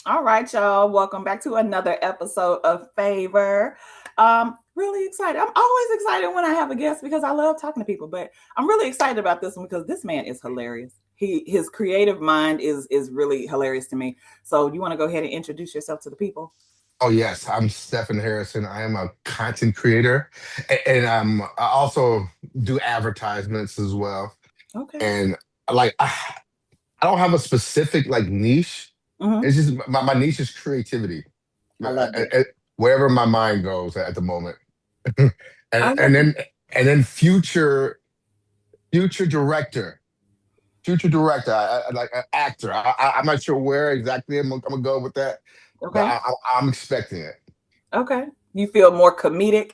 All right, y'all. Welcome back to another episode of Favor. Really excited. I'm always excited when I have a guest because I love talking to people, but I'm really excited about this one because this man is hilarious. His creative mind is really hilarious to me. So you want to go ahead and introduce yourself to the people? Oh yes, I'm Stephen Harrison. I am a content creator, I also do advertisements as well. Okay. And like I don't have a specific like niche. Hmm. It's just my niche is creativity. I love it. Wherever my mind goes at the moment, and I love and it. then and then future director, like an actor. I'm not sure where exactly I'm gonna go with that, but Okay. I'm expecting it. Okay. You feel more comedic?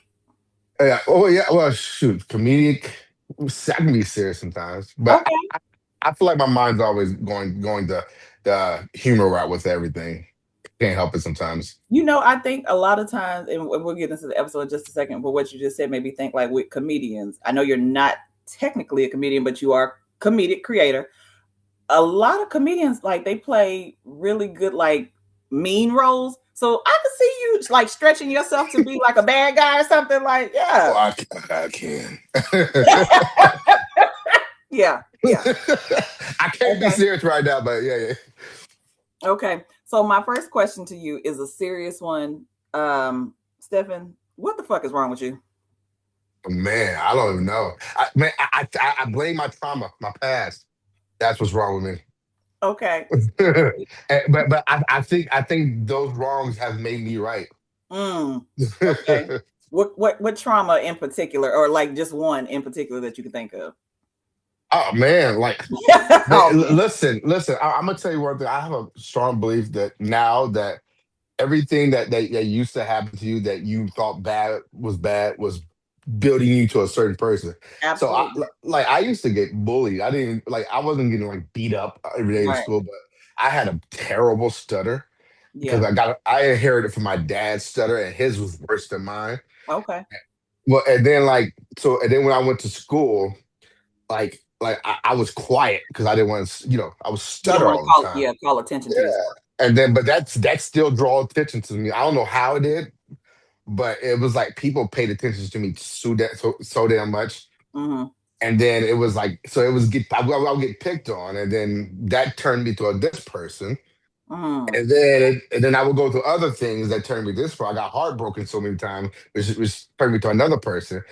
Yeah. Oh, yeah. Well, shoot, comedic. I can be serious sometimes, but Okay. I feel like my mind's always going the humor route with everything. Can't help it sometimes. I think a lot of times, and we'll get into the episode in just a second, but what you just said made me think like with comedians. I know you're not technically a comedian, but you are a comedic creator. A lot of comedians, like, they play really good, like, mean roles. So I could see you like stretching yourself to be like a bad guy or something like, Oh, yeah. I can. Yeah. Yeah. I can't be Okay. serious right now, but yeah, yeah. Okay. So my first question to you is a serious one. Stephen, what the fuck is wrong with you? Man, I don't even know. I blame my trauma, my past. That's what's wrong with me. Okay. But I think those wrongs have made me right. Mm, okay. What trauma in particular, or like just one in particular that you can think of? Oh man, Oh man. listen. I'm gonna tell you one thing. I have a strong belief that now that everything that used to happen to you that you thought bad was building you to a certain person. So Absolutely. I used to get bullied. I wasn't getting like beat up every day in Right. school, but I had a terrible stutter because Yeah. I inherited from my dad's stutter and his was worse than mine. Okay. Well, and then when I went to school, I was quiet because I didn't want to, I was You don't stutter want to all the call, time. yeah, call attention to yourself. Yeah. And then, but that still draw attention to me. I don't know how it did, but it was like people paid attention to me so damn much. Hmm. And then it was like, so it was I would get picked on, and then that turned me to this person. Hmm. And then I would go to other things that turned me this far. I got heartbroken so many times, which turned me to another person.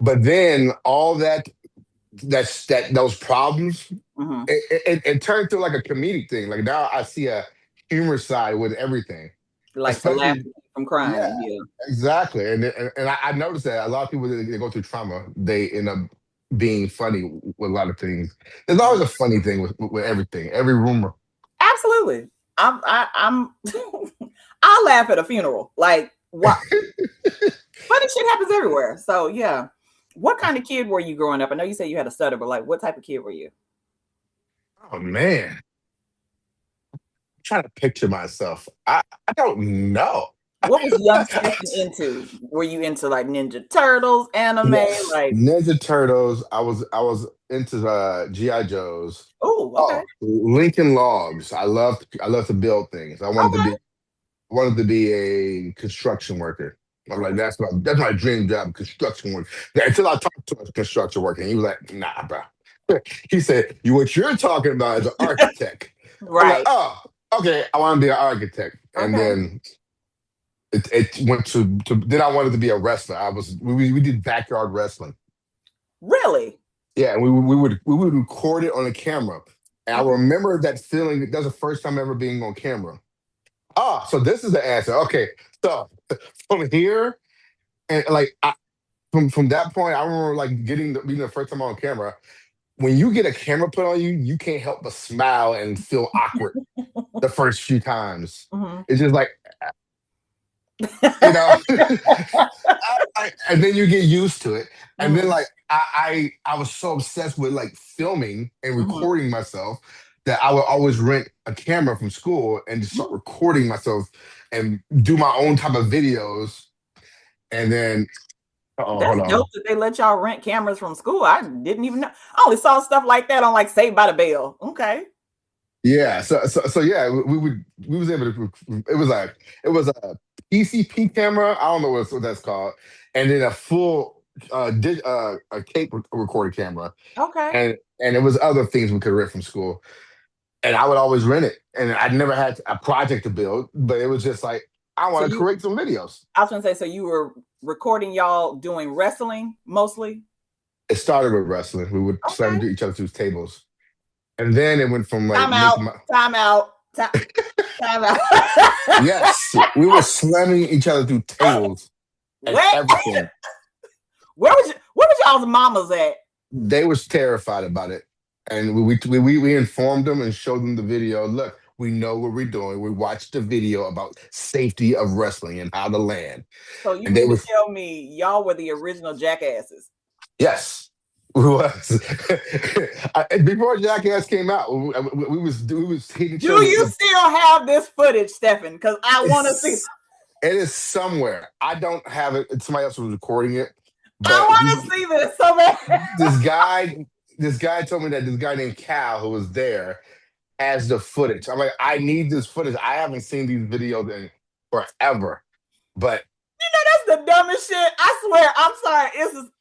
But then all those problems, Hmm. it turned to like a comedic thing. Like now I see a humor side with everything, Like to laugh especially from yeah, crying. Yeah. exactly. And I noticed that a lot of people that they go through trauma, they end up being funny with a lot of things. There's always a funny thing with everything, every rumor. Absolutely. I'm I laugh at a funeral. Like, what, funny shit happens everywhere. So yeah. What kind of kid were you growing up? I know you said you had a stutter, but like what type of kid were you? Oh man, I'm trying to picture myself. I don't know. What was young Stephen into? Were you into like Ninja Turtles, anime? Yes, Like, Ninja Turtles. I was into GI Joes. oh, okay. Oh, Lincoln Logs. I love to build things. Okay. I wanted to be a construction worker. I'm like, that's my dream job, construction work. Yeah, until I talked to a construction worker, and he was like, nah, bro. He said, what you're talking about is an architect. I'm like, Right. oh, okay, I want to be an architect. And Okay. then it went then I wanted to be a wrestler. We did backyard wrestling. Really? Yeah, and we would record it on a camera. And I Okay. remember that feeling. That was the first time ever being on camera. Ah, so this is the answer. Okay, so from here and from that point, I remember like being the first time on camera. When you get a camera put on you, you can't help but smile and feel awkward the first few times. Hmm. It's just like you know, and then you get used to it, and then Hmm. like I was so obsessed with like filming and Hmm. recording myself that I would always rent a camera from school and just start recording myself and do my own type of videos. And then, oh, That's hold dope on. that they let y'all rent cameras from school. I didn't even know. I only saw stuff like that on like Saved by the Bell. Okay. Yeah, so yeah, we was able to. It was a PCP camera. I don't know what that's called, and then a full a tape recorder camera, Okay. and it was other things we could rent from school. And I would always rent it, and I never had a project to build, but it was just like I So want to you, create some videos. I was gonna say, so you were recording y'all doing wrestling mostly. It started with wrestling. We would slam Okay. into each other through tables, and then it went from like Time out. making my Time out. Time out. yes, we were slamming each other through tables and Where everything. where was y'all's mamas at? They was terrified about it, and we informed them and showed them the video. Look, we know what we're doing. We watched the video about safety of wrestling and how to land, So you and they mean to were tell me y'all were the original jackasses? yes. We was before Jackass came out. We was hitting each Do other you with still have this footage, Steffen? Because I want to see. it's it is somewhere. I don't have it. Somebody else was recording it, I but want to see this so bad. this guy this guy told me that this guy named Cal who was there has the footage. I'm like, I need this footage. I haven't seen these videos in forever. But That's the dumbest shit. I swear. I'm sorry.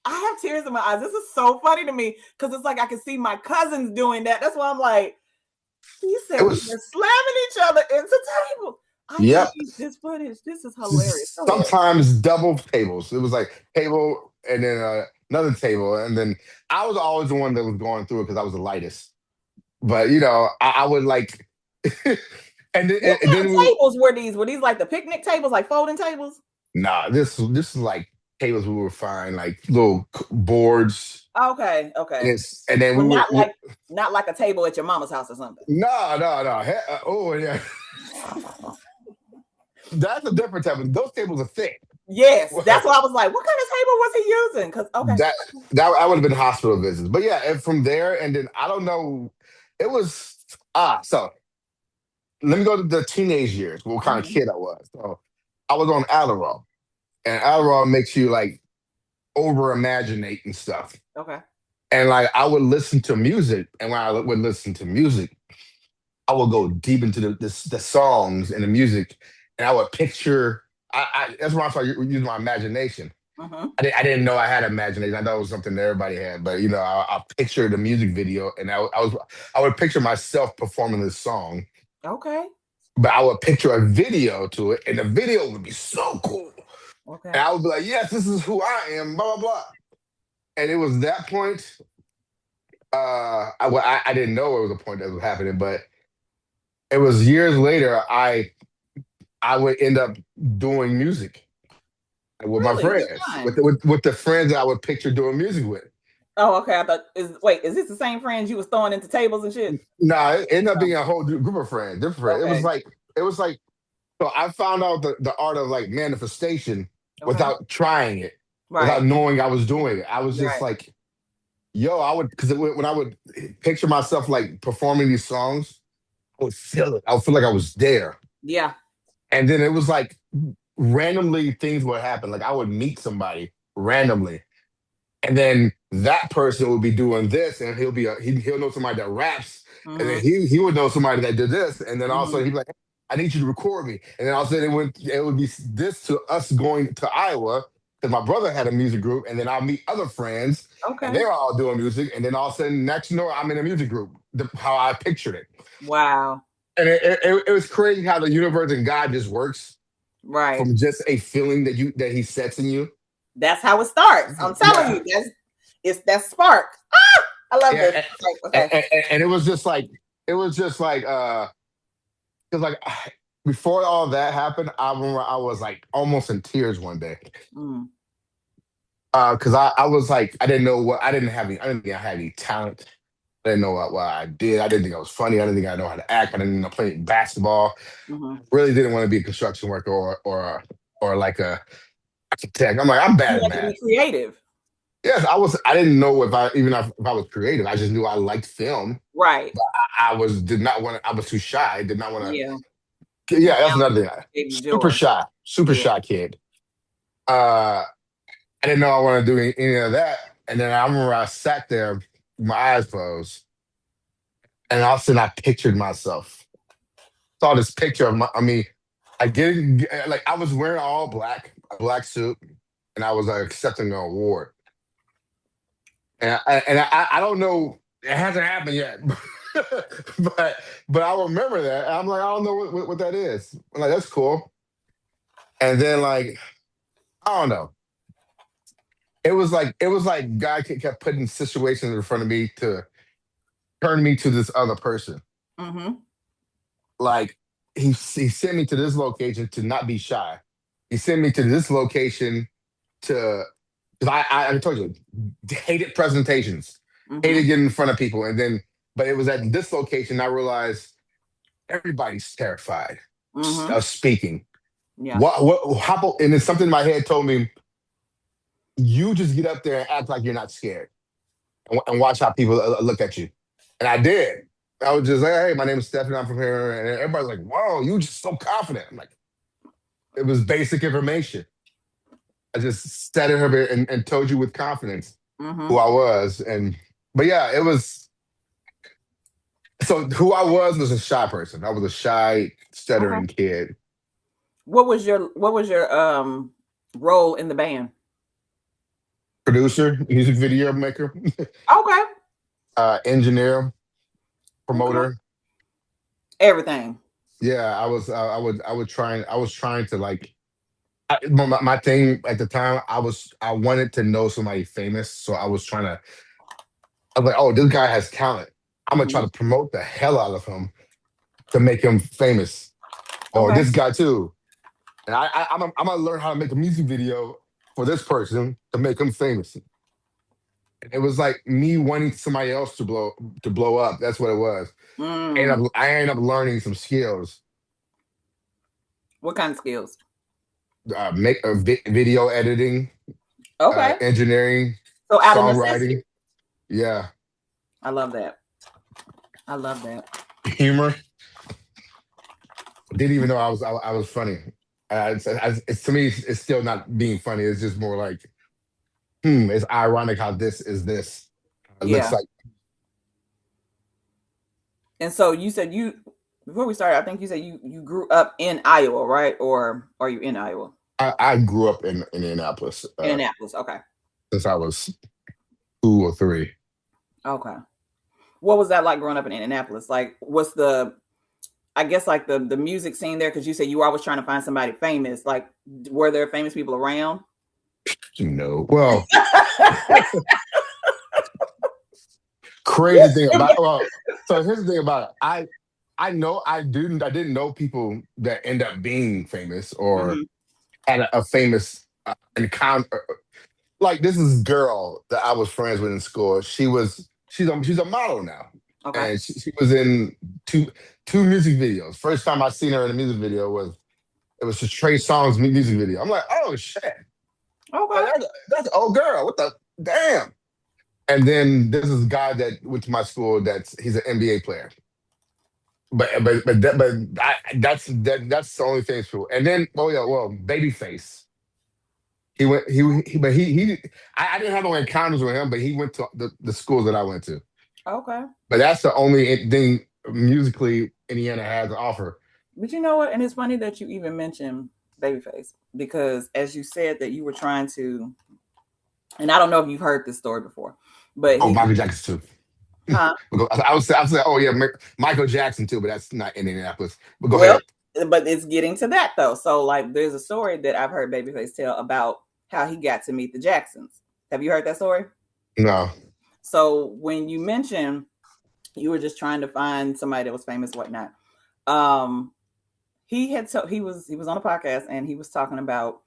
I have tears in my eyes. This is so funny to me because it's like I can see my cousins doing that. That's why I'm like, he said it we were was slamming each other into tables. I yep. need this footage. This is hilarious. Go ahead. Sometimes double tables. It was like table and then another table, and then I was always the one that was going through it because I was the lightest. But I would like, What and kind then of tables were these? Were these like the picnic tables, like folding tables? nah, this is like tables we would find like little boards, Okay, and okay. and then Well, not we like not like a table at your mama's house or something. no. Oh yeah, that's a different type. Those tables are thick. Yes, that's why I was like, what kind of table was he using? Because okay, that that would have been hospital visits. But yeah, and from there, and then I don't know, it was so let me go to the teenage years, what kind of mhm, kid I was. So I was on Adderall, and Adderall makes you like over imaginate and stuff. okay, And like I would listen to music, and when I would listen to music, I would go deep into the songs and the music, and I would picture. That's why I started using my imagination. mhm, I didn't know I had imagination. I thought it was something that everybody had, but I pictured the music video, and I would picture myself performing this song, okay, but I would picture a video to it, and the video would be so cool, and okay. I would be like, "Yes, this is who I am." Blah blah blah. And it was that point. I didn't know it was a point that was happening, but it was years later. I would end up doing music with my Really? Which friends, one? with the friends that I would picture doing music with. Oh, okay. I thought is this the same friends you was throwing into tables and shit? No, it ended up Oh, being a whole group of friends, different friends. okay, It was like so I found out the art of like manifestation okay, without trying it, right, without knowing I was doing it. I was just right, like, yo, I would because when I would picture myself like performing these songs, I would feel it. I would feel like I was there. yeah, And then it was like randomly things would happen. Like I would meet somebody randomly. And then that person would be doing this, and he'll know somebody that raps, and then mhm, he would know somebody that did this, and then also mhm, he'd be like, "I need you to record me," and then also it would be this to us going to Iowa because my brother had a music group, and then I'll meet other friends, and okay, they're all doing music, and then all of a sudden next you know I'm in a music group, how I pictured it, wow, and it was crazy how the universe and God just works right. from just a feeling that He sets in you. That's how it starts. I'm telling Yeah, you, it's that spark. Ah, I love this. yeah, Okay, okay. and it was just like because like before all that happened, I remember I was like almost in tears one day Mm, because I was like I didn't think I had any talent. I didn't know what I did. I didn't think I was funny. I didn't think I know how to act. I didn't know play basketball. mhm. Really didn't want to be a construction worker or like a architect. I'm like I'm You bad at want to be math. creative, Yes, I was. I didn't know if I was creative. I just knew I liked film. right? I was did not want to. I was too shy. I did not want Yeah, to. and Yeah, that's now another thing. it gave you Super joy. shy. Super Yeah. shy kid. Uh, I didn't know I wanted to do any of that. And then I remember I sat there, with my eyes closed, And all of a sudden, I pictured myself. Saw this picture of my. I mean, I get like I was wearing all black, a black suit, and I was accepting an award. And I don't know. It hasn't happened yet, but but I remember that. I'm like, I don't know what that is. I'm like, that's cool. And then like I don't know. It was like God kept putting situations in front of me to turn me to this other person. Mm-hmm. Like he sent me to this location to not be shy. He sent me to this location to because I told you hated presentations, hated Mm-hmm. getting in front of people, and then but it was at this location I realized everybody's terrified Mm-hmm. of speaking. Yeah. What how about, and then something in my head told me you just get up there and act like you're not scared and watch how people look at you. And I did. I was just like, hey, my name is Steffen. I'm from here. And everybody's like, whoa, you just so confident. I'm like, it was basic information. I just sat here and told you with confidence who Mm-hmm. I was. But yeah, it was, so who I was a shy person. I was a shy, Okay. stuttering kid. What was your role in the band? Producer, music video maker, Okay. engineer, Okay. promoter. Everything. Yeah, I was trying to like, my thing at the time, I wanted to know somebody famous, so I was like, oh, this guy has talent. I'm gonna try Mm-hmm. to promote the hell out of him to make him famous. Or Okay. this guy too, and I'm gonna learn how to make a music video for this person to make him famous. And it was like me wanting somebody else to blow up. That's what it was. And Mm. I ended up learning some skills, What kind of skills? make a video editing, Okay. engineering, So out of necessity. songwriting. Yeah, I love that. I love that. humor. Didn't even know I was funny. To me, it's still not being funny. It's just more like, it's ironic how this is this. It looks Yeah. like And so you said you before we started, I think you said you grew up in Iowa, right? Or are you in Iowa? I grew up in Indianapolis Indianapolis. Okay. since I was 2 or 3. Okay. What was that like growing up in Indianapolis? Like, what's the I guess like the music scene there? Because you said you were always trying to find somebody famous. Like, were there famous people around? Well, crazy thing about so here's the thing about it. I know I didn't know people that end up being famous or Hmm. had a famous encounter. Like this is girl that I was friends with in school. She's a model now, Okay. and she was in two music videos. First time I seen her in a music video was it was just Trey Songz music video. I'm like, oh shit, Okay. that's an old girl. What the damn? And then there's this guy that went to my school. He's an NBA player. That's the only thing true. And then oh yeah, well, Babyface. I didn't have no encounters with him, but he went to the schools that I went to. Okay. But that's the only thing musically Indiana has to offer. But you know what? And it's funny that you even mentioned Babyface because as you said that you were trying to, and I don't know if you've heard this story before, but Oh, he, Michael Jackson too. huh? I was say, oh yeah, Michael Jackson too, but that's not in Indianapolis. But go Well, ahead. but it's getting to that though. So like, there's a story that I've heard Babyface tell about how he got to meet the Jacksons. Have you heard that story? No. So when you mentioned you were just trying to find somebody that was famous, whatnot. Um, he was on a podcast and he was talking about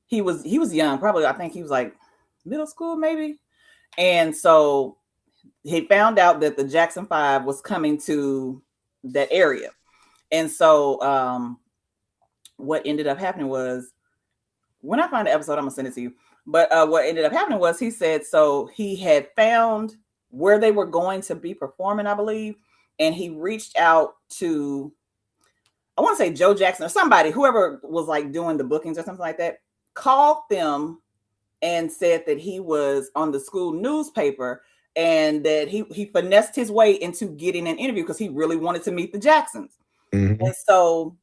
he was young, probably I think he was like middle school maybe, and so he found out that the Jackson Five was coming to that area, and so what ended up happening was when I find the episode, I'm gonna send it to you. But what ended up happening was he said so he had found where they were going to be performing, I believe, and he reached out to I want to say Joe Jackson or somebody, whoever was like doing the bookings or something like that, called them and said that he was on the school newspaper and that he finessed his way into getting an interview because he really wanted to meet the Jacksons. Hmm. And so,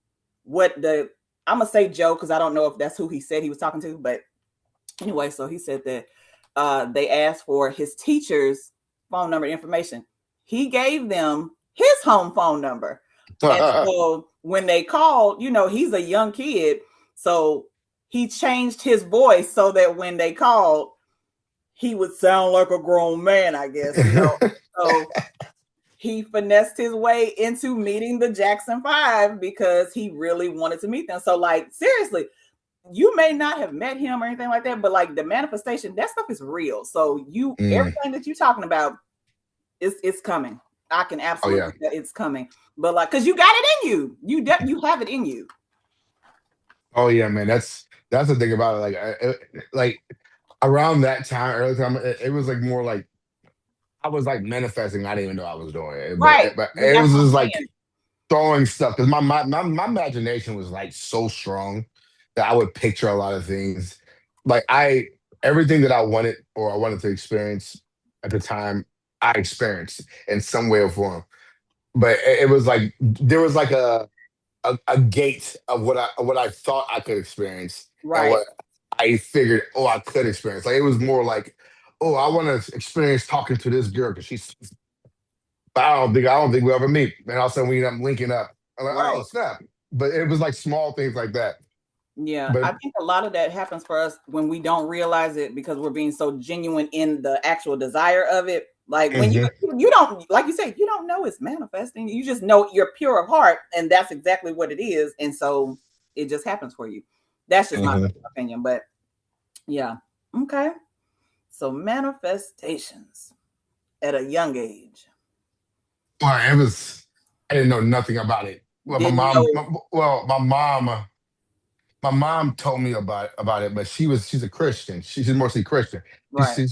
what the I'm gonna say Joe because I don't know if that's who he said he was talking to, but anyway, so he said that they asked for his teacher's phone number information. He gave them his home phone number. And so when they called, he's a young kid. So he changed his voice so that when they called, he would sound like a grown man, I guess. So he finessed his way into meeting the Jackson Five because he really wanted to meet them. So, like, seriously, you may not have met him or anything like that, but like the manifestation, that stuff is real. So Mm. everything that you're talking about is coming. I can Oh absolutely yeah. see that it's coming. But like, cause you got it in you. You have it in you. Oh yeah, man. That's the thing about it. Like around that time, early time, it was like more like I was like manifesting. I didn't even know I was doing it, but Right. it, but But it that's was what just I'm like saying. throwing stuff because my imagination was like so strong that I would picture a lot of things. Like everything that I wanted to experience at the time, I experienced in some way or form. But it was like there was like a gate of what I thought I could experience and Right. what I figured I could experience. Like it was more like, oh, I want to experience talking to this girl because she's. But I don't think we'll ever meet. And all of a sudden we end up linking up. I'm like, oh Right. snap! But it was like small things like that. Yeah, But I think a lot of that happens for us when we don't realize it because we're being so genuine in the actual desire of it. Like when you mhm, you don't like you said, you don't know it's manifesting. You just know you're pure of heart, and that's exactly what it is. And so it just happens for you. That's just my mhm. personal opinion. But yeah. Okay. So manifestations at a young age. Well, it was. I didn't know nothing about it. Well, Didn't know. my mom told me about it, but she's a Christian. She's mostly Christian. Right. She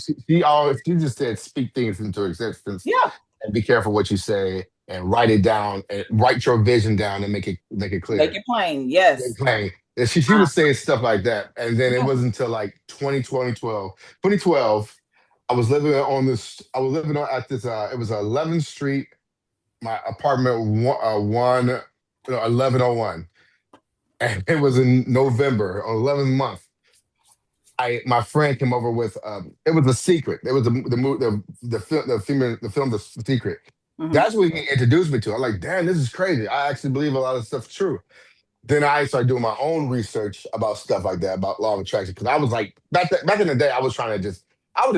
just said speak things into existence Yeah. and be careful what you say and write it down and write your vision down and make it Make clear. it plain. They Yes. playing. And she Uh, was saying stuff like that. And then it yeah. wasn't until like 2012, I was living on at this it was 11th Street, my apartment 1101. And it was in November, 11th month. My friend came over with it was a secret. It was the film The Secret. Hmm. That's what he introduced me to. I'm like, damn, this is crazy. I actually believe a lot of stuff's true. Then I started doing my own research about stuff like that, about law of attraction. Because I was like, back in the day, I was just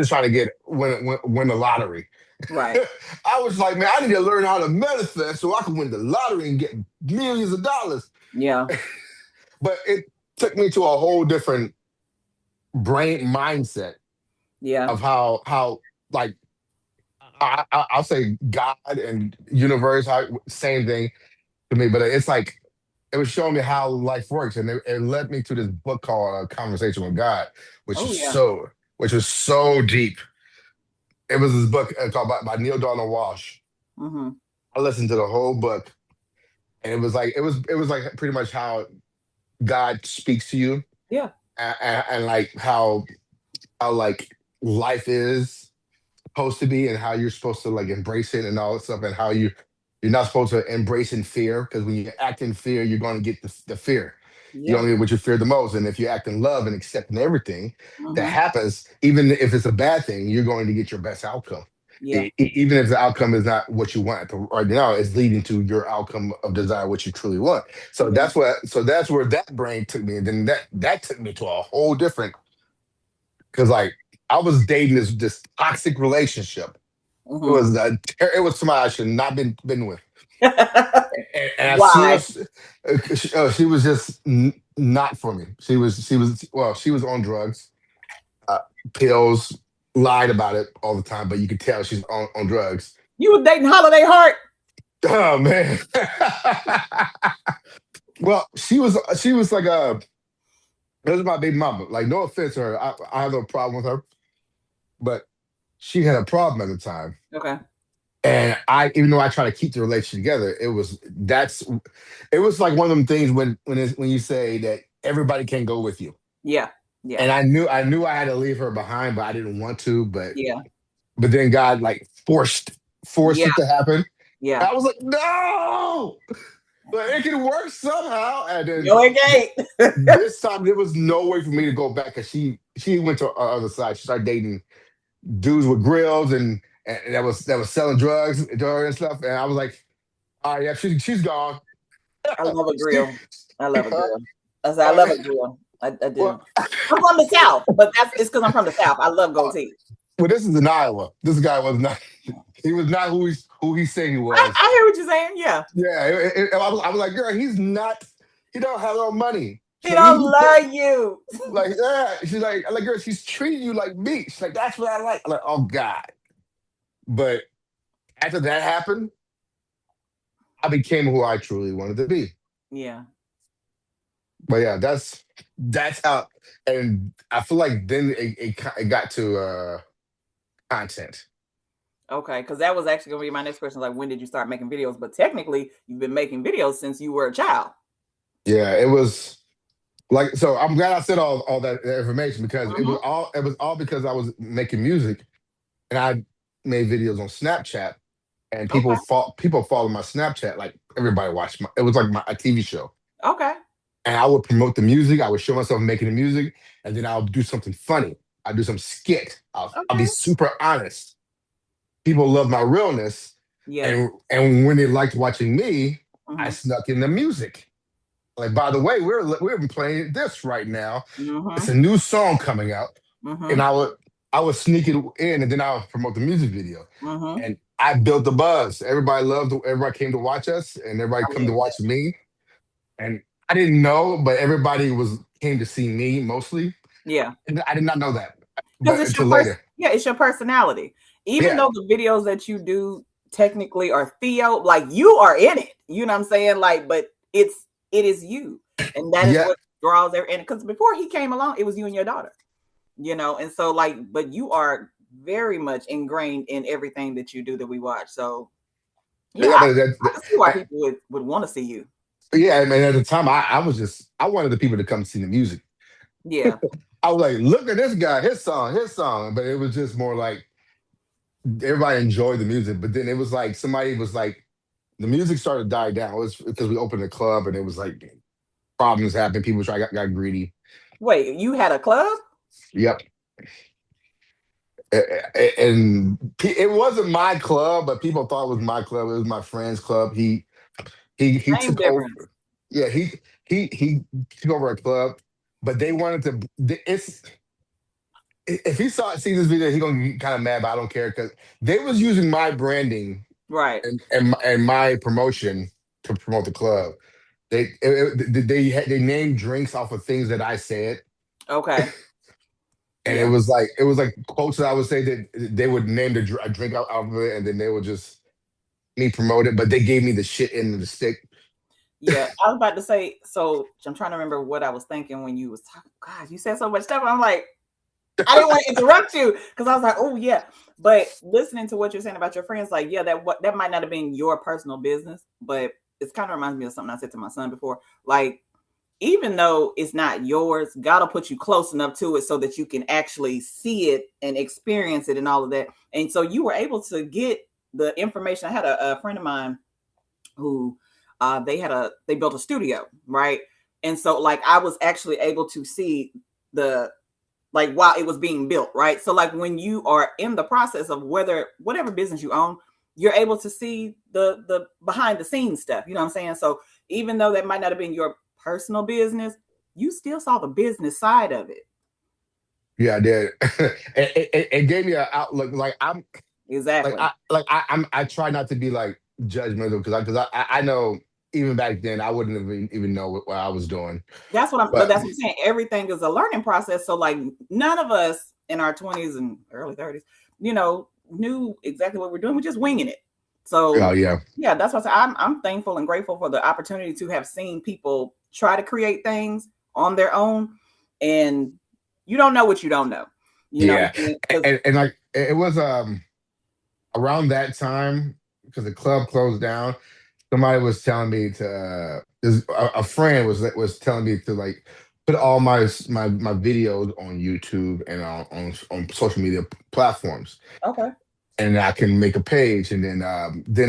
trying to win the lottery. Right. I was like, man, I need to learn how to manifest so I can win the lottery and get millions of dollars. Yeah. But it took me to a whole different brain mindset Yeah. of how like I'll say God and universe, same thing to me. But it's like it was showing me how life works, and it led me to this book called Conversation with God, which Oh is yeah. so deep. It was this book called by Neil Donald Walsh. Hmm. I listened to the whole book, and it was like pretty much how God speaks to you, Yeah. and like how like life is supposed to be, and how you're supposed to like embrace it and all that stuff, and how you're not supposed to embrace in fear because when you act in fear, you're going to get the fear. You Yeah. only get what you fear the most, and if you act in love and accepting everything that Hmm. happens, even if it's a bad thing, you're going to get your best outcome. Yeah. Even if the outcome is not what you want right now, it's leading to your outcome of desire, what you truly want. So Yeah. that's where that brain took me, and then that took me to a whole different because like I was dating this toxic relationship. Hmm. It was somebody I should not been with. And as soon Why? as she was just not for me. She was on drugs, uh, pills, lied about it all the time, but you could tell she's on drugs. You were dating Holiday Heart? Oh man. Well, she was like this is my big mama. Like no offense to her, I have no problem with her, but she had a problem at the time. Okay. And even though I try to keep the relationship together, it was like one of them things when you say that everybody can go with you. Yeah. Yeah. And I knew I had to leave her behind, but I didn't want to. But Yeah. but then God like forced Yeah, it to happen. yeah. And I was like, no, but it can work somehow. And then No, it can't. this time there was no way for me to go back because she went to the other side. She started dating dudes with grills and that was selling drugs to her and stuff. And I was like, oh yeah, she's gone. I love a She, grill. I love a grill. I said I uh, love a grill. I do. well, I'm from the South, but it's because I'm from the South. I love gold teeth. well, this is in Iowa. This guy was not. He was not who he said he was. I hear what you're saying. Yeah. Yeah, I was like, girl, he's not. He don't have no money. He So don't love you. like, yeah. She's like, I'm like, girl, she's treating you like me. She's like, that's what I like. I'm like, oh God. But after that happened, I became who I truly wanted to be. Yeah. But yeah, that's how. And I feel like then it got to content. Okay, because that was actually gonna be my next question. Like, when did you start making videos? But technically, you've been making videos since you were a child. Yeah, it was like so. I'm glad I said all that information because it was Hmm. all it was all because I was making music and I made videos on Snapchat and Okay. people follow my Snapchat. Like everybody watched my. It was like a TV show, Okay. and I would promote the music. I would show myself making the music, and then I'll do something funny. I'll do some skit. I'll be Okay. super honest. People love my realness, Yeah. and when they liked watching me, I Hmm. snuck in the music. Like, by the way, we're playing this right now. It's Hmm. a new song coming out, and Hmm. I would sneak it in, and then I would promote the music video. Hmm. And I built the buzz. Everybody came to watch us, and everybody I come to love watch that. me. And I didn't know, but everybody was came to see me mostly, Yeah. and I did not know that, Because but until later. yeah, it's your personality. Even Yeah, though the videos that you do technically are Theo, like you are in it. You know what I'm saying? Like, but it is you. And that is yeah, what draws every, and because before he came along, it was you and your daughter. And so like, but you are very much ingrained in everything that you do that we watch. So yeah, yeah. But I can see why people would want to see you. yeah, I mean, at the time, I wanted the people to come see the music. Yeah. I was like, look at this guy, his song. But it was just more like everybody enjoyed the music. But then it was like somebody was like, the music started to die down. It was because we opened a club and it was like problems happened. People got greedy. Wait, you had a club? Yep. And it wasn't my club, but people thought it was my club. It was my friend's club. He Same took difference. over. Yeah, he took over a club, but they wanted to. It's if he see this video, he gonna get kind of mad, but I don't care because they was using my branding Right. and my promotion to promote the club. They named drinks off of things that I said, Okay. and Yeah. it was like quotes that I would say that they would name a drink out of it, and then they would just me promote it, but they gave me the shit end of the stick. Yeah, I was about to say. So I'm trying to remember what I was thinking when you was talking. God, you said so much stuff. I'm like, I didn't want to interrupt you because I was like, oh yeah. But listening to what you're saying about your friends, like, yeah, that might not have been your personal business, but it kind of reminds me of something I said to my son before. Like, even though it's not yours, God will put you close enough to it so that you can actually see it and experience it and all of that. And so you were able to get the information. I had a friend of mine who they built a studio, right? And so like I was actually able to see the like while it was being built, right? So like when you are in the process of whatever business you own, you're able to see the behind the scenes stuff. You know what I'm saying? So even though that might not have been your personal business, you still saw the business side of it. Yeah, I did. It gave me an outlook. Exactly. I try not to be like judgmental because I know even back then I wouldn't have even know what I was doing. But But that's what I'm saying. Everything is a learning process. So like none of us in our 20s and early 30s, knew exactly what we're doing. We're just winging it. oh So yeah, yeah, that's what I'm thankful and grateful for the opportunity to have seen people try to create things on their own, and you don't know what you don't know. You know what yeah, I'm saying? Because and like it was around that time because the club closed down. Somebody was telling me to a friend was telling me to like put all my videos on YouTube and on social media platforms. okay, and I can make a page. And then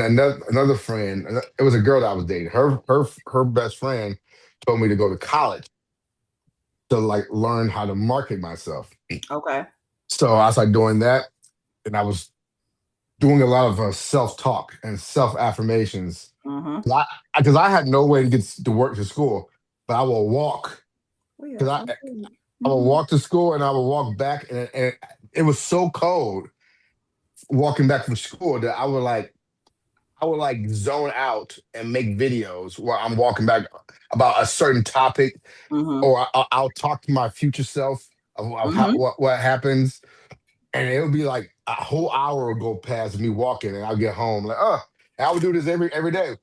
another friend, it was a girl that I was dating. Her best friend told me to go to college to like learn how to market myself. Okay. So I was like doing that, and I was doing a lot of self talk and self affirmations. Mm-hmm. Because I had no way to get to work to school, but I will walk We are because so sweet. I will Mm-hmm. walk to school and I will walk back, and it was so cold walking back from school that I would like zone out and make videos while I'm walking back about a certain topic, Mm-hmm. or I'll talk to my future self of how Mm-hmm. what happens, and it'll be like a whole hour will go past me walking, and I'll get home like, oh, and I would do this every day.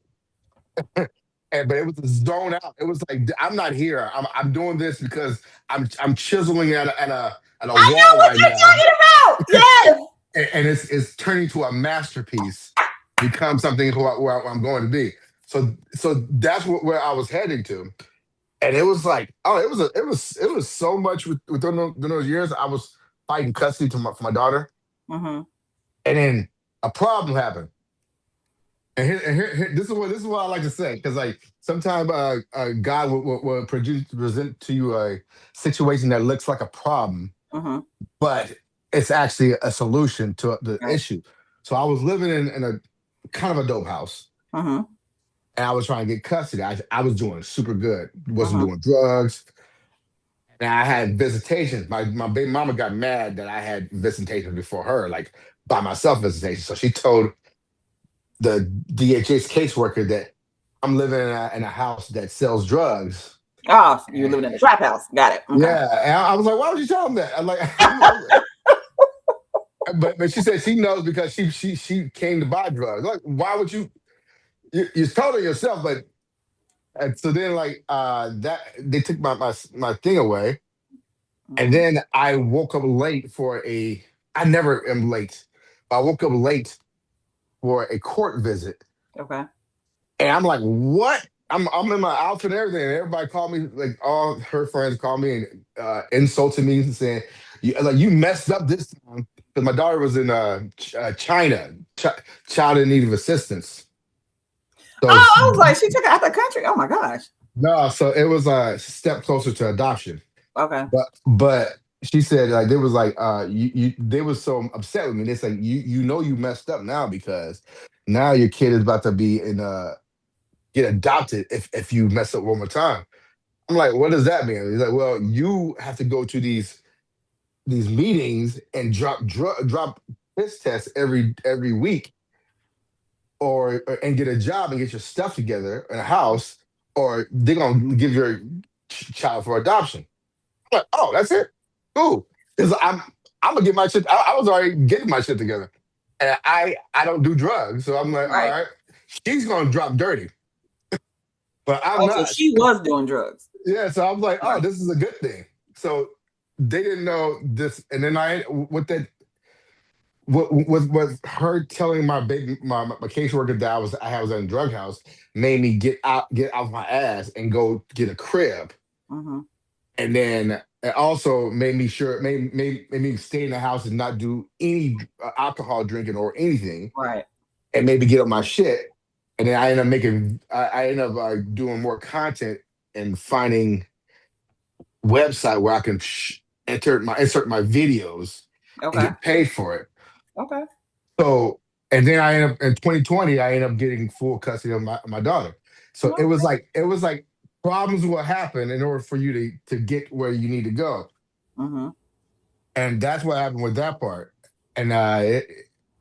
But it was a zone out. It was like I'm not here. I'm doing this because I'm chiseling at a I know wall what right you're now, talking about. Yes. and it's turning to a masterpiece, become something where I'm going to be. So that's where I was heading to, and it was like, oh, it was so much within those years. I was fighting custody for my daughter, Mm-hmm. and then a problem happened. This is what I like to say, because like sometimes God will present to you a situation that looks like a problem, Mm-hmm. but it's actually a solution to the Right. issue. So I was living in a kind of a dope house, Mm-hmm. and I was trying to get custody. I was doing super good, wasn't Mm-hmm. doing drugs, and I had visitations. My baby mama got mad that I had visitations before her, like by myself visitation. So she told the DHS caseworker that I'm living in a house that sells drugs. Oh, you And, living in a trap house. Got it. Okay. yeah, and I was like, why would you tell him that? I'm like, but she said she knows because she came to buy drugs. Like, why would you told her yourself? But and so then like that they took my thing away, and Mm-hmm. then I woke up late for a. I never am late, but I woke up late for a court visit. Okay. And I'm like, what? I'm in my outfit and everything. And everybody called me, like all her friends called me and insulted me and saying, you messed up this time. Because my daughter was in China, child in need of assistance. So Oh, I was like, she took it out the country. Oh my gosh. no, so it was a step closer to adoption. Okay. But she said like they was like you they was so upset with me. They said you know you messed up now because now your kid is about to be in get adopted if you mess up one more time. I'm like, what does that mean? He's like, well, you have to go to these meetings and drop piss tests every week, and get a job and get your stuff together in a house, or they're gonna give your child for adoption. I'm like, oh, that's it, cool. Because I'm gonna get my shit. I was already getting my shit together, and I don't do drugs, so I'm like, all Right. right, she's gonna drop dirty, but I'm Oh, so not. she was doing drugs. Yeah, so I'm like, oh, Right. this is a good thing. So they didn't know this, and then I with that with her telling my caseworker that I was in a drug house made me get out my ass and go get a crib, Mm-hmm. and then it also made me stay in the house and not do any alcohol drinking or anything, Right. and maybe get up my shit, and then I end up doing more content and finding website where I can insert my videos and Okay. get paid for it. Okay. So and then I end up in 2020, I end up getting full custody of my daughter. So Okay. it was like problems will happen in order for you to get where you need to go. Mm-hmm. And that's what happened with that part. And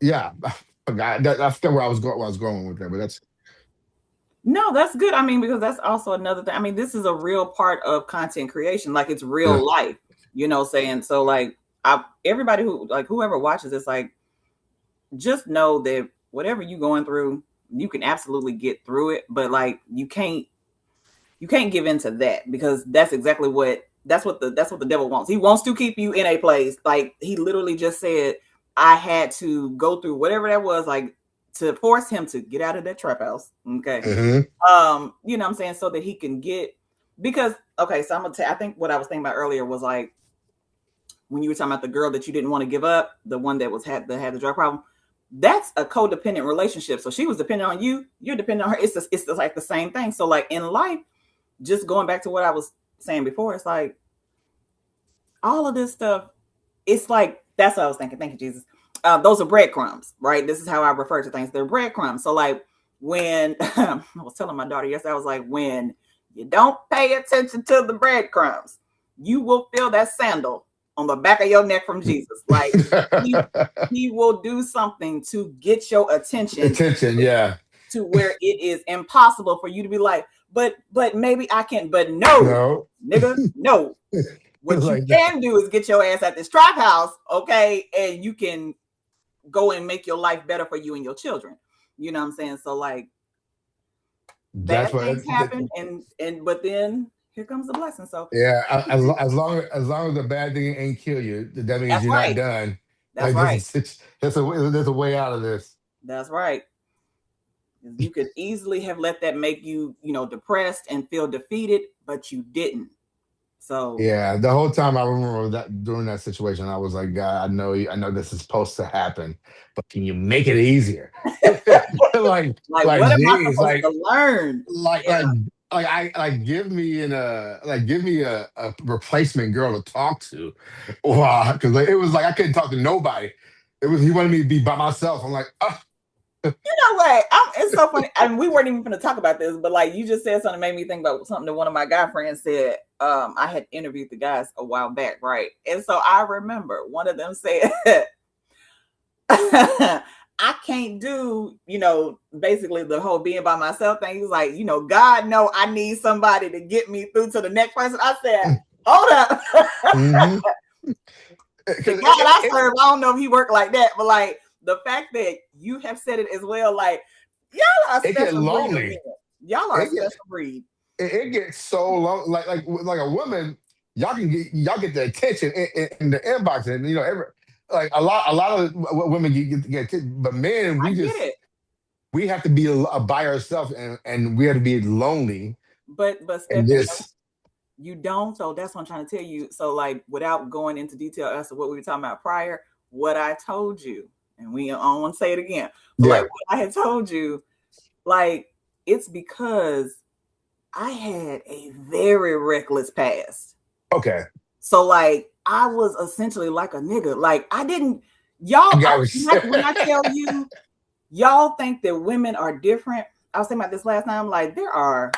yeah, I forgot that's where I was going with that. But that's No, that's good. I mean, because that's also another thing. I mean, this is a real part of content creation. Like it's yeah. real life, saying so like everybody who like whoever watches this, like just know that whatever you're going through, you can absolutely get through it. But like you can't give into that because that's what the devil wants. He wants to keep you in a place. Like he literally just said, I had to go through whatever that was, like to force him to get out of that trap house. Okay. Hmm. You know what I'm saying? So that he can get because okay, so I think what I was thinking about earlier was like when you were talking about the girl that you didn't want to give up, the one that had the drug problem. that's a codependent relationship. So she was dependent on you, you're dependent on her. It's like the same thing. So like in life, just going back to what I was saying before, it's like all of this stuff, it's like that's what I was thinking. Thank you, Jesus. Those are breadcrumbs, right? This is how I refer to things. They're breadcrumbs. So like when I was telling my daughter yesterday, I was like, when you don't pay attention to the breadcrumbs, you will feel that sandal on the back of your neck from Jesus. Like he will do something to get your attention Attention, yeah. to where it is impossible for you to be like, but maybe I can, but no, No. nigga, no. What you Like that. can do is get your ass at this trap house, okay, and you can go and make your life better for you and your children. You know what I'm saying? So like bad That's what. things happen, and but then here comes the blessing. So Yeah. As long as the bad thing ain't kill you, that means that's you're not right. done. That's Like this right. is there's a way out of this. That's right. You could easily have let that make you, depressed and feel defeated, but you didn't. So Yeah, the whole time I remember that during that situation, I was like, God, I know this is supposed to happen, but can you make it easier? like, Like, what am I geez, supposed to learn? like, Yeah, like, give me give me a replacement girl to talk to, wow, because like, it was like I couldn't talk to nobody. It was he wanted me to be by myself. I'm like, oh, you know what? It's so funny. I mean, we weren't even going to talk about this, but like you just said something that made me think about something that one of my guy friends said. I had interviewed the guys a while back, right? And so I remember one of them said, I can't do, basically the whole being by myself thing. He's like, God, no, I need somebody to get me through to the next person. I said, hold up. mm-hmm. The Because God I serve, I don't know if he worked like that, but like the fact that you have said it as well, like y'all are a it get special breed of men. lonely. Y'all are a It get special breed. it gets so long. Like a woman, y'all get the attention in the inbox, and like a lot of women get attention, but men, I get it. we have to be by ourselves, and we have to be lonely. But And Steffen, no, this, you don't. So that's what I'm trying to tell you. So like without going into detail as to what we were talking about prior, what I told you, and we don't want to say it again, but like yeah, what I had told you, like it's because I had a very reckless past. okay, So like I was essentially like a nigga. Like I didn't I y'all I, got when I tell you y'all think that women are different. I was thinking about this last time. Like there are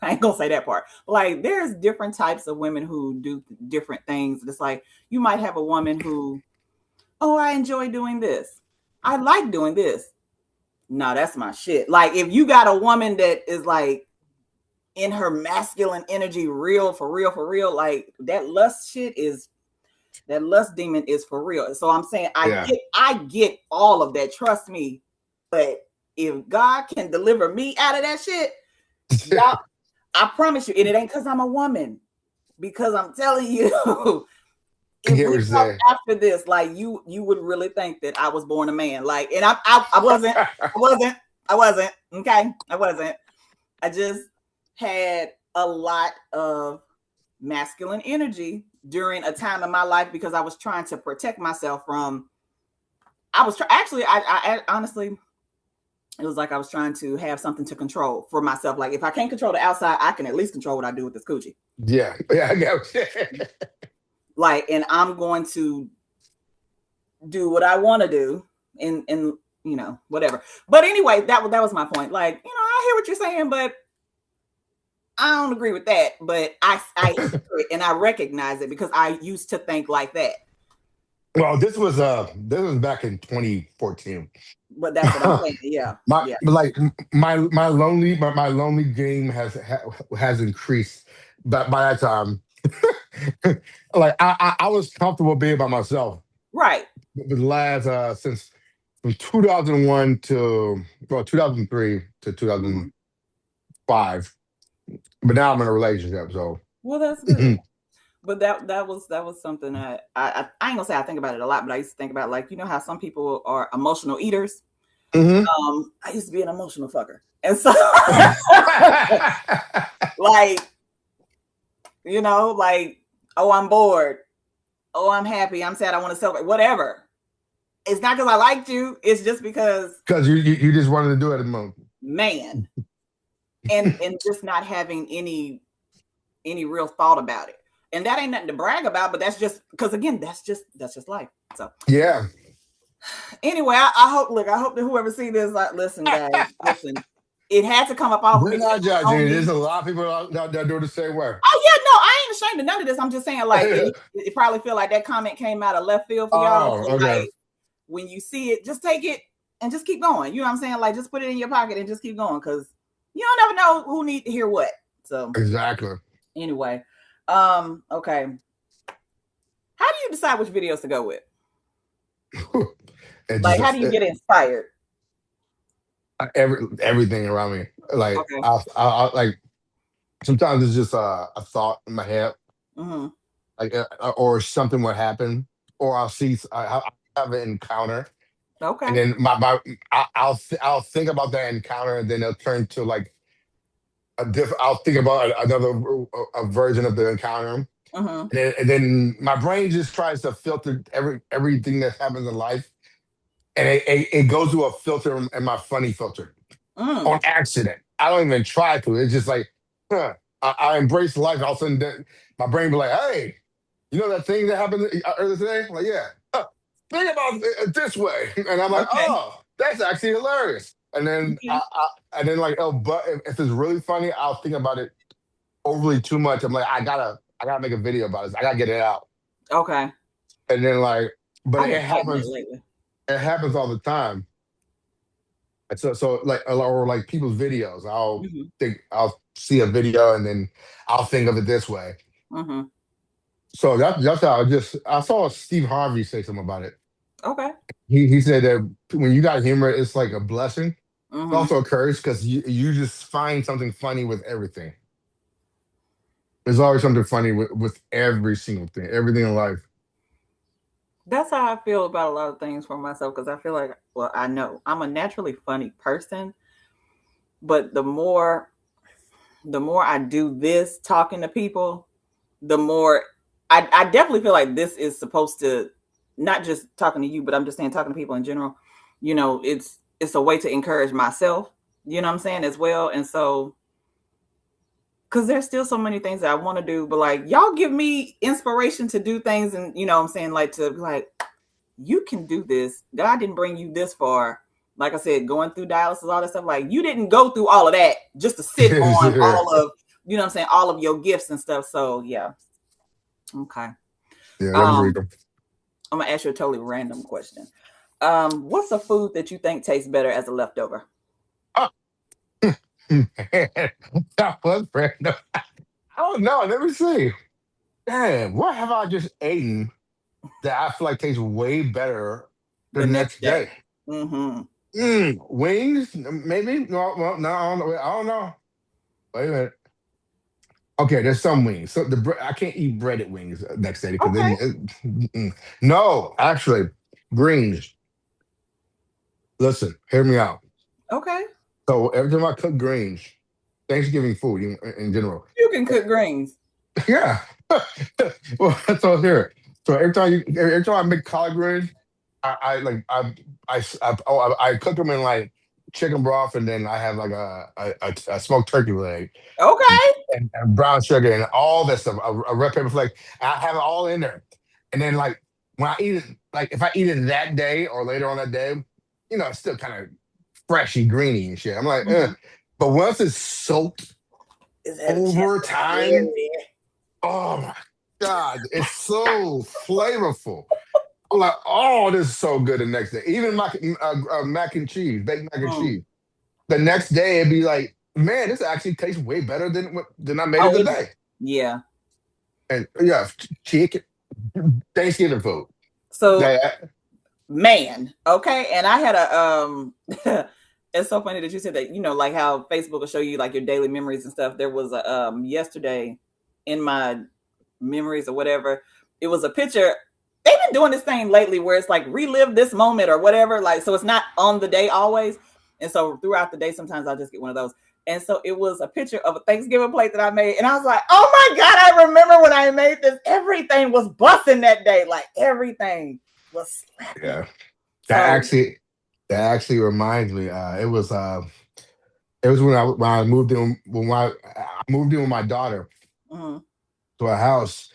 I ain't gonna say that part. Like there's different types of women who do different things. It's like you might have a woman who, oh, I enjoy doing this. I like doing this. No, that's my shit. Like if you got a woman that is like in her masculine energy, real for real, for real, like that lust demon is for real. So I'm saying yeah. I get all of that. Trust me. But if God can deliver me out of that shit, y'all, I promise you, and it ain't because I'm a woman. Because I'm telling you, I if get what we you're talk saying. after this, like you would really think that I was born a man. Like, and I wasn't, I wasn't, I wasn't. Okay, I wasn't. I just had a lot of masculine energy during a time in my life because I was trying to protect myself from. Actually, I honestly, it was like I was trying to have something to control for myself. Like if I can't control the outside, I can at least control what I do with this coochie. Yeah, yeah, I get what you're saying. Like, and I'm going to do what I want to do, and whatever. But anyway, that was my point. Like, I hear what you're saying, but I don't agree with that. But I hear it and I recognize it because I used to think like that. Well, this was back in 2014. But that's what I'm saying. Yeah, My yeah. like my lonely game has increased, but by that time, like I was comfortable being by myself. Right. But the last since from 2001 to 2003 to Mm-hmm. 2005, but now I'm in a relationship. So Well, that's good. But that was something that I ain't gonna say I think about it a lot, but I used to think about like how some people are emotional eaters. Mhm. I used to be an emotional fucker, and so like like, oh, I'm bored, oh, I'm happy, I'm sad, I want to celebrate, whatever. It's not because I liked you. It's just because, Because you just wanted to do it at the moment. man, and just not having any real thought about it. And that ain't nothing to brag about, but that's just because, again, that's just life. So Yeah. anyway, I hope, look, I hope that whoever see this, like, listen, guys, listen, it had to come up off of We're me because not it was on judging. There's me. a lot of people out there do the same way. Oh yeah, no, I ain't ashamed of none of this. I'm just saying, like, it probably feel like that comment came out of left field for y'all. Oh, So okay. like, when you see it, just take it and just keep going. You know what I'm saying? Like, just put it in your pocket and just keep going, because you don't never know who need to hear what. So Exactly. anyway, okay. How do you decide which videos to go with? It Like, how do just you get inspired? everything around me. Like Okay. I like sometimes it's just a thought in my head, Mm-hmm. like or something will happen, or I have an encounter, and Okay. then I'll think about that encounter, and then it'll turn to like a different. I'll think about another a version of the encounter, Mm-hmm. and then my brain just tries to filter everything that happens in life, and it goes to a filter in my funny filter Mm. on accident. I don't even try to. It's just like, huh. I embrace life. All of a sudden, my brain be like, "Hey, you know that thing that happened earlier today?" I'm like, yeah. Huh. Think about it this way, and I'm like, Okay. "Oh, that's actually hilarious." And then Okay. like, oh, but if it's really funny, I'll think about it overly too much. I'm like, I gotta make a video about this. I gotta get it out. Okay. And then like, but I've been fighting that happens. lately. It happens all the time. And so like or like people's videos. Mm-hmm. I'll see a video and then I'll think of it this way. Mm-hmm. So that's how I saw Steve Harvey say something about it. Okay. He said that when you got humor, it's like a blessing. It's Mm-hmm. also a curse because you just find something funny with everything. There's always something funny with every single thing, everything in life. That's how I feel about a lot of things for myself, because I feel like, well, I know I'm a naturally funny person, but the more I do this talking to people, the more I definitely feel like this is supposed to, not just talking to you, but I'm just saying talking to people in general. It's a way to encourage myself. You know what I'm saying, as well, and so because there's still so many things that I want to do, but like, y'all give me inspiration to do things, and you know what I'm saying, like, to like, you can do this. God didn't bring you this far. Like I said, going through dialysis, all that stuff. Like, you didn't go through all of that just to sit on Yeah, all of, you know what I'm saying, all of your gifts and stuff. So yeah. Okay. them Um, freedom. I'm gonna ask you a totally random question. What's a food that you think tastes better as a leftover? Oh, man, that was random. I don't know. Let me see. Damn, what have I just eaten that I feel like tastes way better the The next next day? day. Mm-hmm. Wings? Maybe? No, well, no, I don't know. I don't know. Wait a minute. Okay, there's some wings. So I can't eat breaded wings next day because Okay. then no, actually, greens. Listen, hear me out. Okay. So every time I cook greens, Thanksgiving food in general, You can cook greens. yeah. Well, that's all here. So every time I make collard greens, I like I cook them in like chicken broth, and then I have like a smoked turkey leg and, Okay. and brown sugar and all that stuff, a red pepper flake. I have it all in there, and then like when I eat it, like if I eat it that day or later on that day, it's still kind of freshy, greeny and shit. I'm like, Mm-hmm. but once it's soaked Is that a chance over to time, yeah. oh my God, it's so flavorful. I'm like, oh, this is so good the next day. Even mac and cheese, baked mac and Mm. cheese. The next day, it'd be like, man, this actually tastes way better than I made it Oh, today. yeah. And yeah, chicken, Thanksgiving food. So, Yeah, man, okay. And I had a it's so funny that you said that, like how Facebook will show you like your daily memories and stuff. There was a yesterday in my memories or whatever, it was a picture. They've been doing this thing lately where it's like relive this moment or whatever. Like, so it's not on the day always. And so throughout the day, sometimes I'll just get one of those. And so it was a picture of a Thanksgiving plate that I made. And I was like, oh my God, I remember when I made this. Everything was busting that day. Like, everything was slapping. yeah. That So, actually that actually reminds me. It was when I moved in I moved in with my daughter mm-hmm, to a house,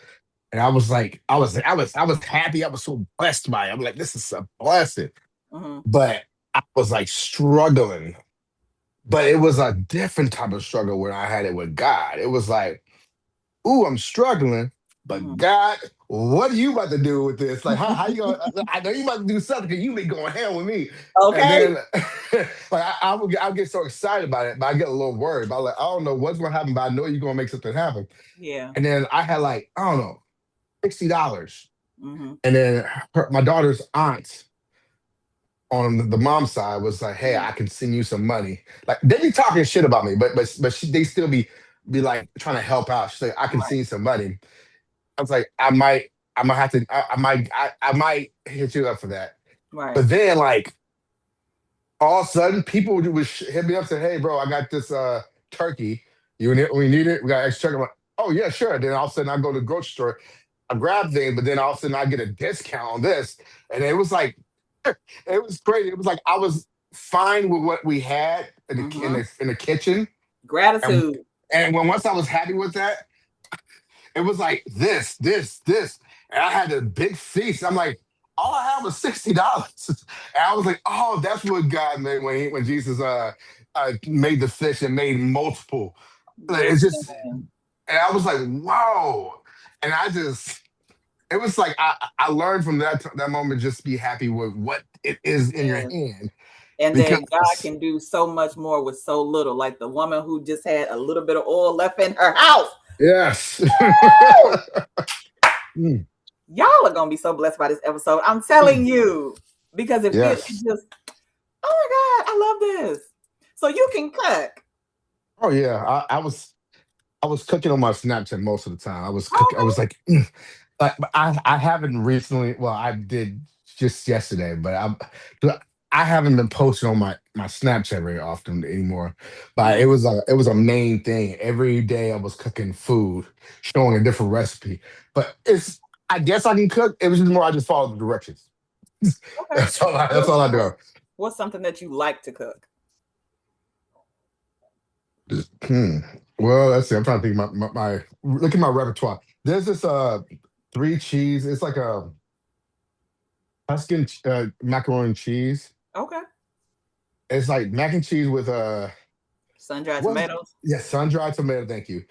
and I was happy. I was so blessed by it. I'm like, this is a blessing. mm-hmm, But I was like struggling. But it was a different type of struggle when I had it with God. It was like, ooh, I'm struggling, but mm-hmm. God, what are you about to do with this? Like, how you gonna? I know you about to do something because you been going hell with me, and Okay. then like I'll get so excited about it, but I get a little worried. But like, I don't know what's gonna happen, but I know you're gonna make something happen. Yeah. And then I had like I don't know $60, Mm-hmm. and then my daughter's aunt on the mom side was like, "Hey, I can send you some money." Like they be talking shit about me, they still be like trying to help out. She's like, "I can send Right. you some money." I was like, I might have to, I might hit you up for that. Right. But then, like, all of a sudden, people would hit me up and say, "Hey, bro, I got this turkey. We need it. We got extra turkey." I'm like, "Oh yeah, sure." Then all of a sudden, I go to the grocery store, I grab things, but then all of a sudden, I get a discount on this, and it was like, it was crazy. It was like I was fine with what we had Mm-hmm. in the kitchen, and Gratitude. when once I was happy with that, it was like this. And I had a big feast. I'm like, all I had was $60. And I was like, oh, that's what God made when Jesus made the fish and made multiple. Like, it's just Listen. and I was like, wow. And it was like I learned from that moment just be happy with what it is in your Yes. hand. And that God Because can do so much more with so little. Like the woman who just had a little bit of oil left in her house. yes. Woo! Mm, Y'all are gonna be so blessed by this episode. I'm telling mm, you. Because it yes. just, oh my God, I love this. So you can cook. Oh yeah. I was cooking on my Snapchat most of the time. I was cooking. I Okay. was like, like I haven't recently. Well, I did just yesterday, but I haven't been posting on my Snapchat very often anymore. But Mm, it was a main thing. Every day I was cooking food, showing a different recipe. But it's I guess I can cook. It was just more I just follow the directions. okay. That's all I do. What's something that you like to cook? Hmm. Well, let's see. I'm trying to think my look at my repertoire. There's this three cheese. It's like a Tuscan macaroni and cheese. Okay. It's like mac and cheese with Sun-dried what? tomatoes. Yeah, sun dried tomato. Thank you.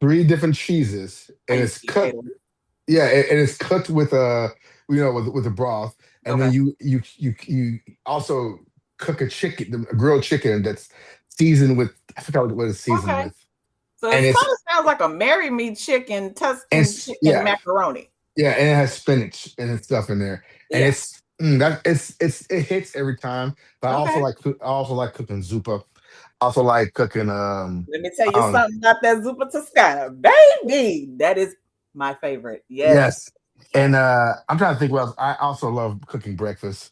Three different cheeses, I and used it's to eat cooked. Italy. Yeah, and it's cooked with with a broth, and Okay. then you also cook a chicken, a grilled chicken that's seasoned with I forgot what it's seasoned Okay. with, So it and kind of sounds like a marry me chicken, Tuscan it's chicken yeah. macaroni. Yeah, and it has spinach and stuff in there, and Yeah. it hits every time. But Okay. I also like cooking zuppa. I also like cooking Let me tell you um something about that Zuppa Toscana. Baby, that is my favorite. Yes. yes, and I'm trying to think what else. I also love cooking breakfast.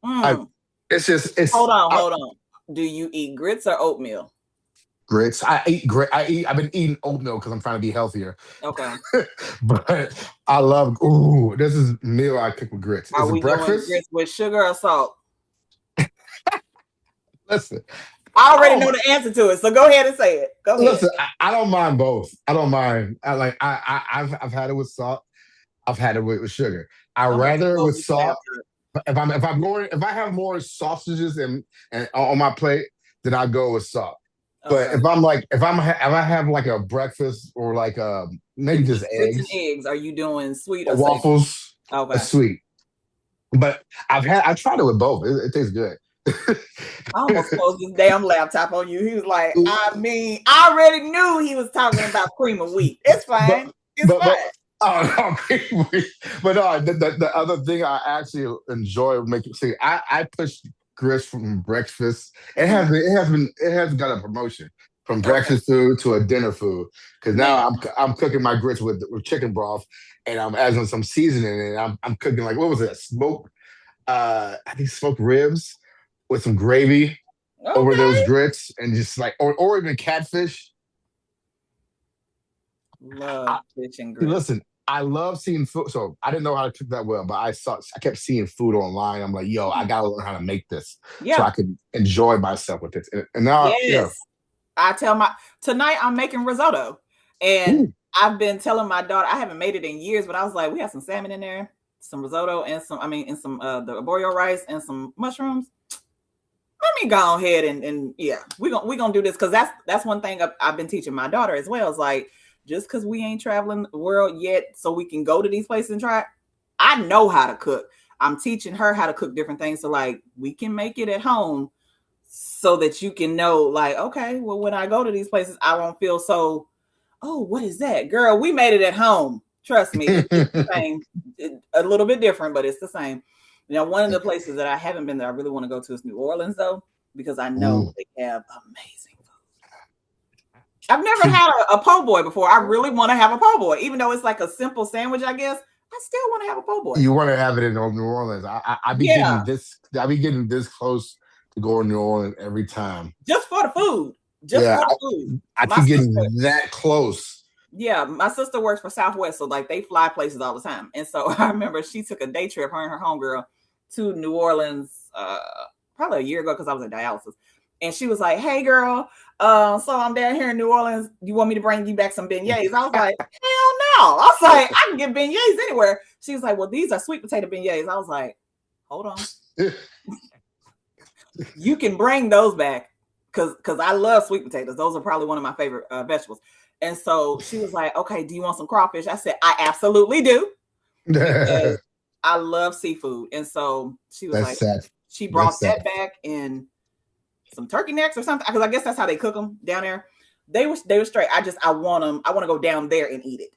I Mm. it's just it's Hold on, I, hold on. Do you eat grits or oatmeal? grits. I eat grit. I've been eating oatmeal because I'm trying to be healthier, Okay. but I love. Ooh, this is meal I cook with grits. Are Is it we doing breakfast? grits with sugar or salt? Listen, I I already don't. know the answer to it, so go ahead and say it. Go ahead. Listen, I don't mind both. I don't mind. I've had it with salt. I've had it with sugar. I I'm gonna rather go with with Snapchat. salt. If I have more sausages and on my plate, then I go with salt. But Okay. if I have like a breakfast or like If maybe just it's grits and eggs eggs, are you doing sweet or or savory? waffles, a Okay. sweet. But I tried it with both. It tastes good. I almost closed this damn laptop on you. He was like, I mean, I already knew he was talking about cream of wheat. It's but fine. It's but fine. oh no, but no, the other thing I actually enjoy making. See, I push grits from breakfast. Mm-hmm. It has got a promotion from Okay. breakfast food to a dinner food because now Now, I'm cooking my grits with chicken broth and I'm adding some seasoning and I'm cooking like what was it smoked I think smoked ribs with some gravy over those okay. grits and just like or even catfish. Love fish and grits. Listen, I love seeing food. So I didn't know how to cook that well, but I kept seeing food online. I'm like, yo, I gotta learn how to make this so I Yeah. could enjoy myself with it. And now, yeah. Yes. I tell my tonight I'm making risotto. And Ooh. I've been telling my daughter, I haven't made it in years, but I was like, we have some salmon in there, some risotto, and and some the arborio rice and some mushrooms. Let me go ahead and yeah, we gonna do this because that's one thing I've been teaching my daughter as well. It's like just because we ain't traveling the world yet, so we can go to these places and try. I know how to cook. I'm teaching her how to cook different things, so like we can make it at home, so that you can know, like, okay, well, when I go to these places, I won't feel so. Oh, what is that, girl? We made it at home. Trust me, it's the same. A little bit different, but it's the same. One of the places that I haven't been that I really want to go to is New Orleans, though, because I know Ooh. they have amazing food. I've never See, had a po' boy before. I really want to have a po' boy, even though it's like a simple sandwich. I guess I still want to have a po' boy. you want to have it in New Orleans. I be Yeah, getting this. I be getting this close to going to New Orleans every time. just for the food. Just Yeah, for the food. I My keep sister, getting that close. yeah, my sister works for Southwest, so like they fly places all the time. And so I remember she took a day trip, her and her homegirl, to New Orleans, probably a year ago because I was in dialysis. And she was like, "Hey, girl, so I'm down here in New Orleans. You want me to bring you back some beignets?" I was like, "Hell no!" I was like, "I can get beignets anywhere." She was like, "Well, these are sweet potato beignets." I was like, "Hold on, you can bring those back because I love sweet potatoes. Those are probably one of my favorite vegetables." And so she was like, "Okay, do you want some crawfish?" I said, "I absolutely do because That's I love seafood." And so she was like, sad. she brought That's sad. that back and some turkey necks or something because I guess that's how they cook them down there. They were straight. I want them. I want to go down there and eat it.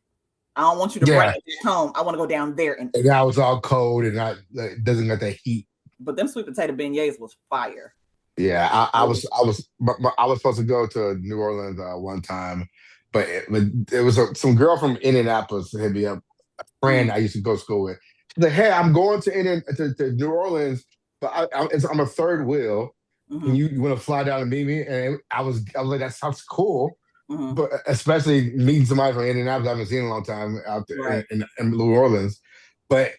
I don't want you to bring Yeah, it back home. I want to go down there and and eat it. now it's all cold and not it doesn't get that heat. But them sweet potato beignets was fire. Yeah, Really. I was supposed to go to New Orleans one time, but it was some girl from Indianapolis hit me up, a friend Mm-hmm. I used to go to school with. She's like, "Hey, I'm going to New Orleans, but I'm a third wheel. Mm-hmm. And you want to fly down and meet me?" And I was like, "That sounds cool." Mm-hmm. But especially meeting somebody from Indianapolis I haven't seen in a long time out there Right. in New Orleans. But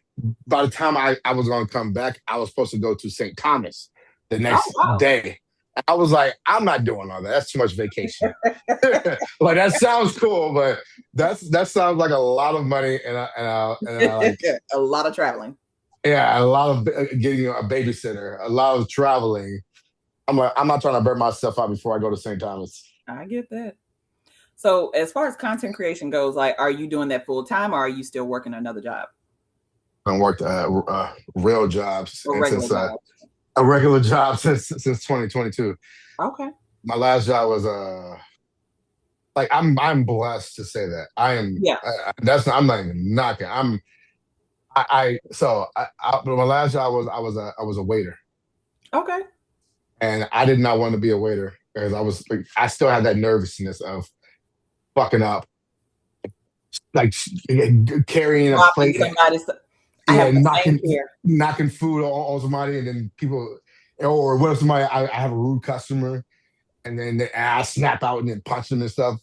by the time I was going to come back, I was supposed to go to St. Thomas the Oh next wow. day. I was like, I'm not doing all that. That's too much vacation. Like that sounds cool, but that sounds like a lot of money, and I like A lot of traveling. yeah, a lot of getting a babysitter, a lot of traveling. I'm like, I'm not trying to burn myself out before I go to St. Thomas. I get that. So as far as content creation goes, like, are you doing that full time or are you still working another job I worked real jobs or and regular since job? a regular job since 2022. Okay. My last job was like I'm blessed to say that I am. Yeah. That's not, I'm not even knocking. But my last job was I was a waiter, Okay. and I did not want to be a waiter because I was like I still had that nervousness of fucking up, like carrying a Dropping plate, somebody's. I yeah, have the same here. knocking food on somebody, and then people, or what if somebody I have a rude customer, and then I snap out and then punch them and stuff.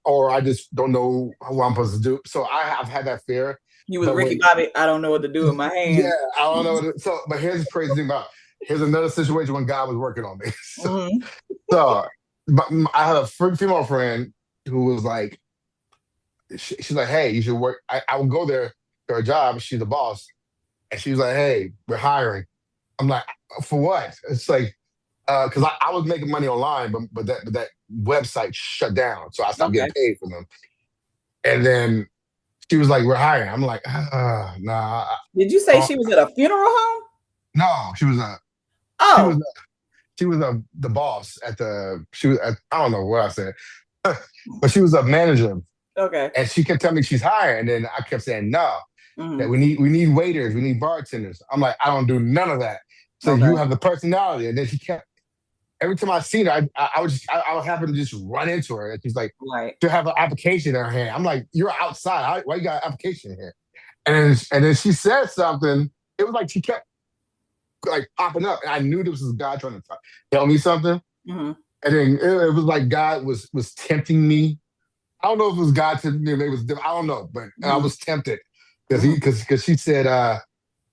Or I just don't know what I'm supposed to do. So I've had that fear. You was But Ricky when, Bobby. I don't know what to do with my yeah, hands. I don't know. So, but here's the crazy thing about here's another situation when God was working on me. Mm-hmm. So, but I had a female friend who was like, she's like, hey, you should work. I would go there for a job. She's the boss, and she was like, hey, we're hiring. I'm like, for what? It's like, because I was making money online, but that website shut down, so I stopped getting Okay. paid for them. And then she was like, "We're hiring." I'm like, nah. Did you say she was at a funeral home? No, she was Oh, she was the boss at the she was at, I don't know what I said, but she was a manager, okay. and she kept telling me she's hiring, and then I kept saying no, that Mm-hmm. we need waiters, we need bartenders. I'm like, I don't do none of that. So you Okay. have the personality, and then she kept every time I seen her, I would happen to just run into her, and she's like, Right. to have an application in her hand. I'm like, you're outside. Why you got an application in here? And then she said something. It was like she kept like popping up, and I knew this was God trying to tell me something. Mm-hmm. And then it was like God was tempting me I don't know if it was God to me, maybe it was I don't know, but I Hmm. was tempted Hmm. because she said,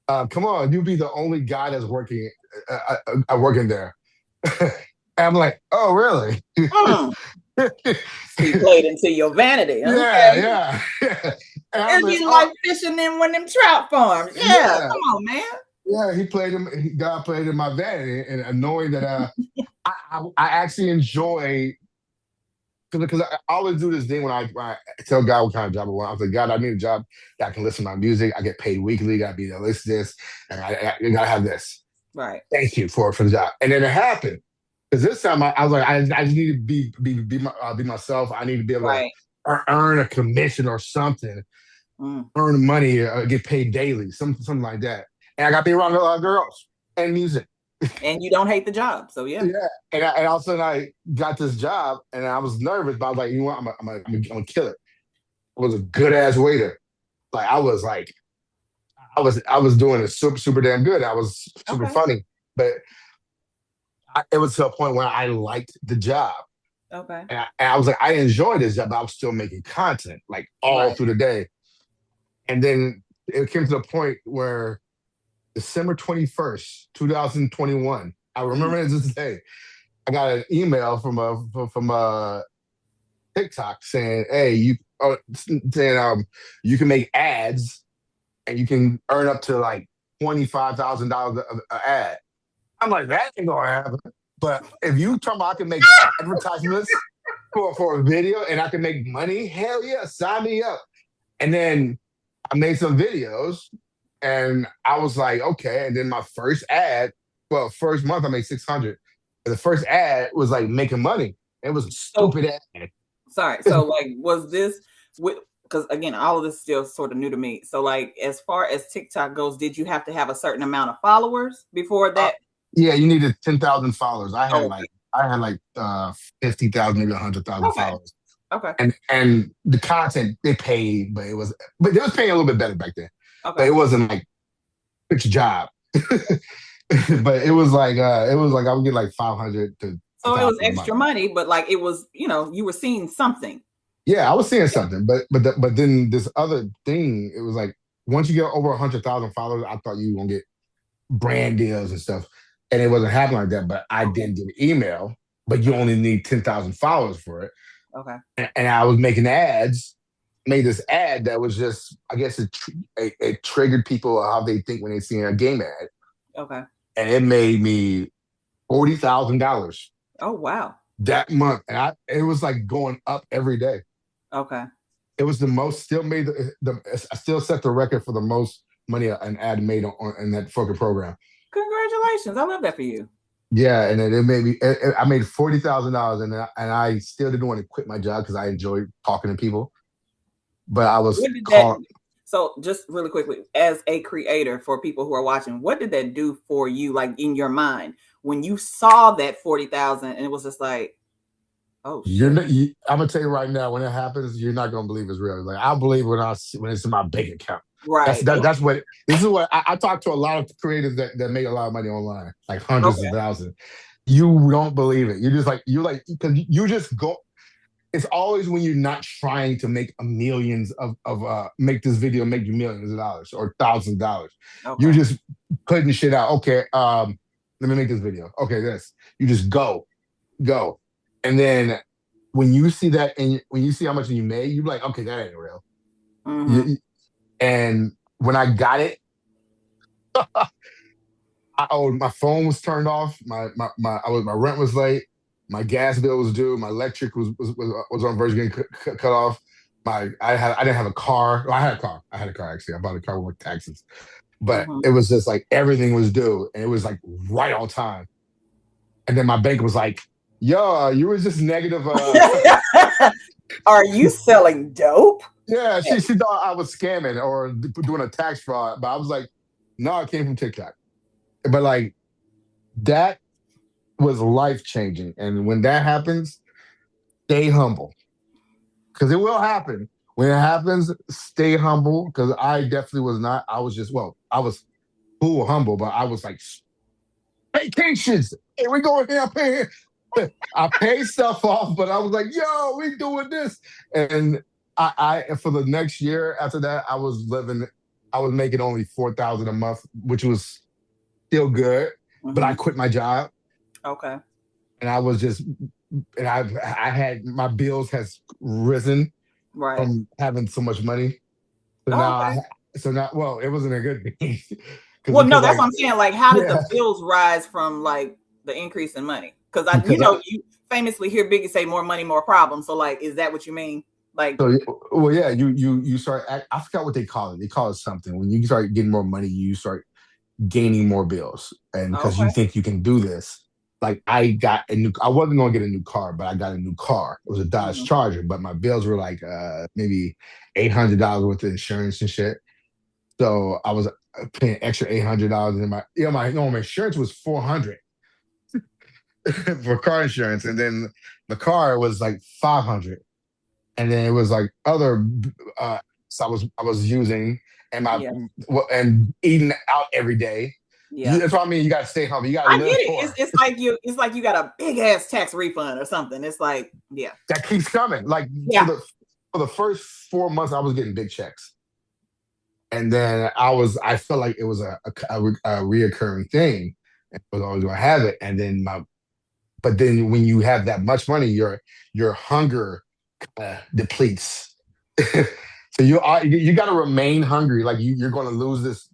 come on, you be the only guy that's working there. And I'm like, oh really? Mm. He played into your vanity. Yeah, Okay. yeah. And I was It'd like, be oh like fishing in one of them trout farms. Yeah, yeah, come on, man. yeah. God played in my vanity, and knowing that I actually enjoy because I always do this thing when I tell God what kind of job I want. I was like, God, I need a job that I can listen to my music. I get paid weekly. Got to be able to listen to this, and I gotta have this. Right, Thank you for the job. And then it happened because this time I was like, I just need to be myself. I need to be able to right. earn a commission or something, Mm. earn money, get paid daily, something like that. And I got to be around a lot of girls and music. And you don't hate the job, so yeah. Yeah, and all of a sudden I got this job, and I was nervous, but I was like, you know what, I'm gonna kill it. I was a good ass waiter. Like I was doing it super damn good. I was super Okay, funny, but it was to a point where I liked the job, okay. and I was like, I enjoyed this job, but I was still making content like all Right. through the day. And then it came to the point where December 21st, 2021. I Mm. remember it this day. I got an email from a TikTok saying, "Hey, saying you can make ads and you can earn up to like $25,000 an ad." I'm like, that ain't gonna happen. But if you talking about I can make advertisements for a video and I can make money, hell yeah, sign me up. And then I made some videos and I was like, okay. And then my first ad, well, first month I made 600. The first ad was like making money. It was a So stupid ad. sorry. So like, was this with? Because again, all of this is still sort of new to me. So like, as far as TikTok goes, did you have to have a certain amount of followers before Uh, that? yeah, you needed 10,000 followers. Oh, I had like 50,000, maybe 100,000 okay, followers. okay, And the content they paid, but they was paying a little bit better back then. But okay. it wasn't like it's a job. But it was like I would get like 500 to a So it was thousand a month. extra money, but like it was, you were seeing something. Yeah, I was seeing something, but then this other thing, it was like once you get over 100,000 followers, I thought you were gonna get brand deals and stuff, and it wasn't happening like that. But I Okay, did get an email, but you only need 10,000 followers for it, okay, and I was making ads. Made this ad that was just, I guess it triggered people how they think when they see a game ad, okay. and it made me $40,000 Oh wow. that month, and it was like going up every day. Okay. It was the most still made I still set the record for the most money an ad made in that fucking program. Congratulations. I love that for you. Yeah, and then it made me. I made $40,000, and I still didn't want to quit my job because I enjoyed talking to people. But I was What did that? called. So, just really quickly, as a creator, for people who are watching, what did that do for you, like in your mind, when you saw that 40,000 and it was just like, oh You're shit, not, I'm gonna tell you right now, when it happens, you're not gonna believe it's real. Like I believe when it's in my bank account. right? That's what this is what I talk to a lot of creators that make a lot of money online, like hundreds of Okay, thousands. You don't believe it. You're like because you just go. It's always when you're not trying to make a millions of make this video make you millions of dollars or $1,000. You're okay, just putting shit out. Okay, let me make this video. Okay, this you just go, and then when you see that and when you see how much you made, you're like, okay, that ain't real. mm-hmm. And when I got it, my phone was turned off. My rent was late. My gas bill was due. My electric was on verge of getting cut off. I didn't have a car. Well, I had a car. I had a car actually. I bought a car with taxes, but Mm-hmm. it was just like everything was due, and it was like right on time. And then my bank was like, "Yo, you was just negative." Are you selling dope? Yeah, she thought I was scamming or doing a tax fraud, but I was like, "No, it came from TikTok." But like that was life changing. And when that happens, stay humble because it will happen. When it happens, stay humble because I definitely was not. I was just, well, I was cool, humble, but I was like, vacations. Here we go here, up here. I paid stuff off, but I was like, yo, we doing this. And for the next year after that, I was making only 4,000 a month, which was still good. But I Hmm. quit my job, Okay. and I was just, and I had my bills has risen Right. from having so much money. So Oh, now okay. well, it wasn't a good thing Well, no, because that's like what I'm saying. Like, how did yeah the bills rise from like the increase in money? Because because I you famously hear Biggie say, "More money, more problems." So, like, is that what you mean? Like, so well yeah you start I forgot what they call it. They call it something when you start getting more money. You start gaining more bills, and because you okay. think you can do this. Like I wasn't gonna get a new car, but I got a new car. It was a Dodge Hmm. Charger, but my bills were like maybe $800 worth of insurance and shit. So I was paying extra $800 in my my no my insurance was 400 for car insurance, and then the car was like 500, and then it was like other uh so I was using and my Yeah. and eating out every day. Yeah. That's what I mean. You got to stay home. You got to I get live it. poor. It's like you got a big ass tax refund or something. It's like, yeah. That keeps coming. Like Yeah. for the first 4 months, I was getting big checks, and then I felt like it was a reoccurring thing, and I was always gonna have it. And then but then when you have that much money, your hunger depletes. So you got to remain hungry. Like you're going to lose this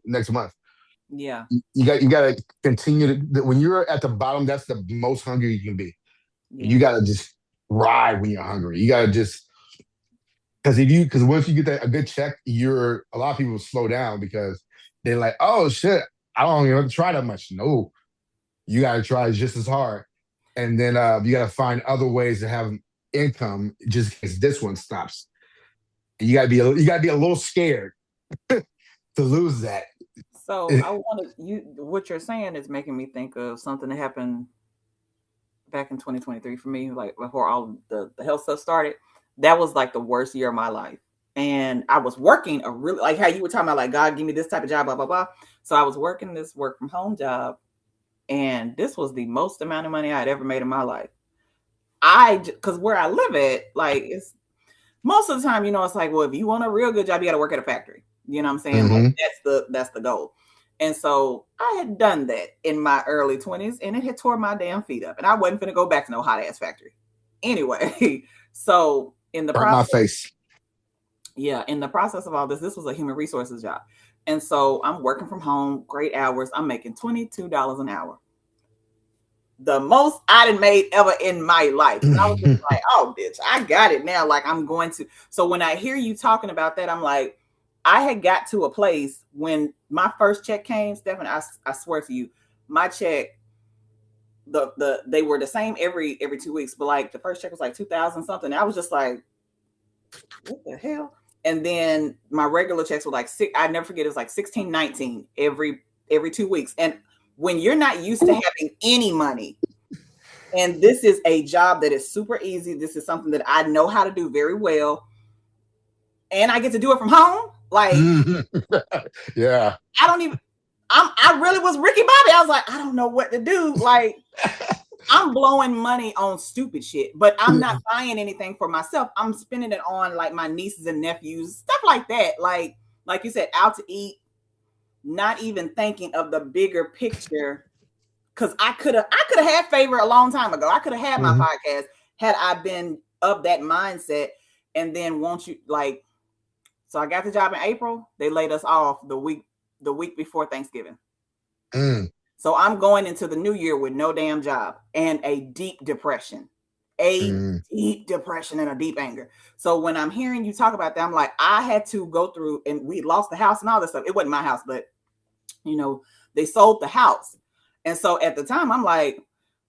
next month. Yeah. You got to continue to when you're at the bottom. That's the most hungry you can be. You Yeah. got to just ride when you're hungry. You got to just because once you get a good check, you're a lot of people slow down because they're like, oh shit, I don't even have to try that much. No, you got to try just as hard, and then you got to find other ways to have income just in case this one stops. You got to be a little scared to lose that. So I wanted you. What you're saying is making me think of something that happened back in 2023 for me, like before all the health stuff started. That was like the worst year of my life. And I was working a really, like how you were talking about, like, God, give me this type of job, blah, blah, blah. So I was working this work from home job. And this was the most amount of money I had ever made in my life. Because where I live at, like, it's most of the time, it's like, well, if you want a real good job, you got to work at a factory. You know what I'm saying? Like, Hmm. that's the goal. And so I had done that in my early 20s, and it had tore my damn feet up, and I wasn't gonna go back to no hot ass factory. Anyway, so in the Burnt my process, face. yeah, in the process of all this was a human resources job, and so I'm working from home, great hours. I'm making $22 an hour, the most I done made ever in my life. And I was just like, oh, bitch, I got it now. Like, I'm going to. So when I hear you talking about that, I'm like, I had got to a place when my first check came, Steffen, I swear to you, my check, they were the same every 2 weeks, but like the first check was like 2000 something. I was just like, what the hell? And then my regular checks were like six, I never forget, it was like 16, 19 every 2 weeks. And when you're not used to having any money, and this is a job that is super easy. This is something that I know how to do very well. And I get to do it from home. Like, Yeah. I don't even, I really was Ricky Bobby. I was like, I don't know what to do. Like, I'm blowing money on stupid shit, but I'm not buying anything for myself. I'm spending it on like my nieces and nephews, stuff like that. Like you said, out to eat, not even thinking of the bigger picture. Cause I could have had favor a long time ago. I could have had my Hmm. podcast had I been of that mindset. And then won't you like, so I got the job in April. They laid us off the week before Thanksgiving. Mm, So I'm going into the new year with no damn job and a deep depression. A mm, deep depression and a deep anger. So when I'm hearing you talk about that, I'm like, I had to go through, and we lost the house and all this stuff. It wasn't my house, but you know, they sold the house. And so at the time I'm like,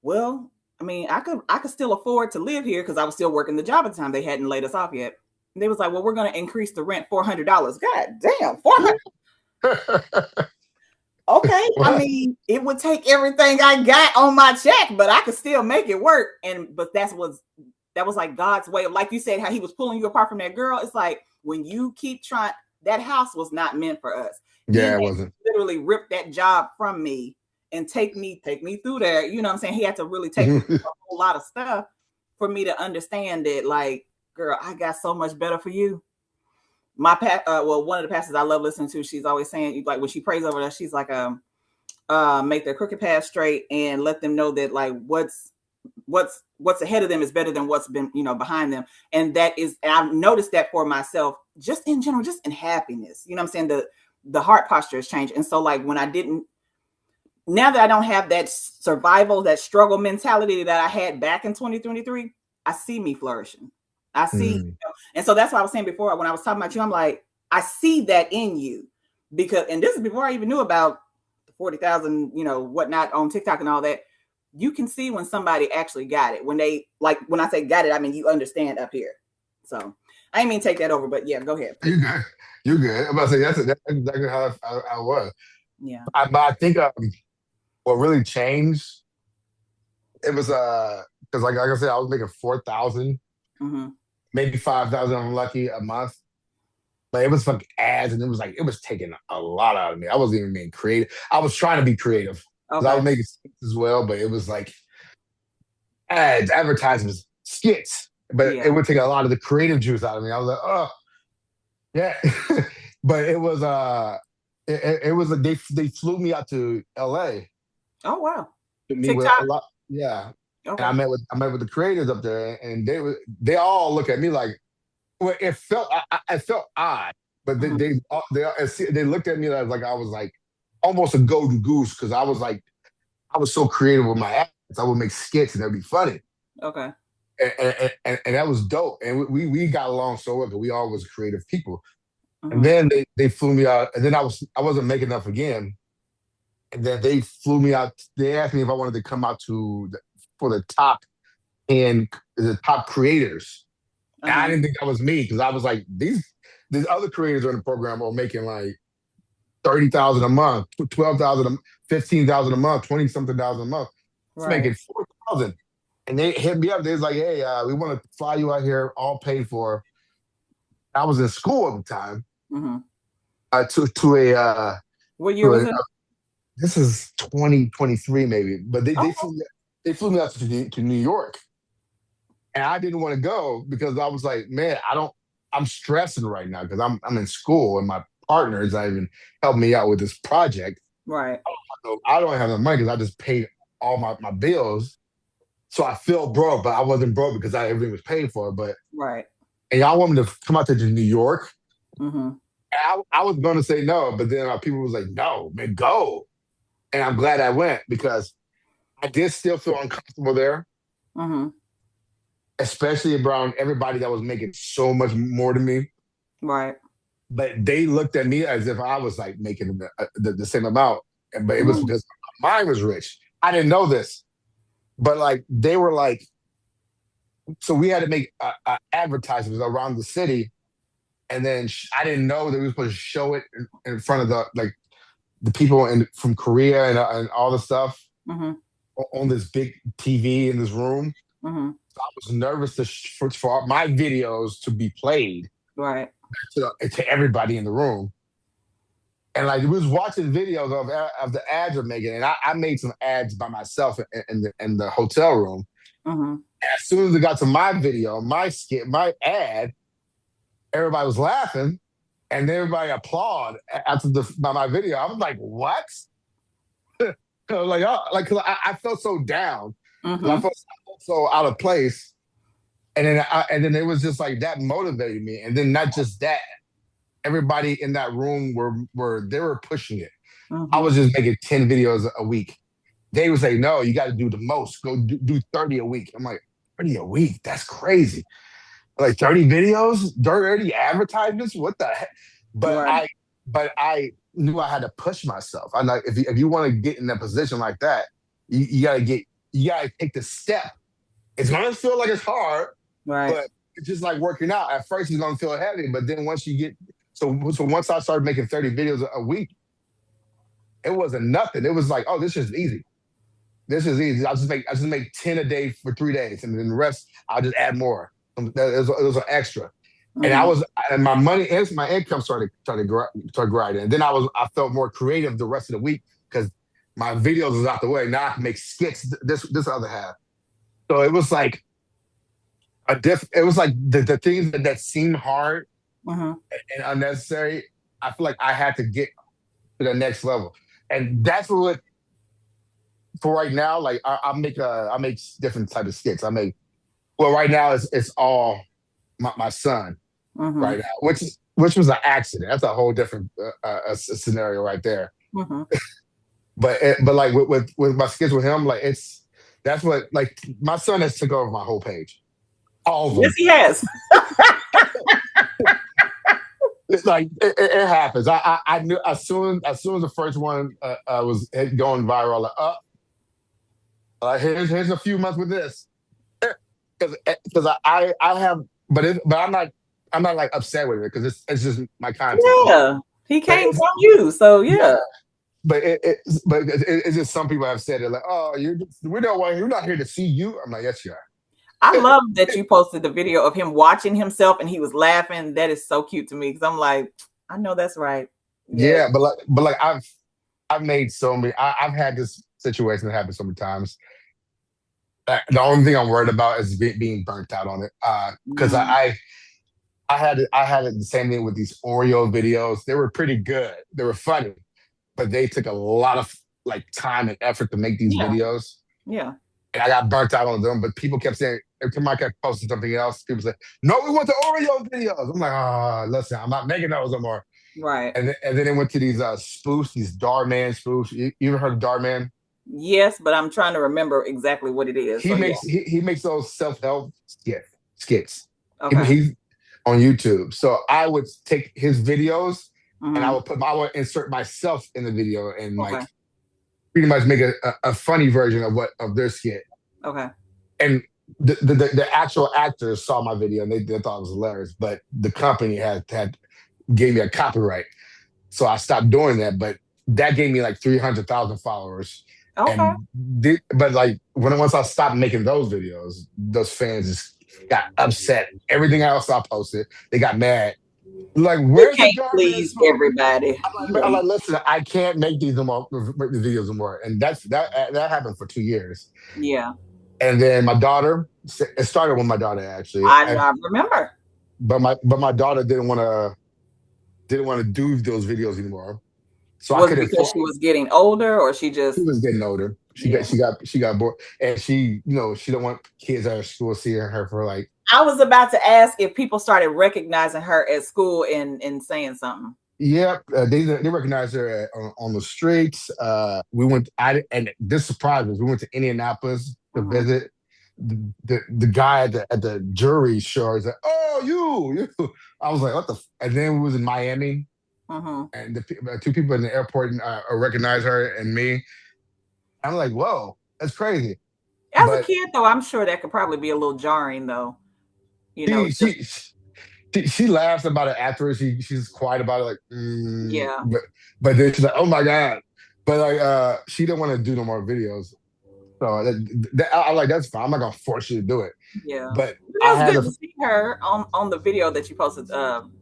well, I mean, I could still afford to live here because I was still working the job at the time. They hadn't laid us off yet. And they was like, well, we're gonna increase the rent $400. God damn, 400. mm. Okay. I What? mean, it would take everything I got on my check, but I could still make it work. And but that was like God's way of, like you said, how he was pulling you apart from that girl. It's like when you keep trying, that house was not meant for us. He Yeah, had it wasn't. literally ripped that job from me and take me through there. You know what I'm saying? He had to really take me through a whole lot of stuff for me to understand that, like, girl, I got so much better for you. My one of the pastors I love listening to, she's always saying, like, when she prays over us, she's like, make their crooked path straight and let them know that, like, what's ahead of them is better than what's been, behind them. And that is, and I've noticed that for myself, just in general, just in happiness, you know what I'm saying? The heart posture has changed. And so, like, now that I don't have that survival, that struggle mentality that I had back in 2023, I see me flourishing. I see, and so that's what I was saying before when I was talking about you. I'm like, I see that in you, because, and this is before I even knew about the 40,000, whatnot on TikTok and all that. You can see when somebody actually got it. When they, like, when I say got it, I mean, you understand up here. So I didn't mean to take that over, but yeah, go ahead. You good? You good? I'm about to say that's exactly how I was. Yeah. But I think what really changed, it was because like I said, I was making 4,000, maybe 5,000. I'm lucky a month, but it was fucking ads, and it was taking a lot out of me. I wasn't even being creative. I was trying to be creative because I was making skits as well, but it was like ads, advertisements, skits, but it would take a lot of the creative juice out of me. I was like, oh yeah, but it was it was like they flew me out to L.A. Oh wow! To meet with a TikTok. lot, yeah. Okay. And I met with the creators up there, and they all look at me like, well, I felt odd, but they looked at me like I was like almost a golden goose, because I was so creative with my ads. I would make skits and they'd be funny. Okay. And that was dope. And we got along so well because we all was creative people. And then they flew me out, and then I wasn't making enough again. And then they flew me out. They asked me if I wanted to come out for the the top creators. And I didn't think that was me, because I was like, these other creators on the program are making like 30,000 a month, 12,000, 15,000 a month, 20 something thousand a month. It's making 4,000. And they hit me up. They was like, hey, we want to fly you out here, all paid for. I was in school at the time. To a what year was it? This is 2023 maybe, but they flew me out to New York, and I didn't want to go because I was like, man, I'm stressing right now because I'm in school, and my partner is not even helping me out with this project. Right. I don't have the money because I just paid all my bills, so I feel broke, but I wasn't broke because everything was paid for. But right, and y'all want me to come out to New York. I was going to say no, but then people was like, no, man, go. And I'm glad I went, because I did still feel uncomfortable there, especially around everybody that was making so much more than me. Right. But they looked at me as if I was like making the same amount. But it was because mine was rich. I didn't know this. But like they were like, so we had to make advertisements around the city. And then I didn't know that we were supposed to show it in front of the people from Korea and all the stuff on this big TV in this room. So I was nervous for my videos to be played to everybody in the room. And like we was watching videos of the ads we're making, and I made some ads by myself in the hotel room. As soon as it got to my video, my skit, my ad, everybody was laughing, and everybody applauded after my video. I was like, "What?" Cause I felt so down. I felt so out of place, and then it was just like that motivated me. And then not just that, everybody in that room were pushing it. I was just making 10 videos a week. They would say, "No, you got to do the most. Go do 30 a week." I'm like, 30 a week? That's crazy. Like 30 videos, 30 advertisements. What the heck? But I knew I had to push myself. I know if you want to get in a position like that, you gotta take the step. It's gonna feel like it's hard, but it's just like working out. At first, it's gonna feel heavy, but then once you get once I started making 30 videos a week, it wasn't nothing. It was like, oh, this is easy. This is easy. I just make 10 a day for 3 days, and then the rest I'll just add more. It was an extra, and my money and my income started grinding. And then I felt more creative the rest of the week because My videos is out the way. Now I can make skits. This other half. So it was like it was like the things that seemed hard Mm-hmm. and unnecessary. I feel like I had to get to the next level, and that's what for right now. Like I make different type of skits. I make well right now it's all my son Mm-hmm. right now, which was an accident. That's a whole different scenario right there. Mm-hmm. But like with my skits with him, like that's what like my son has took over my whole page, all of Yes, them. he has. It's like it happens. I knew as soon as the first one was going viral. Like, here's a few months with this because I have but I'm not like upset with it because it's just my content. Yeah, he But came from you, so yeah, yeah. it's just some people have said it like, oh, we're not here to see you. I'm like, yes, you I are. love that you posted the video of him watching himself and he was laughing. That is so cute to me because I'm like, I know that's right. Yes. Yeah, but like I've made so many. I've had this situation that happened so many times. The only thing I'm worried about is being burnt out on it. Because Mm, I had it the same thing with these Oreo videos. They were pretty good. They were funny, but they took a lot of like time and effort to make these yeah, videos. yeah, And I got burnt out on them. But people kept saying every time I kept posting something else, people say, "No, we want the Oreo videos." I'm like, "Ah, listen, I'm not making those no more." right. And then it went to these spoofs, these Darman spoofs. You ever heard of Darman? Yes, but I'm trying to remember exactly what it is. So yeah, He makes those self help skits. okay, He's on YouTube. So I would take his videos and mm-hmm. I would insert myself in the video and Okay, like pretty much make a funny version of what of their skit. okay, And the actual actors saw my video and they thought it was hilarious, but the company had gave me a copyright. So I stopped doing that. But that gave me like 300,000 followers. okay. But like once I stopped making those videos, those fans just got upset. Everything else I posted, they got mad. Like, You where's the can't Darman please spoon? everybody. I'm Yeah, like, listen, I can't make these no more, make the videos no more. And that happened for 2 years. yeah. And then my daughter, it started with my daughter actually. I remember. But my daughter didn't want to do those videos anymore. So I Was it couldn't because she was getting older, or she she just was getting older. yeah? She got bored, and she don't want kids at her school seeing her for like. I was about to ask if people started recognizing her at school and saying something. Yep, they recognize her on the streets. We went. And this surprised us. We went to Indianapolis to Mm-hmm. visit. The guy at the jury show is like, "Oh, you." I was like, "What the?" And then we was in Miami, Mm-hmm. and the two people in the airport recognized her and me. I'm like, "Whoa, that's crazy." As a But kid, though, I'm sure that could probably be a little jarring, though. You know, she just she she laughs about it afterwards. She's quiet about it, like, yeah, but then she's like, "Oh my god!" But like, she didn't want to do no more videos. So I like that's fine. I'm not gonna force you to do it. yeah. But But I that's had good a to see her on the video that you posted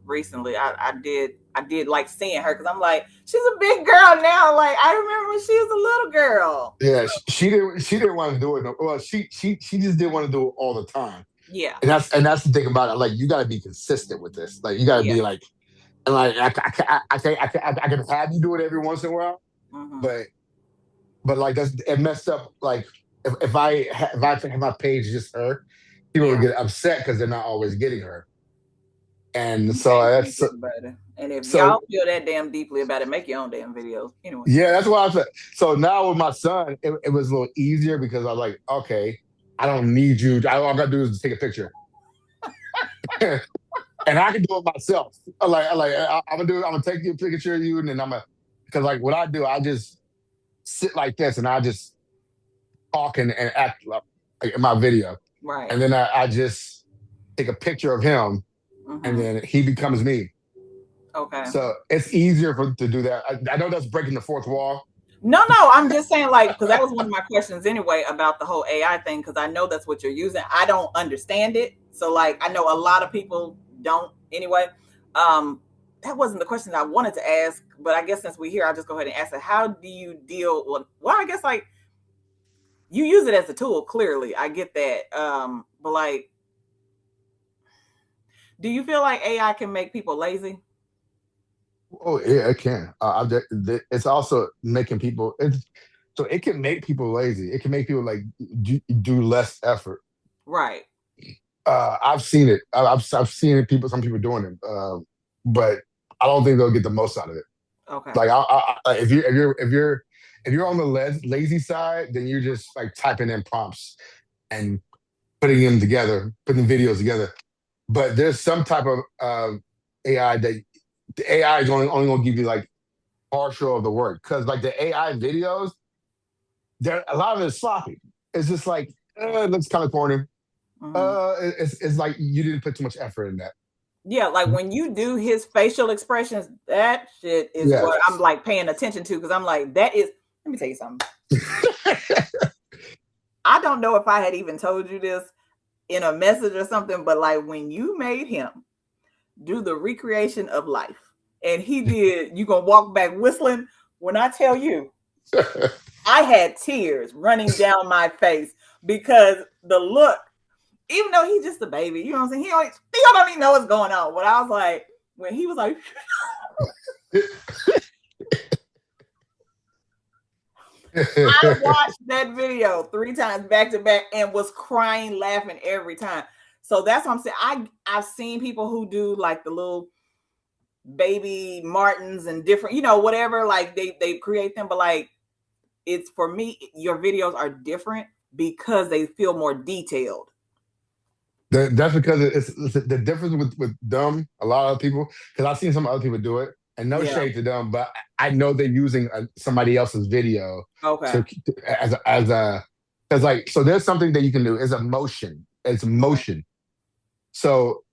recently. I did like seeing her because I'm like, she's a big girl now. Like I remember when she was a little girl. yeah. She didn't want to do it. No, well, she just didn't want to do it all the time. Yeah, And that's the thing about it. Like you got to be consistent with this. Like you got to yeah. be like, and like I can have you do it every once in a while, Mm-hmm. but like that's it messed up. Like if if I have my page just her, people would Yeah. get upset because they're not always getting her. And You so can't please that's everybody. And if so y'all feel that damn deeply about it, make your own damn videos. Anyway. yeah, that's what I said. So now with my son, it was a little easier because I was like, okay, I don't need you. All I gotta do is take a picture. And I can do it myself. I'm gonna do it. I'm gonna take a picture of you, and then I'm gonna because like what I do, I just sit like this, and I just talk and act like in my video, Right. and then I just take a picture of him, and Mm-hmm. then he becomes me. Okay. So it's easier for to do that. I know that's breaking the fourth wall. No, I'm just saying, like, because that was one of my questions anyway about the whole AI thing, because I know that's what you're using. I don't understand it. So, like, I know a lot of people don't anyway. Um, that wasn't the question I wanted to ask, but I guess since we're here, I'll just go ahead and ask it. How do you deal with, well, I guess like you use it as a tool, clearly. I get that. But like, do you feel like AI can make people lazy? Oh yeah, it can. It's also making people. So it can make people lazy. It can make people like do less effort. Right. I've seen it. I've seen it. Some people doing it, but I don't think they'll get the most out of it. Okay. Like if you're on the lazy side, then you're just like typing in prompts and putting them together, putting videos together. But there's some type of AI that the AI is only going to give you like partial of the work because like the AI videos, there a lot of it is sloppy. It's just like it looks kind of corny. Mm-hmm. It's like you didn't put too much effort in that. Yeah, like when you do his facial expressions, that shit is Yeah. what I'm like paying attention to because I'm like, that is, let me tell you something. I don't know if I had even told you this in a message or something, but like when you made him do the recreation of life and he did, you gonna walk back whistling. When I tell you, I had tears running down my face because the look, even though he's just a baby, you know what I'm saying? He don't even know what's going on. But I was like, when he was like, I watched that video 3 times back to back and was crying, laughing every time. So that's what I'm saying. I've seen people who do like the little baby Martins and different, whatever, like they create them, but like it's for me, your videos are different because they feel more detailed. That's because it's the difference with them. A lot of people, because I've seen some other people do it, and no Yeah. shade to them, but I know they're using somebody else's video Okay. to as a because like so there's something that you can do. It's a motion. It's Okay. motion. So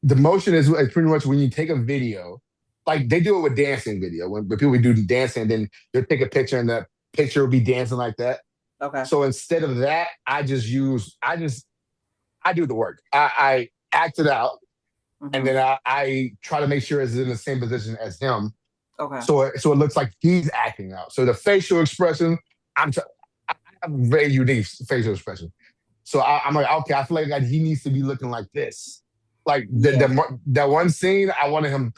the motion is pretty much when you take a video, like they do it with dancing video. When people do dancing, then they'll take a picture and that picture will be dancing like that. Okay. So instead of that, I do the work. I act it out, and Mm-hmm. then I try to make sure it's in the same position as him, Okay. so it looks like he's acting out. So the facial expression, I'm tr- I have a very unique facial expression. So I'm like, okay, I feel like he needs to be looking like this. Like Yeah. that one scene, I wanted him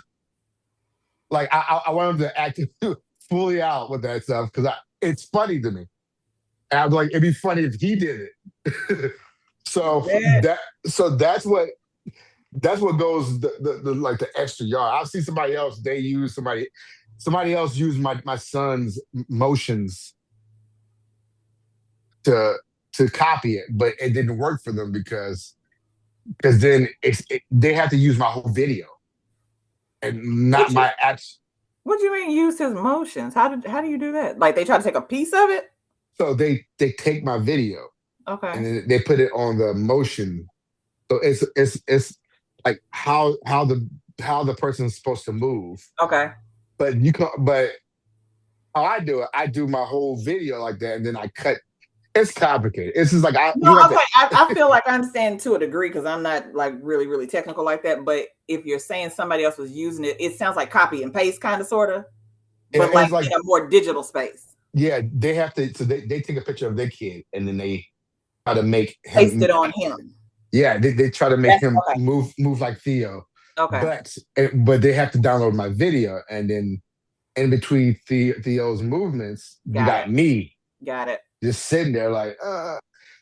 like I want him to act fully out with that stuff because it's funny to me. And I was like, it'd be funny if he did it. so That, that so that's what goes the like the extra yard. I'll see somebody else. They use somebody else use my son's motions to copy it, but it didn't work for them because then they have to use my whole video and what not you my action. what do you mean use his motions? How do you do that? Like they try to take a piece of it? So they take my video Okay. and then they put it on the motion. So it's like how the person's supposed to move. Okay. But how I do it, I do my whole video like that, and then I cut. It's complicated. It's just like No, you have okay. to. I feel like I understand to a degree because I'm not like really, really technical like that. But if you're saying somebody else was using it, it sounds like copy and paste kind of sort of, but like It's like in a more digital space. yeah, they have to. So they take a picture of their kid, and then they try to make Paste him. it on him. Yeah, they try to make That's him okay. move like Theo, Okay. but they have to download my video, and then in between Theo's movements, you Got it. got me Got it. just sitting there like.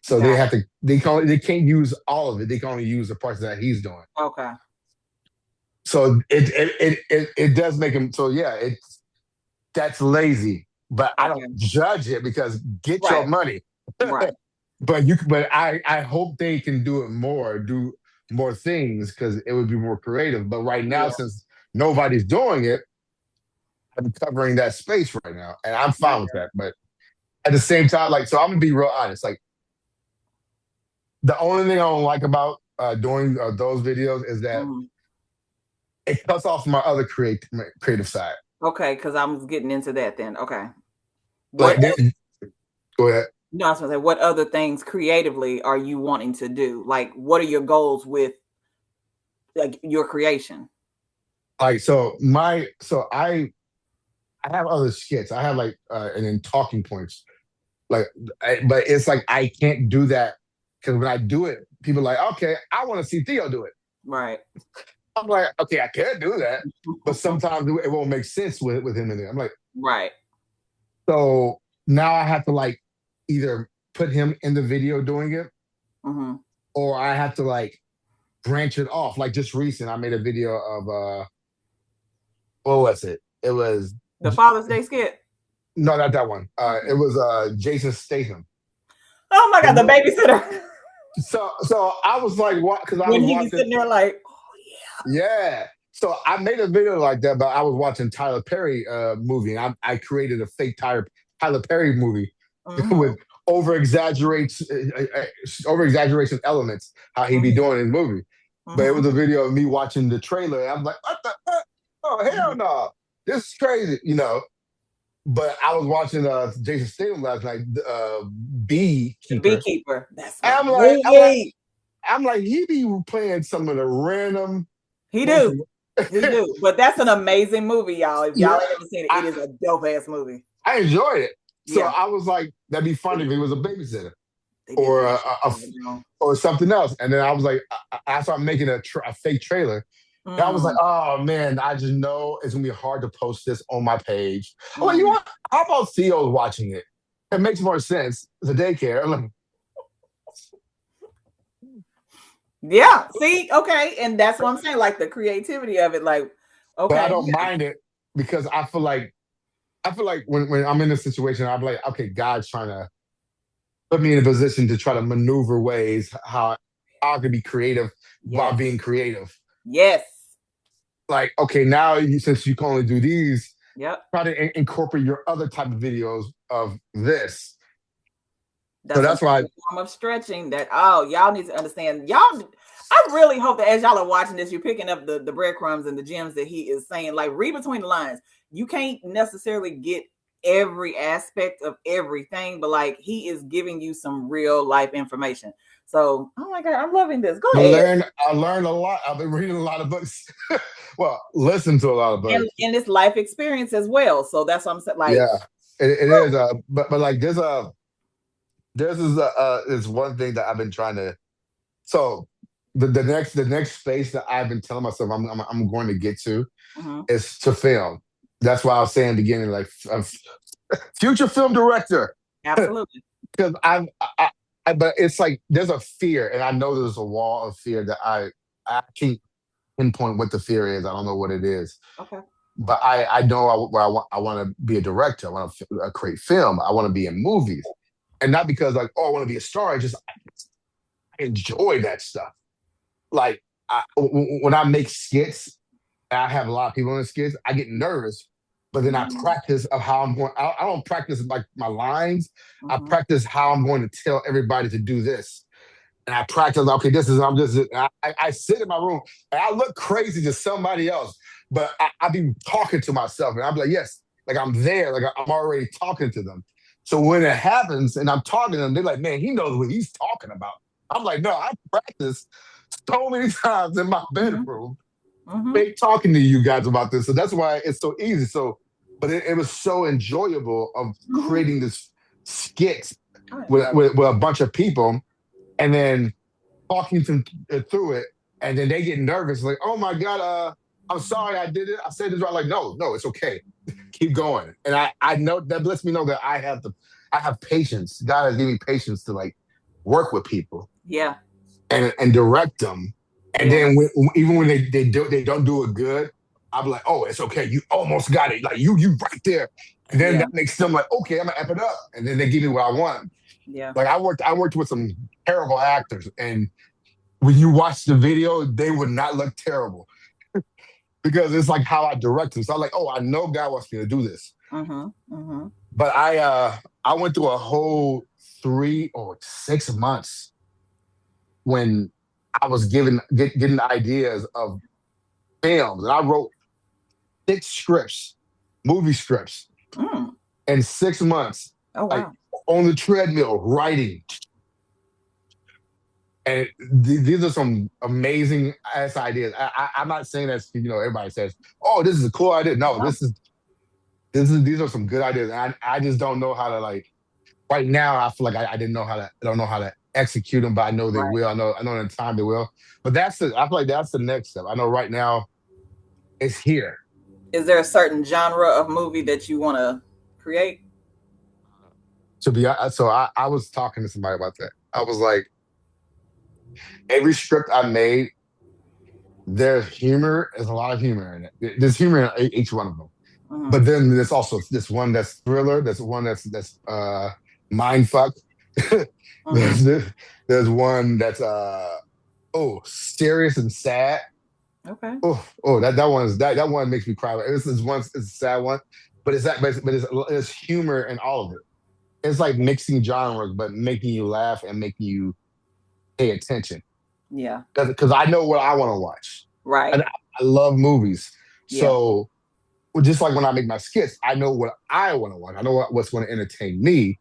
So they Got have to. They can't use all of it. They can only use the parts that he's doing. it. Okay. So it does make him. So yeah, that's lazy, but I don't Okay. judge it because get your Right. money. Right. But I hope they can do it more, do more things because it would be more creative. But right now, Yeah. since nobody's doing it, I'm covering that space right now, and I'm fine with Yeah. that. But at the same time, like, so I'm gonna be real honest. Like, the only thing I don't like about doing those videos is that Mhm. it cuts off my other creative side. Okay, because I was getting into that then. Okay. What Like, go ahead. no, I was gonna say, what other things creatively are you wanting to do? Like, what are your goals with like your creation? like I have other skits. I have like and then talking points. Like, but it's like I can't do that because when I do it, people are like, okay, I want to see Theo do it. Right. I'm like, okay, I can do that, but sometimes it won't make sense with him in there. I'm like, Right. so now I have to like either put him in the video doing it, Hmm. or I have to like branch it off. Like just recent, I made a video of what was it? It was The Father's Day skit. no, not that one. It Okay. was Jason Statham. Oh my The God, the mo- babysitter. so I was like, what? Because I When was he be watching. sitting there like, oh Yeah. So I made a video like that, but I was watching Tyler Perry movie, and I created a fake Tyler Perry movie yeah. Hmm. with over exaggerates over exaggeration elements how he be Hmm. doing in his movie. But it was Hmm. a video of me watching the trailer. And I'm like, what the heck? Oh hell Hmm. no, this is crazy, you know. But I was watching Jason Statham last night, The Beekeeper. Beekeeper. That's And my I'm like, movie. he be playing some of the random He most. do. He do. But that's an amazing movie, y'all. If Yeah, y'all ain't ever seen it, it is a dope ass movie. I enjoyed it. So Yeah. I was like, that'd be They funny if did, he was a babysitter they did a or really good job, y'all. or something else. And then I was like, I started making a fake trailer. And I was like, Mm, oh man, I just know it's gonna be hard to post this on my page. Oh, you know mm, what? How about Theo's watching it? It makes mhm. more sense. The daycare. Like, Yeah. See, okay. And that's what I'm saying. Like the creativity of it. Like, but I okay, don't mind it because I feel like when I'm in this situation, I'm like, okay, God's trying to put me in a position to try to maneuver ways how I can be creative while yes. being creative. Yes. Like, okay, now since you can only do these, Yep. try to incorporate your other type of videos of this. So That's that's why, another form of stretching that oh y'all need to understand. Y'all I really hope that as y'all are watching this, you're picking up the breadcrumbs and the gems that he is saying. Like read between the lines. You can't necessarily get every aspect of everything, but like he is giving you some real life information. So oh my god, I'm loving this. Go ahead. I learned a lot. I've been reading a lot of books. Well, listen to a lot of books. And this life experience as well. So that's what I'm saying. Like, Yeah, it is. But like there's is one thing that I've been trying to. So the next space that I've been telling myself I'm going to get to mhm, is to film. That's why I was saying at the beginning, like future film director, absolutely. because but it's like there's a fear, and I know there's a wall of fear that I can't pinpoint what the fear is. I don't know what it is, Okay. but I know where I want to be a director. I want to create film. I want to be in movies, and not because like oh I want to be a star. I enjoy that stuff. Like when I make skits, I have a lot of people in the skits. I get nervous, but then I Mm-hmm. practice of how I'm going. I don't practice like my lines. I Mm-hmm. practice how I'm going to tell everybody to do this, and I practice. Okay, this is I'm just. I sit in my room and I look crazy to somebody else, but I be talking to myself, and I'm like, yes, like I'm there, like I'm already talking to them. So when it happens and I'm talking to them, they're like, man, he knows what he's talking about. I'm like, no, I practiced so many times in my Mm-hmm. bedroom Mm-hmm. fake talking to you guys about this. So that's why it's so easy. So, but it was so enjoyable of Mm-hmm. creating this skit I love it. with a bunch of people and then talking through it. And then they get nervous, like, oh my God, I'm sorry I did it. I said this right. Like, no, it's okay. Keep going. And I know that lets me know that I have patience. God has given me patience to like work with people Yeah. and direct them. And Yeah. then even when they don't do it good, I'll be like, oh, it's okay. You almost got it. Like you right there. And then Yeah. that makes them like, okay, I'm gonna amp it up. And then they give me what I want. Yeah. Like I worked with some terrible actors, and when you watch the video, they would not look terrible because it's like how I direct them. So I'm like, oh, I know God wants me to do this. Mm-hmm. Mm-hmm. But I went through a whole 3 or 6 months when I was getting ideas of films, and I wrote 6 scripts, movie scripts, Mm. in 6 months, Oh like wow. on the treadmill writing. And these are some amazing ass ideas. I'm not saying that, everybody says, "Oh, this is a cool idea." No, No. these are some good ideas. And I just don't know how to like right now. I feel like I didn't know how to. I don't know how to execute them, but I know they Right. will. I know in time they will. But I feel like that's the next step. I know right now it's here. Is there a certain genre of movie that you want to create? I was talking to somebody about that. I was like, every script I made, there's humor. There's a lot of humor in it. There's humor in each one of them. Mm-hmm. But then there's also this one that's thriller. There's one that's mind fuck. Mm-hmm. there's this, there's one that's serious and sad. Okay. That that one makes me cry. This is one, it's a sad one, but it's humor in all of it. It's like mixing genres, but making you laugh and making you pay attention. Yeah. Because I know what I want to watch. Right. And I love movies. Yeah. So just like when I make my skits, I know what I want to watch. I know what's going to entertain me.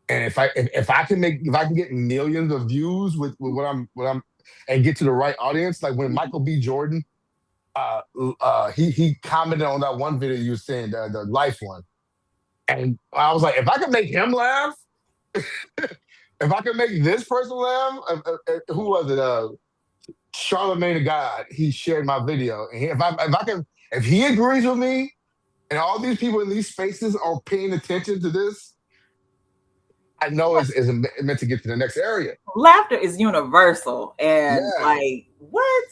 And if I can get millions of views with what I'm and get to the right audience, like when Mhm. Michael B. Jordan, he commented on that one video you were saying, the life one, and I was like, if I can make him laugh, if I can make this person laugh, who was it? Charlemagne the God. He shared my video, and if he agrees with me, and all these people in these spaces are paying attention to this, I know it's meant to get to the next area. Laughter is universal, and Yeah. like, what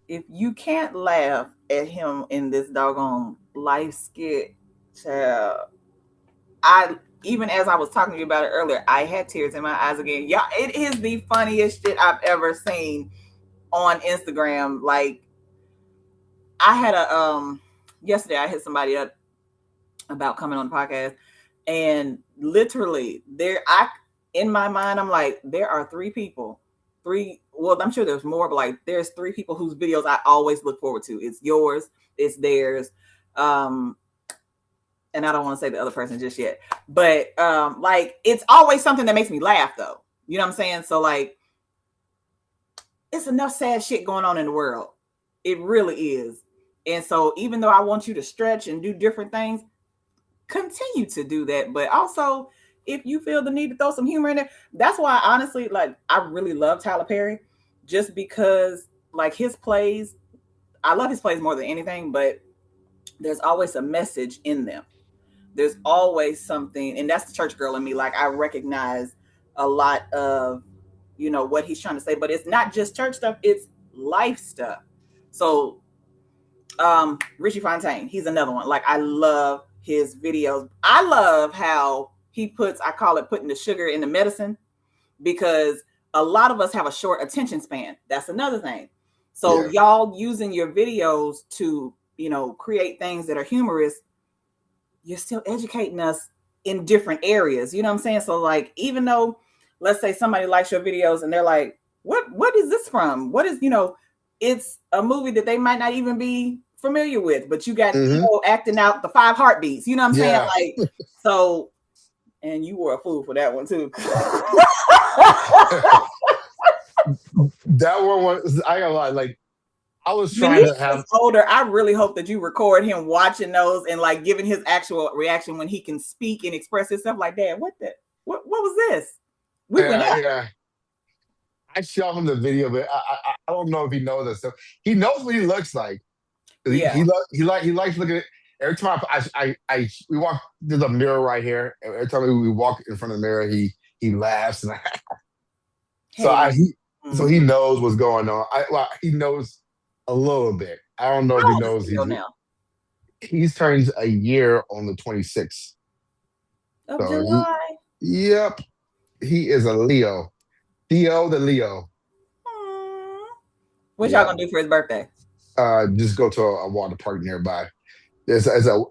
if you can't laugh at him in this doggone life skit? Child, I even as I was talking to you about it earlier, I had tears in my eyes again. Yeah, it is the funniest shit I've ever seen on Instagram. Like, I had a yesterday I hit somebody up about coming on the podcast, and literally there I in my mind I'm like, there are three people, three, well, I'm sure there's more, but like there's three people whose videos I always look forward to. It's yours, it's theirs, um and I don't want to say the other person just yet, but like it's always something that makes me laugh though, you know what I'm saying? So like, it's enough sad shit going on in the world, it really is. And so even though I want you to stretch and do different things, continue to do that. But also, if you feel the need to throw some humor in there, that's why honestly, like, I really love Tyler Perry, just because like his plays, I love his plays more than anything, but there's always a message in them. There's always something, and that's the church girl in me. Like, I recognize a lot of, what he's trying to say, but it's not just church stuff, it's life stuff. So Richie Fontaine, he's another one. Like, I love his videos. I love how he puts, I call it putting the sugar in the medicine, because a lot of us have a short attention span. That's another thing. So Yeah. y'all using your videos to, create things that are humorous, you're still educating us in different areas. You know what I'm saying? So like, even though, let's say somebody likes your videos and they're like, what is this from? What is, it's a movie that they might not even be familiar with, but you got Hmm. acting out the five heartbeats. You know what I'm saying? Yeah. Like, so, and you were a fool for that one too. That one was, I gotta lie, like I was When trying he to gets have. older, I really hope that you record him watching those and like giving his actual reaction when he can speak and express himself. Like, Dad, what was this? We went Yeah, out. yeah. I showed him the video, but I don't know if he knows that stuff. He knows what he looks like. Yeah. He likes looking at every time we walk. There's a mirror right here. Every time we walk in front of the mirror, he laughs, and so Hey. I he so he Mm-hmm. knows what's going on. He knows a little bit. I don't know if he How old is knows Theo now? he's turns a year on the 26th. Of So July. yep, he is a Leo. Theo the Leo. Mm. What y'all Yep. gonna do for his birthday? Just go to a water park nearby. There's a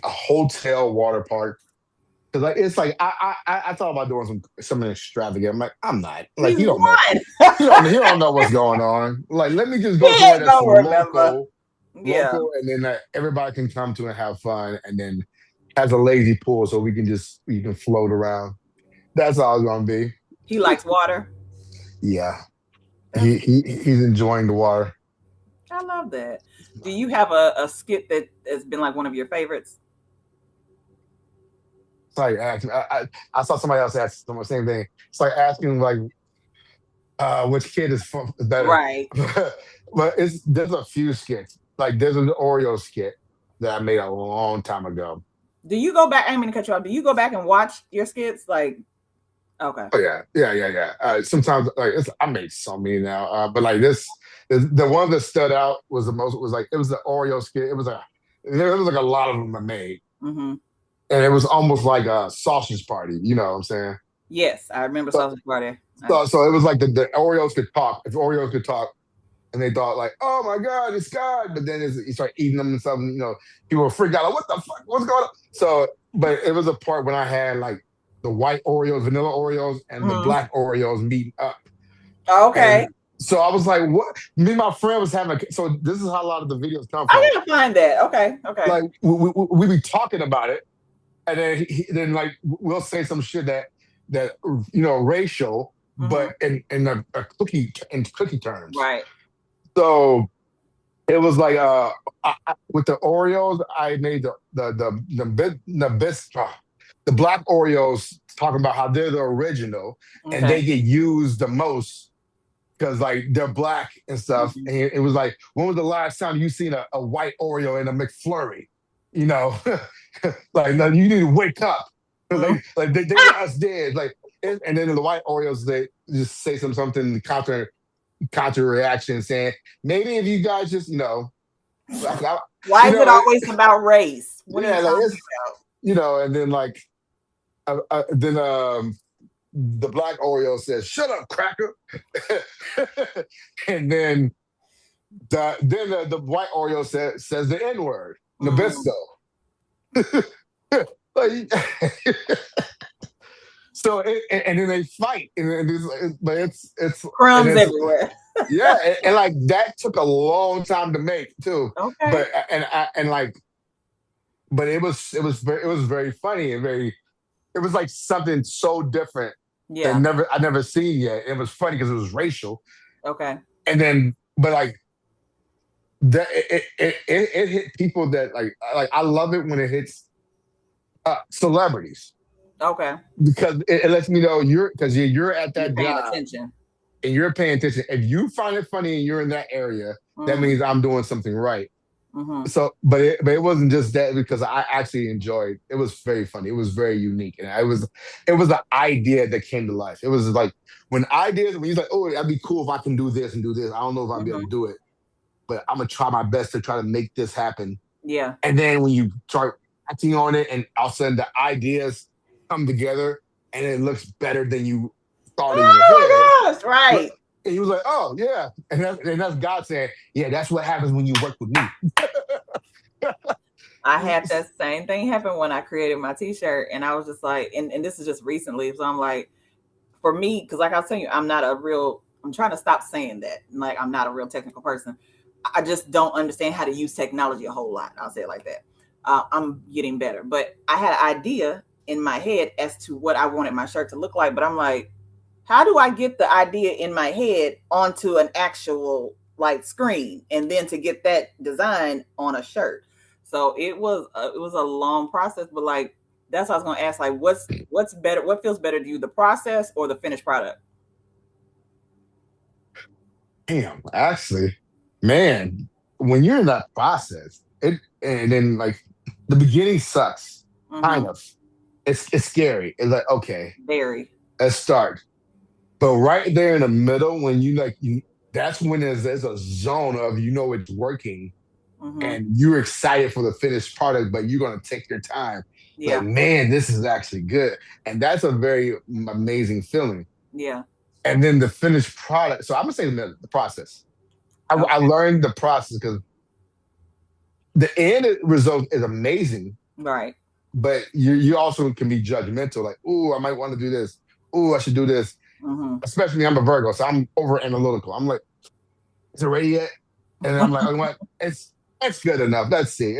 hotel water park. Cause like it's like I thought about doing something extravagant. I'm like, I'm not. Like He's he don't know. one. He don't know what's going on. Like let me just He go somewhere ain't that's gonna remember. Yeah. local, and then everybody can come to and have fun, and then has a lazy pool so we can float around. That's all it's gonna be. He likes water. Yeah, That's he's enjoying the water. I love that. Do you have a skit that has been like one of your favorites? It's like asking, I saw somebody else ask the same thing. It's like asking like which kid is better. Right. But it's there's a few skits. Like there's an Oreo skit that I made a long time ago. Do you go back? I didn't mean to cut you off. Do you go back and watch your skits? Like, okay. Oh yeah, yeah, yeah, yeah. Sometimes like I made so many now, but like this, the one that stood out was the most was like it was the Oreo skit. There was like a lot of them I made, Mm-hmm. and it was almost like a sausage party. You know what I'm saying? Yes, I remember So Sausage Party. so it was like the Oreos could talk. If Oreos could talk, and they thought like, oh my god, it's God. But then you start eating them and something. People were freaked out. Like, what the fuck? What's going on? So, but it was a part when I had like the white Oreos, vanilla Oreos, and the Mm-hmm. black Oreos meeting up. Okay. And so I was like, what? Me and my friend was having. So this is how a lot of the videos come from. I gotta find that. Okay. Okay. Like we be talking about it, and then then like we'll say some shit that racial, Mm-hmm. but in a cookie terms. Right. So it was like with the Oreos, I made the black Oreos talking about how they're the original and Okay. they get used the most because like they're black and stuff. Mm-hmm. And it was like, when was the last time you seen a white Oreo in a McFlurry? You know, like no, you need to wake up. Mm-hmm. Like they were us dead. Like and then the white Oreos they just say something counter reaction saying maybe if you guys just like, Why is it always about race? What are you yeah like talking it's and then like then the black Oreo says shut up cracker and then the white Oreo says the N word about? Nabisco like, so and then they fight and but it's and Crumbs it's everywhere. yeah and like that took a long time to make too Okay. but and like but it was very funny and very it was like something so different that Yeah. I never seen yet. It was funny because it was racial, Okay. and then but like that it hit people that like I love it when it hits celebrities Okay. because it lets me know you're at You're that paying job attention. and you're paying attention. If you find it funny and you're in that area, that Mm. means I'm doing something right. Mm-hmm. So, but it wasn't just that because I actually enjoyed. It was very funny. It was very unique, and it was an idea that came to life. It was like when you're like, oh, that'd be cool if I can do this and do this. I don't know if I'll be able Mm-hmm. to do it, but I'm gonna try my best to try to make this happen. Yeah. And then when you start acting on it, and all of a sudden the ideas come together, and it looks better than you thought in your head. Oh my gosh. But Right. and he was like, oh yeah, and that's God saying, yeah, that's what happens when you work with me. I had that same thing happen when I created my t-shirt, and I was just like, and this is just recently. So I'm like, for me, because like I was telling you, I'm trying to stop saying that. Like, I'm not a real technical person. I just don't understand how to use technology a whole lot. I'll say it like that. I'm getting better, but I had an idea in my head as to what I wanted my shirt to look like. But I'm like, how do I get the idea in my head onto an actual like screen, and then to get that design on a shirt? So it was a long process, but like that's what I was gonna ask. Like, what's better? What feels better to you, the process or the finished product? Damn, actually, man, when you're in that process, it and then like the beginning sucks, kind Mm-hmm. of. It's scary. It's like, okay, Very. let's start. But right there in the middle, when that's when there's a zone of it's working Mm-hmm. and you're excited for the finished product, but you're gonna take your time. Like, Yeah. man, this is actually good. And that's a very amazing feeling. Yeah. And then the finished product. So I'm gonna say the process. I Okay. learned the process because the end result is amazing, Right. but you also can be judgmental. Like, ooh, I might want to do this. Ooh, I should do this. Mm-hmm. Especially I'm a Virgo, so I'm over analytical. I'm like, is it ready yet? And I'm like, oh, you know what? It's good enough. Let's see.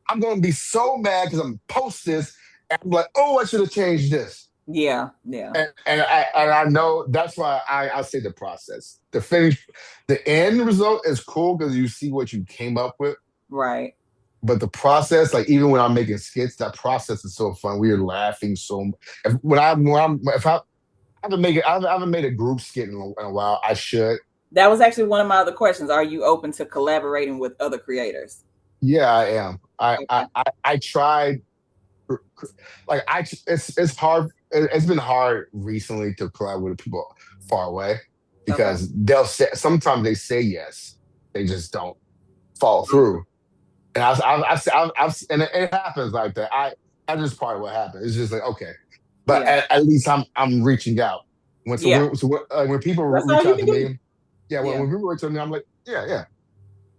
I'm gonna be so mad because I'm post this, and I'm like, oh, I should have changed this. Yeah, yeah, And I know that's why I say the process. The finish, the end result is cool because you see what you came up with. right. But the process, like even when I'm making skits, that process is so fun. We are laughing so. When I'm if I haven't made it, I haven't made a group skit in a while. I should. That was actually one of my other questions. Are you open to collaborating with other creators? Yeah, I am. Okay. I tried. Like it's hard. It's been hard recently to collab with people far away Okay. because they'll say sometimes they say yes, they just don't follow Yeah. through. And and it happens like that. That's just part of what happens. It's just like okay, but Yeah. at least I'm reaching out. Yeah. When people That's all reach you out can to do. me, yeah, Yeah. when people reach out to me, I'm like, yeah, yeah,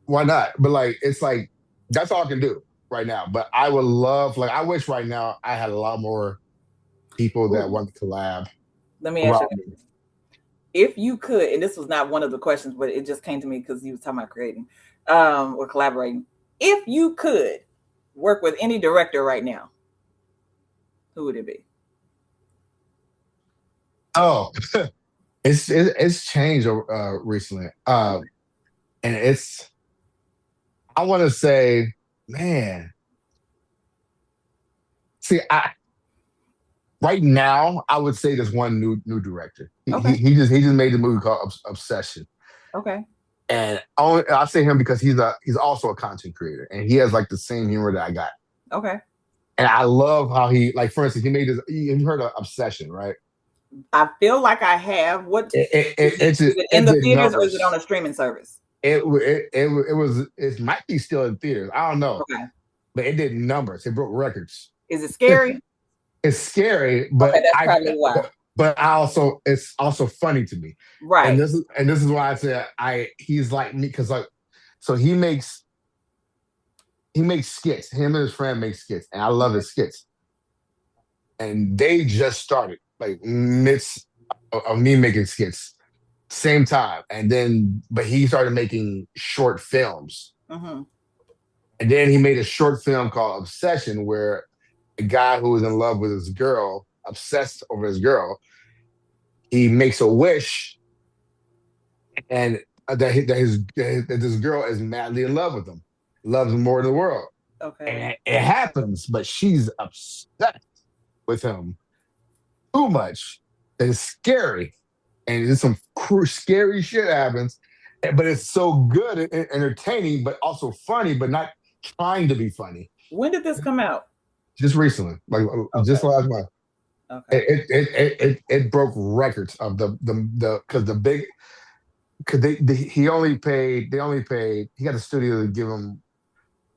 why not? But like, it's like that's all I can do right now. But I would love, like, I wish right now I had a lot more people that Ooh, want to collab let me ask you around this. me. If you could, and this was not one of the questions, but it just came to me because you was talking about creating or collaborating. If you could work with any director right now, who would it be? Oh, it's changed recently. And I want to say, man, see, I right now I would say there's one new director. Okay. He just made the movie called Obsession. Okay. And I say him because he's also a content creator and he has like the same humor that I got. Okay. And I love how he, like, for instance, he made this. You heard of Obsession, right? I feel like I have. What is it in It the did theaters or is it on numbers. a streaming service? It might be still in theaters. I don't know, Okay. but it did numbers. It broke records. Is it scary? It's scary, Okay, that's probably why. but I also it's also funny to me, Right. and this is why I said he's like me because like so he makes skits. Him and his friend make skits, and I love his skits. And they just started like midst of me making skits same time, and then but he started making short films, Mm-hmm. and then he made a short film called Obsession, where a guy who was in love with his girl, obsessed over his girl, he makes a wish, and that this girl is madly in love with him, loves him more than the world, Okay. and it happens, but she's obsessed with him too much. It's scary, and there's some scary shit happens, but it's so good and entertaining, but also funny, but not trying to be funny. When did this come out? Just recently, like just Okay. last month, Okay. it broke records of the because the big because they only paid he got the studio to give him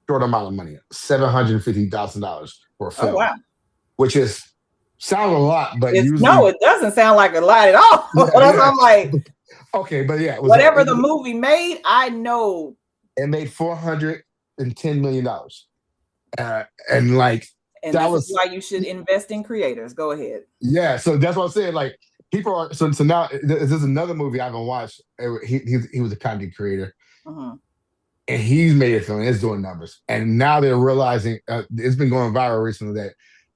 short amount of money, $750,000 for a Oh film, wow. which is sounds a lot, but It's no, usually it doesn't sound like a lot at all. yeah, That's why yeah. I'm like, Okay, but yeah, whatever the movie made, I know. it made $410 million, and like And that this is was why you should invest in creators. Go ahead. yeah. So that's what I'm saying. Like people are so now. This is another movie I haven't watched. He was a content creator, Mm-hmm. and he's made a film. And it's doing numbers, and now they're realizing it's been going viral recently that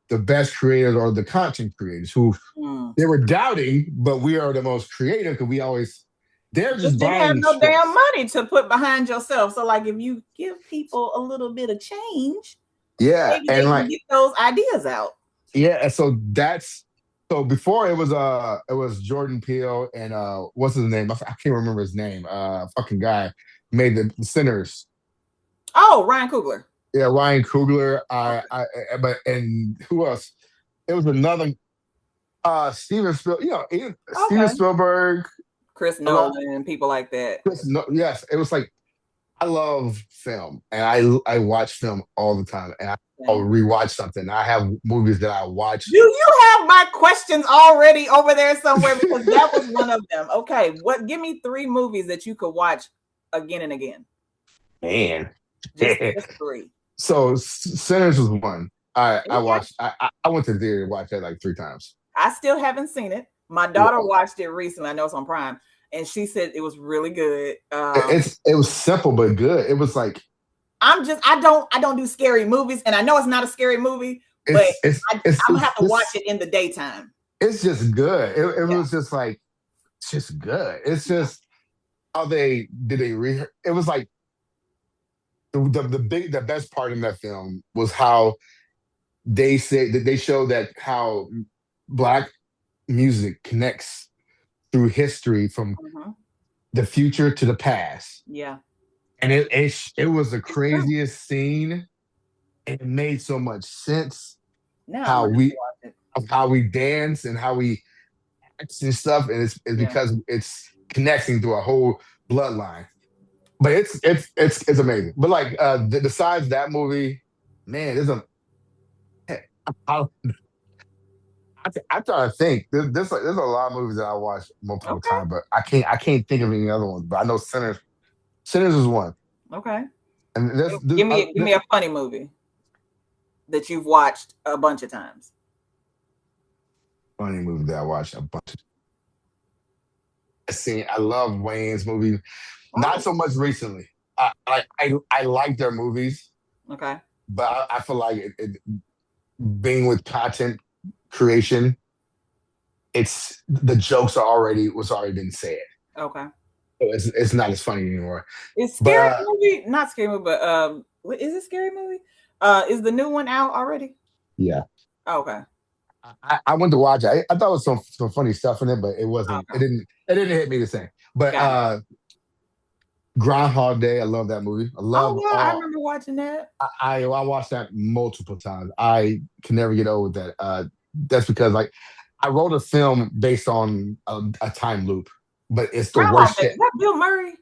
the best creators are the content creators who Mm. they were doubting, but we are the most creative because we always they're Just just didn't have buying no damn scripts. money to put behind yourself. So, like, if you give people a little bit of change, Yeah, maybe and they can like get those ideas out. yeah, and so that's so before it was Jordan Peele and what's his name? I can't remember his name. Fucking guy made the Sinners. Oh, Ryan Coogler. Yeah, Ryan Coogler. Okay. But and who else? It was another Steven Okay. Spielberg. Chris A lot. Nolan, people like that. No, yes, it was like I love film and I watch film all the time and I'll Same. rewatch something. I have movies that I watch. Do you have my questions already over there somewhere? Because that was one of them. Okay, what? Give me three movies that you could watch again and again. Man. Just three. So Sinners was one. I Okay. watched. I went to the theater and watched that like 3 times. I still haven't seen it. My daughter Well, watched it recently. I know it's on Prime, and she said it was really good. it was simple but good. It was like I don't do scary movies, and I know it's not a scary movie, but it's I'm gonna have to watch it's it in the daytime. it's just good. It Yeah. was just like it's just good. It's Yeah. just how they did they re. It was like the best part in that film was how they say that they show that how black music connects through history from Hmm. the future to the past. Yeah. And it was the It's true. craziest scene. It made so much sense Now I'm how gonna have to we watch it. of how we dance and how we act and stuff, and it's Yeah. because it's connecting to a whole bloodline. But it's amazing. But like besides that movie, man, I, I'm trying to think. There's a lot of movies that I watched multiple Okay. times, but I can't think of any other ones. But I know Sinners is one, Okay. and Give me a funny movie that you've watched a bunch of times. funny movie that I watched a bunch. I love Wayne's movies. Not Oh. so much recently. I like their movies, Okay. but I feel like being with content creation, it's the jokes are already been said, Okay. so it's not as funny anymore. Is But scary movie not scary movie, but what is it? Scary movie? Is the new one out already? yeah, Oh, okay. I went to watch it. I thought it was some funny stuff in it, but it wasn't. Okay. It didn't hit me the same. But Got it. Groundhog Day, I love that movie. I Oh love yeah, I all. remember watching that. I watched that multiple times. I can never get over that. That's because like I wrote a film based on a time loop, but it's the Groundhog worst Day. shit. Is that Bill Murray?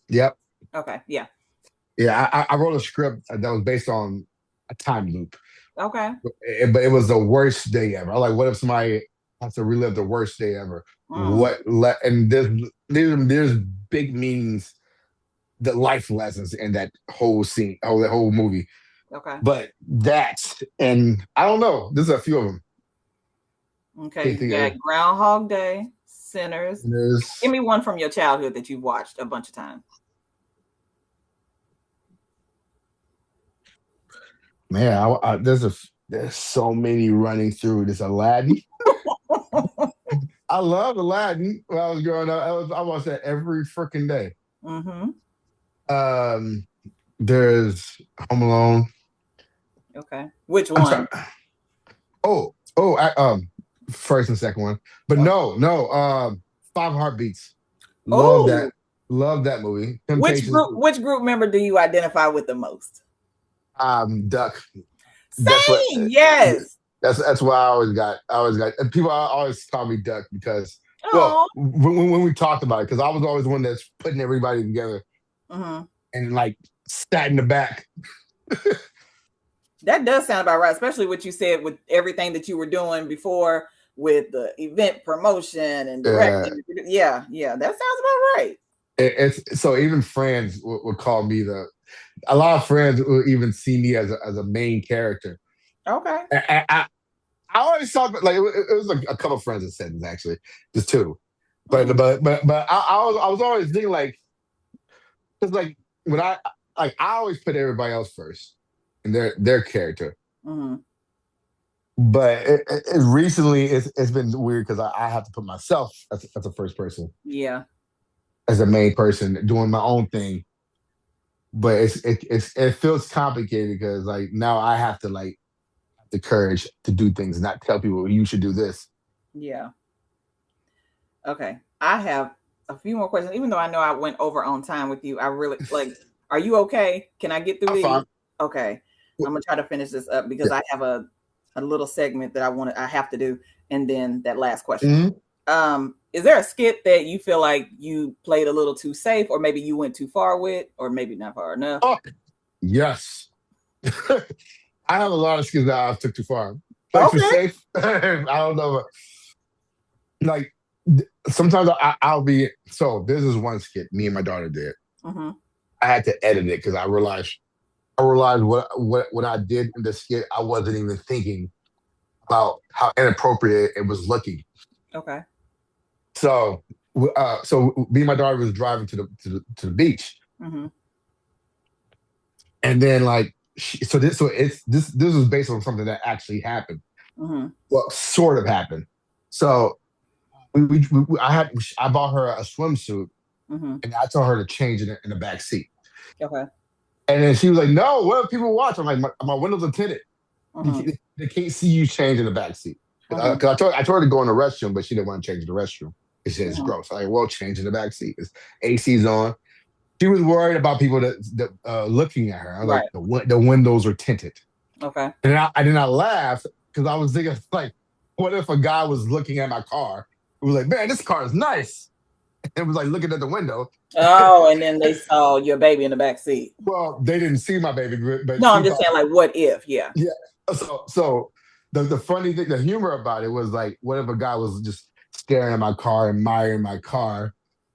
Yep. Okay. Yeah. Yeah, I wrote a script that was based on a time loop, Okay. but it was the worst day ever. I was like, what if somebody has to relive the worst day ever? Mm, What let and there's big meanings, the life lessons in that whole scene, that whole movie. okay. But that's and I don't know. There's a few of them. Okay. Can't You think got of Groundhog Day, Sinners. Give there's me one from your childhood that you've watched a bunch of times. man. There's so many running through this Aladdin. I love Aladdin when I was growing up. I watched that every freaking day. Mm-hmm. Um, there's Home Alone. Okay. Which I'm sorry. one? First and second one, but Okay. no. Five Heartbeats. Love Oh, that. Love that movie. Temptations. which group member do you identify with the most? Duck. That's what. Same. Yes. That's why I always got. And people always call me Duck because well, Oh. when we talked about it, because I was always one that's putting everybody together Mm-hmm. and like sat in the back. That does sound about right, especially what you said with everything that you were doing before with the event promotion and Uh, directing. Yeah, yeah, that sounds about right. it's so even friends would call me the. A lot of friends will even see me as a main character. Okay. I always thought like it was like a couple of friends that said this actually, just two. But Mm, I was always thinking like because like when I always put everybody else first and their character. mm, But recently it's been weird because I have to put myself as a first person, yeah, as a main person doing my own thing. But it feels complicated because like now I have to like the courage to do things, not tell people you should do this. yeah. Okay. I have a few more questions, even though I know I went over on time with you. I really like, are you okay? Can I get through I'm these? fine. Okay. I'm gonna try to finish this up because Yeah. I have a little segment that I have to do, and then that last question. Mhm. Is there a skit that you feel like you played a little too safe, or maybe you went too far with, or maybe not far enough? Oh, yes. I have a lot of skills that I took too far. Place was Okay. safe. I don't know. Like sometimes I'll be so. This is one skit me and my daughter did. Mm-hmm. I had to edit it because I realized what I did in the skit. I wasn't even thinking about how inappropriate it was looking. Okay. So me and my daughter was driving to the beach, Mm-hmm. and then like so it's this was based on something that actually happened. Mm-hmm. Well, sort of happened. So I bought her a swimsuit, Mm-hmm. and I told her to change it in the back seat. Okay. And then she was like, "No, what if people watch?" I'm like, "My windows are tinted. Mm-hmm. They can't see you change in the back seat." Because Mm-hmm. I told her to go in the restroom, but she didn't want to change in the restroom. She said it's Mm-hmm. gross. I'm like, well, change in the back seat. It's AC's on. She was worried about people looking at her. I was like, Right. the windows are tinted. Okay. And I did not laugh because I was thinking, like, what if a guy was looking at my car? It was like, man, this car is nice. It was like looking at the window. Oh, and then they saw your baby in the back seat. Well, they didn't see my baby, but No, I'm she just thought, saying, like, what if? Yeah. yeah. So the funny thing, the humor about it was like, what if a guy was just staring at my car, admiring my car,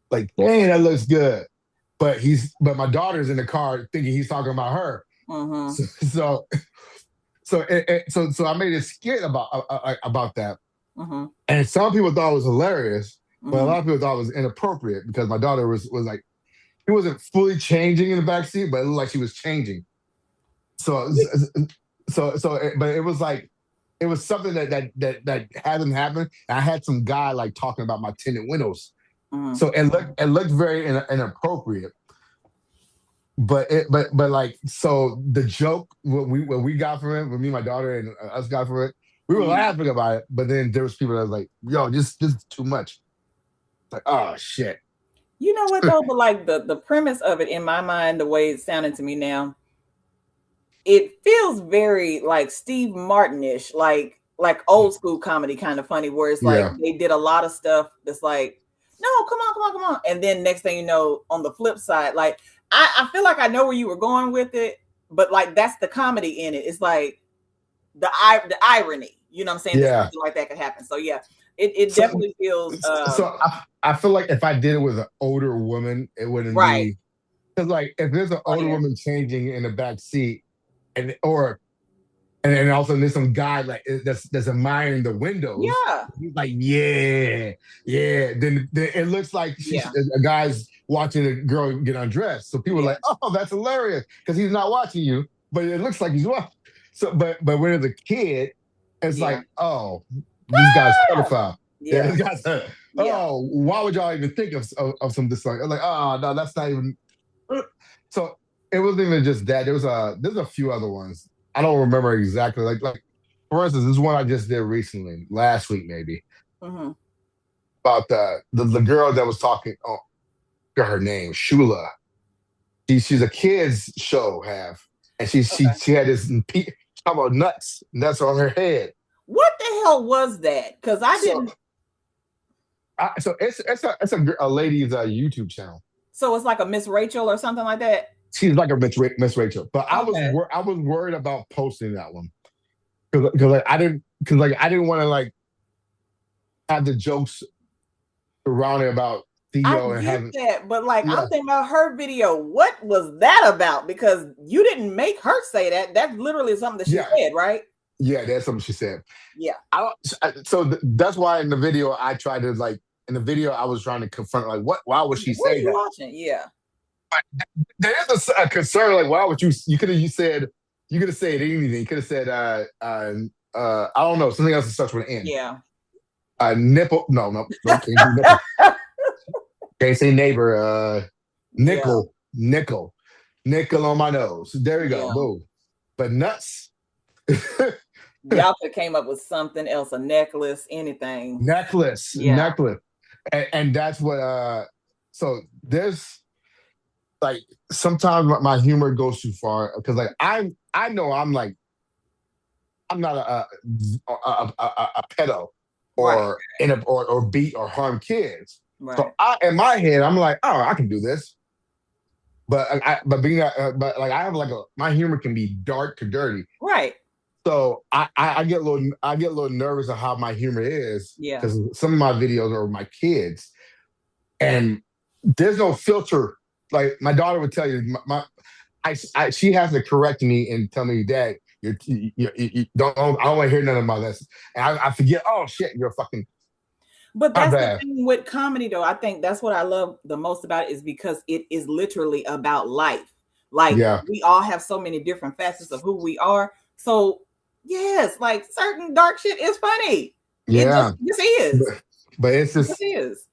like, dang, that looks good. But my daughter's in the car thinking he's talking about her. Mm-hmm. So so so I made a skit about that, Mm-hmm. and some people thought it was hilarious, but a Mm-hmm. lot of people thought it was inappropriate because my daughter was like she wasn't fully changing in the back seat, but it looked like she was changing. So but it was like it was something that hadn't happened. And I had some guy like talking about my tinted windows, Mm-hmm. so it looked very inappropriate. But like so the joke what we got from it, what me and my daughter and us got from it, we were Mm-hmm. laughing about it. But then there was people that was like, "Yo, this is too much." It's like, oh shit. You know what though? But like the premise of it in my mind, the way it's sounding to me now, it feels very like Steve Martin-ish, like old school comedy kind of funny, where it's like Yeah, they did a lot of stuff that's like, no, come on, come on, come on. And then next thing you know, on the flip side, like I feel like I know where you were going with it, but like that's the comedy in it. It's like the irony, you know what I'm saying? That yeah. something like that could happen. So yeah, it So definitely feels I feel like if I did it with an older woman, it wouldn't right. be because like if there's an older Funnier. woman changing in the back seat and then all of a sudden there's some guy like that's admiring the windows. Yeah. He's like, yeah, yeah. Then it looks like Yeah. a guy's watching a girl get undressed. So people are Yeah. like, oh, that's hilarious because he's not watching you, but it looks like he's watching. So, but when it's a kid, it's Yeah. like, oh, this guy's pedophile. Yeah, Yeah. this guy's. Yeah. Oh, why would y'all even think of some this like? I'm like, oh no, that's not even. So it wasn't even just that. There's a few other ones. I don't remember exactly. Like for instance, this one I just did recently, last week maybe, Mm-hmm. about the girl that was talking. Oh, forgot her name, Shula. She's a kids show have, and Okay. she had this talking about nuts on her head. What the hell was that? Because I So didn't. so a lady's YouTube channel. So it's like a Miss Rachel or something like that. She's like a Miss Rachel, but Okay. I was worried about posting that one because like I didn't want to like have the jokes surrounding about I Theo and get having that, but like yeah I'm thinking about her video. What was that about? Because you didn't make her say that. That's literally something that she yeah said, right? yeah that's something she said. Yeah. That's why in the video I tried to like in the video I was trying to confront like what why would she What are say you that? watching? Yeah. There is a concern like why would you could have you could have said anything. You could have said I don't know something else that starts with an N. Yeah. Nipple. No, can't do nipple. Can't say neighbor. Yeah. Nickel on my nose. There we go. Yeah. Boom. But nuts. Y'all could have came up with something else, a necklace, anything. Yeah. necklace, and that's what. So there's like sometimes my humor goes too far because like I know I'm like I'm not a pedo Right. or beat or harm kids. So Right. I in my head I'm like, oh, I can do this. But like I have like my humor can be dark to dirty. Right. So I get a little nervous of how my humor is Yeah. because some of my videos are my kids and there's no filter. Like my daughter would tell you, she has to correct me and tell me, Dad, you don't I don't want to hear nothing about this. And I forget. Oh shit, you're fucking But not that's the bad. thing with comedy, though. I think that's what I love the most about it is because it is literally about life. Like Yeah, we all have so many different facets of who we are. So yes, like certain dark shit is funny. It just Yeah, this is. but, but It just is.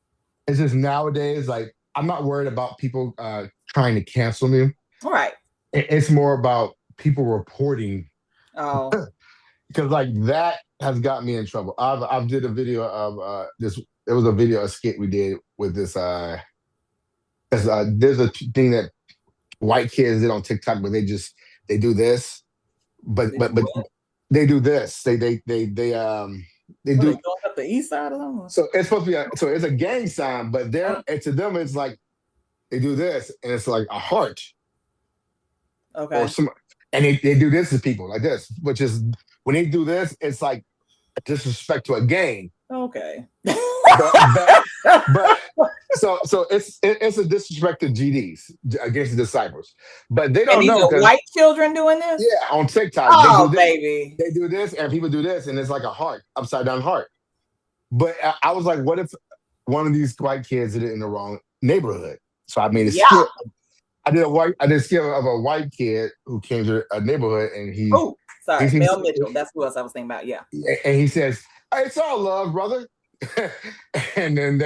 it's just nowadays like I'm not worried about people trying to cancel me. All right. It's more about people reporting Oh, because like that has got me in trouble. I've did a video of this. It was a video a skit we did with this. There's a thing that white kids did on TikTok, but they do this, but they do but but what? they do this. They What, they do. going up the east side or something? So it's supposed to be so it's a gang sign, but they're Oh, and to them it's like they do this, and it's like a heart or okay. some, and they do this to people like this, which is when they do this, it's like disrespect to a gang. Okay. But but but it's a disrespect to GDs against the disciples, but they And don't these know are because white children doing this? yeah, on TikTok Oh, baby. they do this, and people do this, and it's like a heart, upside down heart. But I was like, what if one of these white kids did it in the wrong neighborhood? So I made a Yeah. skit. I did a skit of a white kid who came to a neighborhood, and Oh, he sorry. sees Mel Mitchell. That's who else I was thinking about. Yeah. and he says, "Hey, it's all love, brother." And then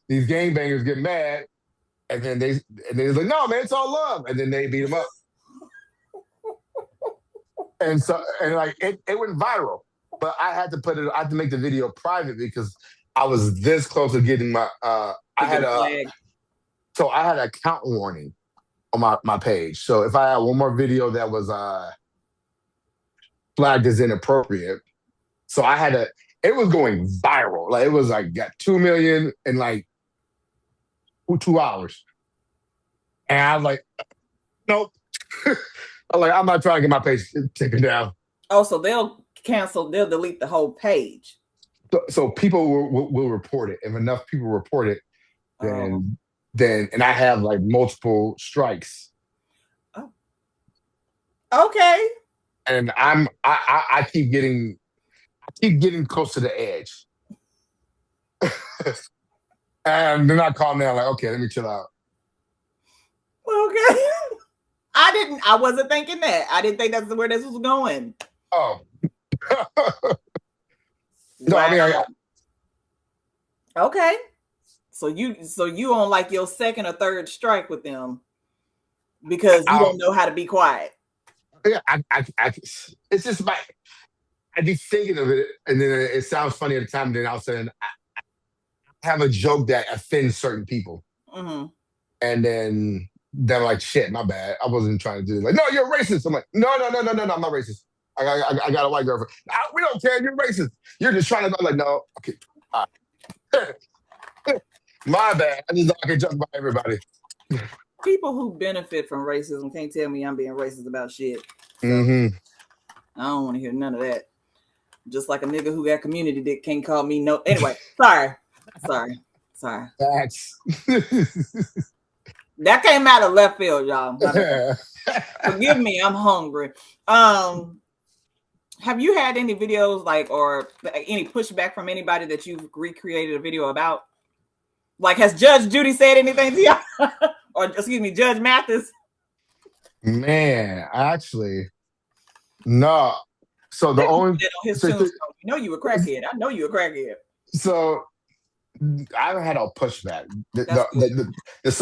these gangbangers get mad, and then they're like, "No, man, it's all love," and then they beat him up, and like it went viral. But I had to make the video private because I was this close to getting my To get a flag. I had an account warning on my page. So if I had one more video that was flagged as inappropriate, so I had a it was going viral. Like it was like got 2 million in like 2 hours. And I was like, nope. I'm like, I'm not trying to get my page taken down. Oh, so they'll delete the whole page. So people will report it. If enough people report it, Oh. then and I have like multiple strikes. Oh. Okay. And I keep getting close to the edge. And then I calm down, like, okay, let me chill out. Okay. I wasn't thinking that. I didn't think that's where this was going. Oh. No, I mean, Wow. Okay. So you on like your second or third strike with them because you I, don't know how to be quiet. yeah, it's just my, I be thinking of it, and then it sounds funny at the time, and then all of a sudden I have a joke that offends certain people. Mm-hmm. And then they're like, shit, my bad. I wasn't trying to do it. Like, no, you're racist. I'm like, no, I'm not racist. I got a white girlfriend. "Ah, we don't care. You're racist. You're just trying to. I'm like, no, okay. All right. My bad. I just thought I could joke about everybody. People who benefit from racism can't tell me I'm being racist about shit. So Mm-hmm. I don't want to hear none of that. Just like a nigga who got community that can't call me no. Anyway, sorry. That's. That came out of left field, y'all. Forgive me, I'm hungry. Have you had any videos like or any pushback from anybody that you've recreated a video about? Like, has Judge Judy said anything to you? Or excuse me, Judge Mathis? Man, actually, no. So the They only put that on his so, tombstone. You know you a crackhead. I know you a crackhead. so I haven't had a pushback. That's good.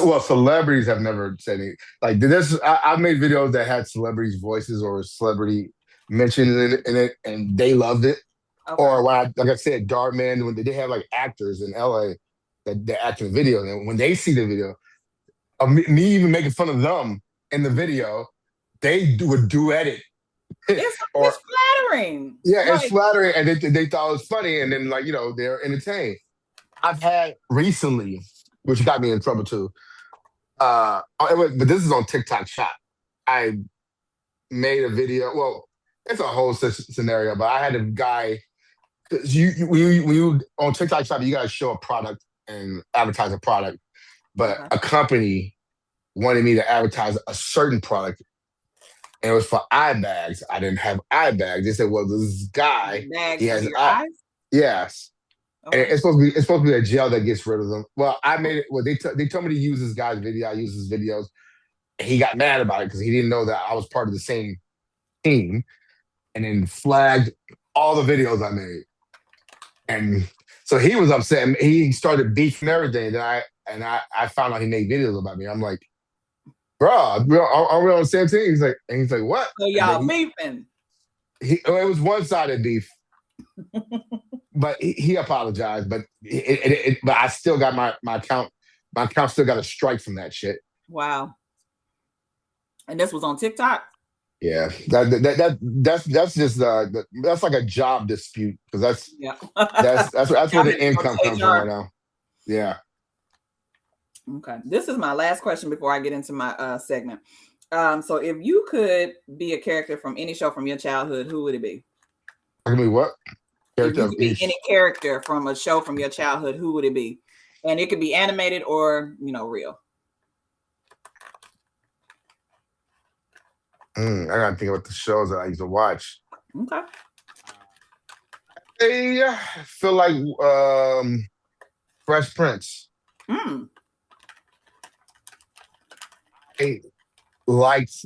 Well, celebrities have never said anything. Like this, I've made videos that had celebrities' voices or celebrity mentioned in it, and they loved it. Okay. Or when like I said, Dartman, when they have like actors in LA that act in the video, and when they see the video, of me even making fun of them in the video, they would duet it. Or It's flattering. yeah, it's Like, flattering, and they thought it was funny, and then like they're entertained. I've had recently, which got me in trouble too. But this is on TikTok Shop. I made a video. Well, it's a whole scenario, but I had a guy. 'Cause when you on TikTok Shop, you guys show a product and advertise a product, but okay. a company wanted me to advertise a certain product, and it was for eye bags. I didn't have eye bags. They said, "Well, this guy, he Bags under has your eye." eyes? Yes, and Okay. it's supposed to be a gel that gets rid of them. Well, I made it. Well, they told me to use this guy's video. I used his videos. And he got mad about it because he didn't know that I was part of the same team, and then flagged all the videos I made. And so he was upset. And he started beefing everything. I found out he made videos about me. I'm like, bro, are we on the same team? He's like, what? So And then y'all beefing. it was one sided beef, but he apologized. But but I still got my account. My account still got a strike from that shit. Wow. And this was on TikTok? Yeah, that's just that's like a job dispute because Yeah. that's where Y'all had the to go income to comes from right HR. now. Yeah. Okay. This is my last question before I get into my segment. So if you could be a character from any show from your childhood, who would it be? I mean, what If character you of could be any each? character from a show from your childhood, who would it be? And it could be animated or, real. I gotta think about the shows that I used to watch. Okay. I feel like Fresh Prince. Mm. I liked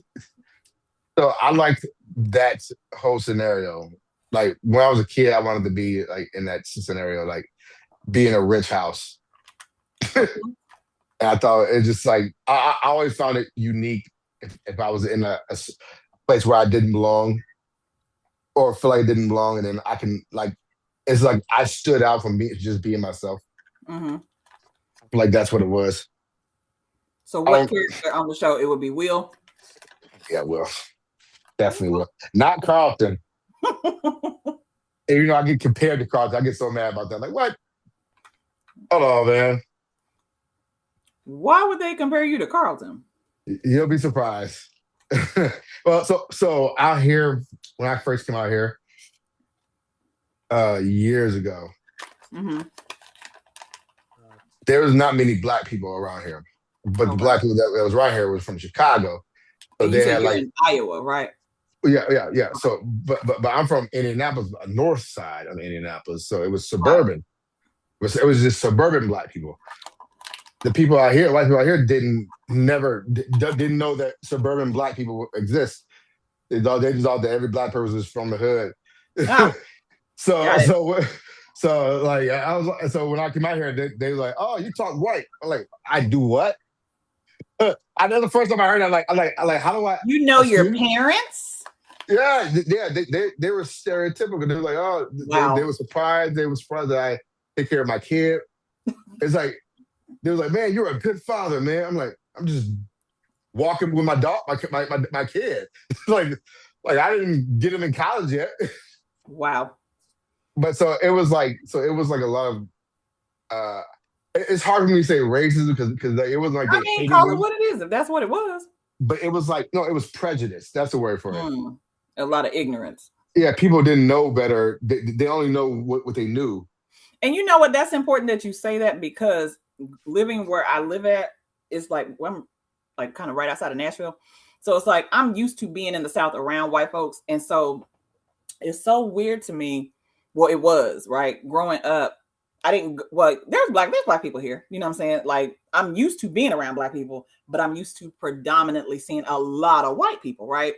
I liked that whole scenario. Like when I was a kid, I wanted to be like in that scenario, like be in a rich house. Okay. And I thought it just like I always found it unique if I was in a place where I didn't belong or feel like I didn't belong, and then I can like it's like I stood out from just being myself. Mm-hmm. Like that's what it was. So I what don't. character on the show? It would be Will. Yeah, well, definitely will. Not Carlton. And, I get compared to Carlton. I get so mad about that. Like what? Hold on, man. Why would they compare you to Carlton? You'll be surprised. Well, so out here when I first came out here years ago, Mm-hmm. there was not many black people around here. But the Okay. black people that was around here was from Chicago. So And you they said had you're like in Iowa, right? yeah. Okay. So but I'm from Indianapolis, north side of Indianapolis. So it was Wow. suburban. It was just suburban black people. The people out here, white people out here, didn't know that suburban black people exist. They just thought that every black person is from the hood. Ah, so got it. so so like I was so when I came out here, they were like, "Oh, you talk white." I'm like, "I do what?" I know the first time I heard it, I'm like, how do I? You know your Excuse me? parents? Yeah, yeah. They were stereotypical. They were like, oh, they Wow. were surprised. They were surprised that I take care of my kid. It's like they was like, man, you're a good father, man. I'm like, I'm just walking with my dog, my kid. like I didn't get him in college yet. Wow. But so it was like a lot of uh it's hard for me to say racism because like, it wasn't like I they mean, hated call it me, what it is, if that's what it was. but it was like no, it was prejudice. That's the word for it. Hmm. A lot of ignorance. Yeah, people didn't know better. They only know what they knew. And you know what? That's important that you say that because living where I live at is like, well, I'm like kind of right outside of Nashville. So it's like I'm used to being in the South around white folks. And so it's so weird to me. Well, it was right growing up. I didn't, well, there's black people here. You know what I'm saying? Like I'm used to being around black people, but I'm used to predominantly seeing a lot of white people, right?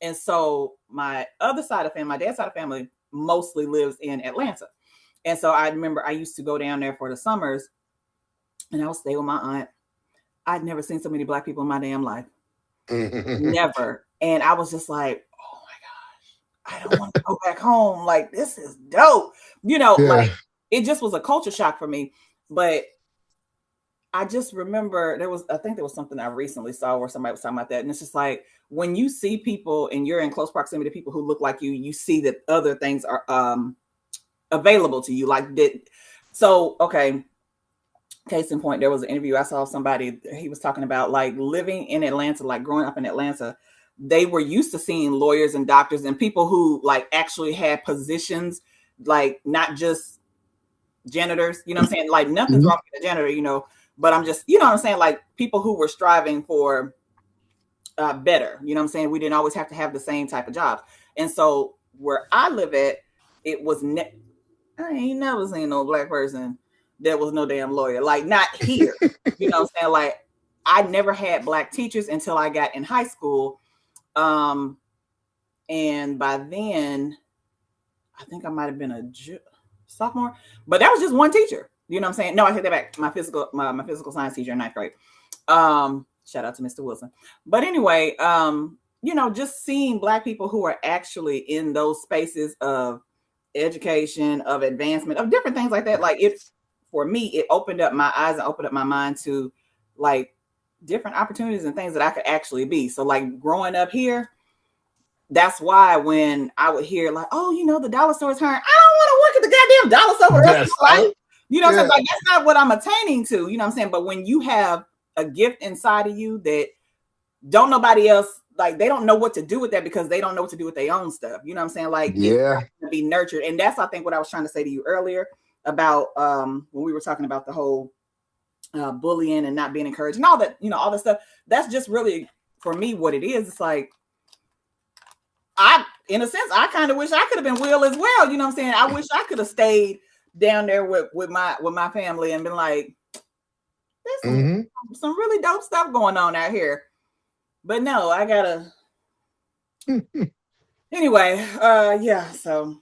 And so my other side of family, my dad's side of family mostly lives in Atlanta. And so I remember I used to go down there for the summers and I would stay with my aunt. I'd never seen so many black people in my damn life. Never. And I was just like, oh my gosh, I don't want to go back home. Like, this is dope. Yeah. Like it just was a culture shock for me. But I just remember I think there was something I recently saw where somebody was talking about that. And it's just like when you see people and you're in close proximity to people who look like you see that other things are available to you. Like that. So, okay. Case in point, there was an interview I saw of somebody, he was talking about like living in Atlanta, like growing up in Atlanta. They were used to seeing lawyers and doctors and people who like actually had positions, like not just janitors, you know what I'm saying? Like nothing's Mhm. wrong with a janitor, but I'm just, you know what I'm saying? Like people who were striving for better, you know what I'm saying? We didn't always have to have the same type of jobs. And so where I live at, it was, I ain't never seen no black person that was no damn lawyer. Like not here, you know what I'm saying? Like I never had black teachers until I got in high school. And by then, I think I might have been sophomore. But that was just one teacher. You know what I'm saying? No, I take that back. My physical science teacher in ninth grade. Shout out to Mr. Wilson. But anyway, just seeing Black people who are actually in those spaces of education, of advancement, of different things like that. Like it, for me, it opened up my eyes and opened up my mind to like different opportunities and things that I could actually be. So like growing up here, that's why when I would hear like, oh, the dollar store is hiring, I don't want to work at the goddamn dollar store for the rest of Yes. my life. You know what I'm saying? Yeah. Like that's not what I'm attaining to. You know what I'm saying? But when you have a gift inside of you that don't nobody else, like they don't know what to do with that because they don't know what to do with their own stuff. You know what I'm saying? Like it's Yeah. to be nurtured. And that's, I think, what I was trying to say to you earlier about when we were talking about the whole bullying and not being encouraged and all that, all that stuff. That's just really, for me, what it is. It's like, in a sense, I kind of wish I could have been Will as well. You know what I'm saying? I wish I could have stayed down there with my family and been like, there's some really dope stuff going on out here. But no, I gotta. Anyway, yeah. So,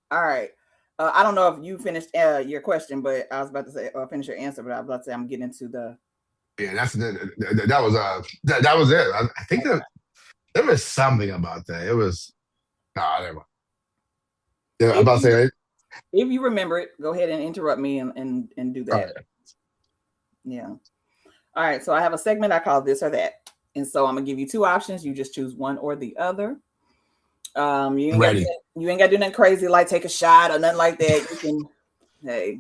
all right. I don't know if you finished your question, but I was about to say finish your answer, but I was about to say I'm getting into the. Yeah, that was it. I think that there was something about that. It was never mind. Yeah, I'm If about to you, say if you remember it, go ahead and interrupt me and do that. right. Yeah. All right. So I have a segment I call this or that, and so I'm gonna give you two options. You just choose one or the other. You ain't got Ready. to do nothing crazy like take a shot or nothing like that. You can, hey,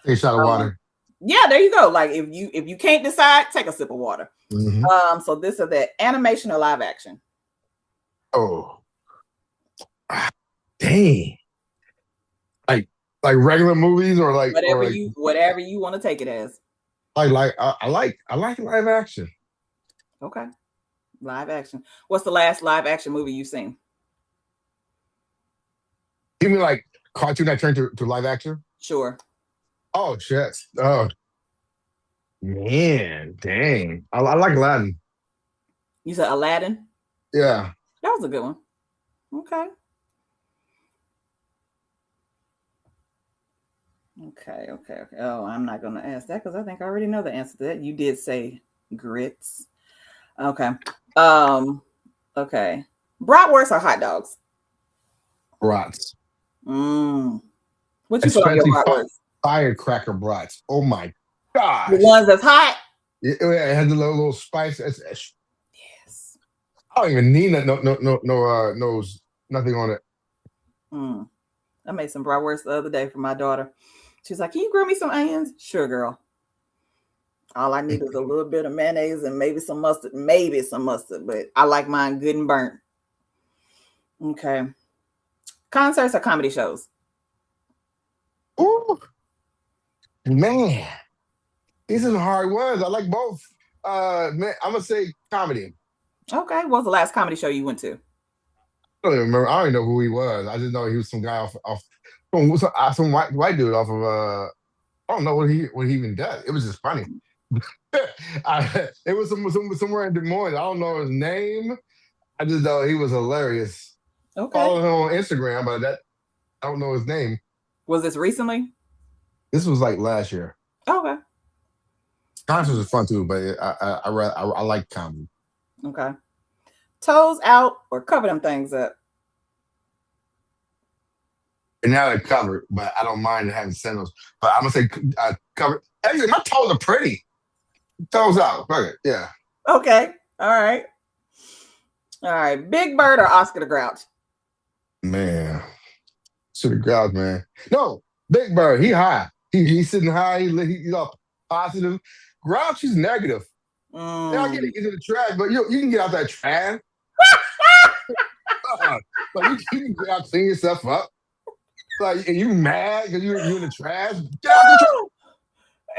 Take a shot of water. yeah, there you go. Like if you can't decide, take a sip of water. Mm-hmm. So this or that, animation or live action? Oh, dang! Like regular movies or Whatever you want to take it as. I like live action. Okay, live action. What's the last live action movie you've seen? You mean like cartoon that turned to live action? Sure. Oh shit! Oh man, dang! I like Aladdin. You said Aladdin. Yeah. That was a good one. Okay. Okay. Oh, I'm not going to ask that because I think I already know the answer to that. You did say grits. Okay. Okay. Bratwurst or hot dogs? Brats. What you put on your Especially bratwurst? firecracker brats. Oh my gosh! The ones that's hot. It had the little spice. Yes. I don't even need that. No, nothing on it. I made some bratwurst the other day for my daughter. She's like, "Can you grill me some onions?" Sure, girl. All I need is a little bit of mayonnaise and maybe some mustard. But I like mine good and burnt. Okay. Concerts or comedy shows? Ooh, man, these are the hard ones. I like both. Man, I'm gonna say comedy. Okay. What was the last comedy show you went to? I don't even remember. I don't even know who he was. I just know he was some guy off some white dude off of I don't know what he even does. It was just funny. It was somewhere in Des Moines. I don't know his name. I just know he was hilarious. Okay. Follow him on Instagram, but I don't know his name. Was this recently? This was like last year. Okay. Concerts are fun too, but I like comedy. Okay. Toes out or cover them things up? And now they're covered, but I don't mind having sandals. But I'm gonna say covered. Actually, my toes are pretty. Toes out. Fuck it. Yeah. Okay. All right. All right. Big Bird or Oscar the Grouch? Man. To the ground, man. No, Big Bird, he high. He's sitting high. He's all positive. Grouch, he's negative. Yeah, I get it. He's in the trash, but you can get out that trash. Like you can get out, clean yourself up. Like, are you mad because you in the trash? Get out the trash.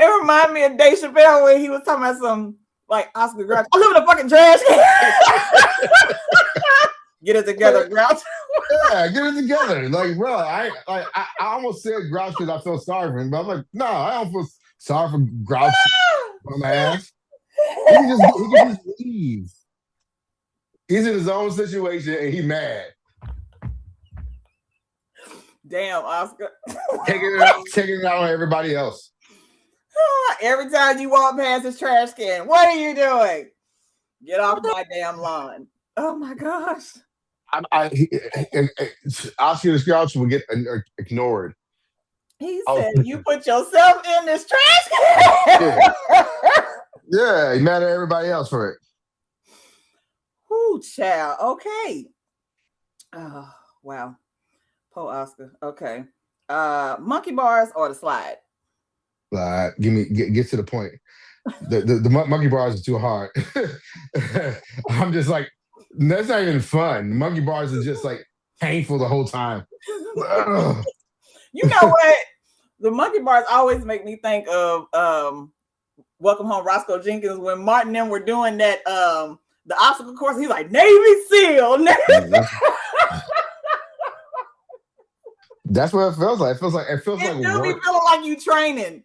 It reminded me of Dave Chappelle when he was talking about some like Oscar Grouch. I live in a fucking trash can. Get it together, Grouch. Yeah, get it together. Like, bro, I almost said Grouch because I felt sorry for him, but I'm like, no, I don't feel sorry for Grouch on my ass. He can just leave. He's in his own situation and he mad. Damn, Oscar. taking it out on everybody else. Every time you walk past this trash can, what are you doing? Get off my damn lawn. Oh my gosh. Oscar the Grouch will get ignored. He Oh, said, you put yourself in this trash yeah, can. yeah. He mad at everybody else for it. Ooh, child. Okay. Oh, wow. Poor Oscar. Okay. Monkey bars or the slide? Get to the point. The monkey bars are too hard. I'm just like, that's not even fun. Monkey bars are just like painful the whole time. You know what? The monkey bars always make me think of Welcome Home Roscoe Jenkins when Martin and them were doing that the obstacle course. He's like Navy SEAL. That's what it feels like. It feels It like do be work. feeling like you training.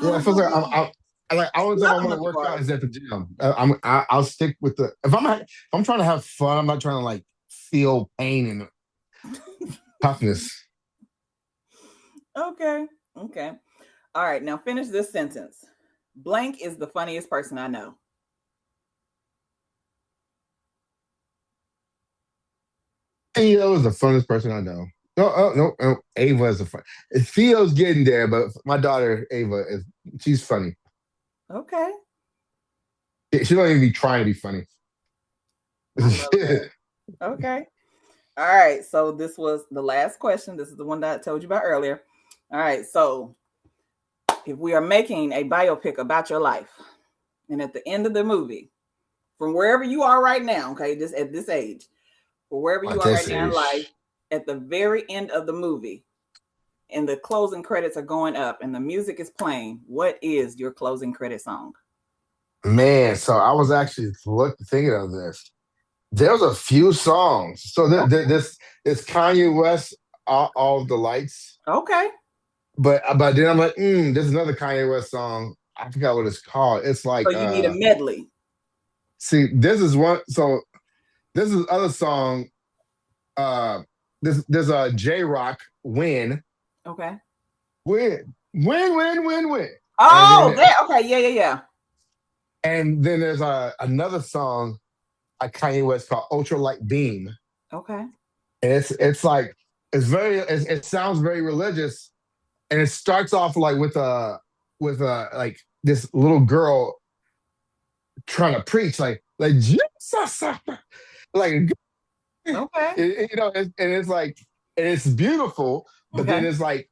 Yeah, it feels like Oh, I like all the time I love the want to monkey work out bars. is at the gym. I'll stick with the if I'm trying to have fun. I'm not trying to like feel pain and toughness. Okay. Okay. All right. Now finish this sentence. Blank is the funniest person I know. Theo is the funnest person I know. No, no. Ava is the fun. Theo's getting there, but my daughter Ava she's funny. Okay. She don't even be trying to be funny. I love that. Okay. All right. So this was the last question. This is the one that I told you about earlier. All right. So if we are making a biopic about your life, and at the end of the movie, from wherever you are right now, okay, just at this age, or wherever you At are right this now in life, age, at the very end of the movie, and the closing credits are going up and the music is playing, what is your closing credit song? man. So I was actually thinking of this. There's a few songs. So this Kanye West, all of the lights. Okay. But then I'm like, there's another Kanye West song. I forgot what it's called. It's So like you need a medley. see, this is one. So this is other song. There's a J Rock win, Okay. win, and Oh, then that okay. Yeah, yeah, yeah. there's another song by Kanye West called Ultra Light Beam, Okay. and it's like it sounds very religious, and it starts off like with like this little girl trying to preach like Jesus, like Okay. and it's like and it's beautiful, but then Okay. it's like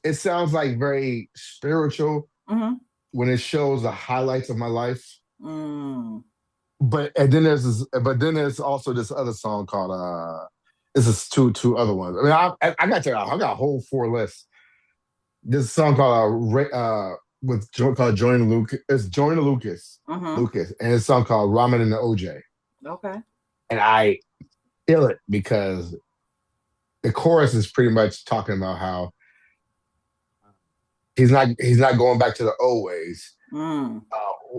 it sounds like very spiritual Mm-hmm. when it shows the highlights of my life. Mm. But then there's also this other song called this is two other ones. I mean, I got to I got a whole four lists. This song called called Join Lucas. It's Join Lucas, Mm-hmm. and it's a song called Ramen and the OJ. Okay. And I feel it because the chorus is pretty much talking about how he's not going back to the old ways. Mm.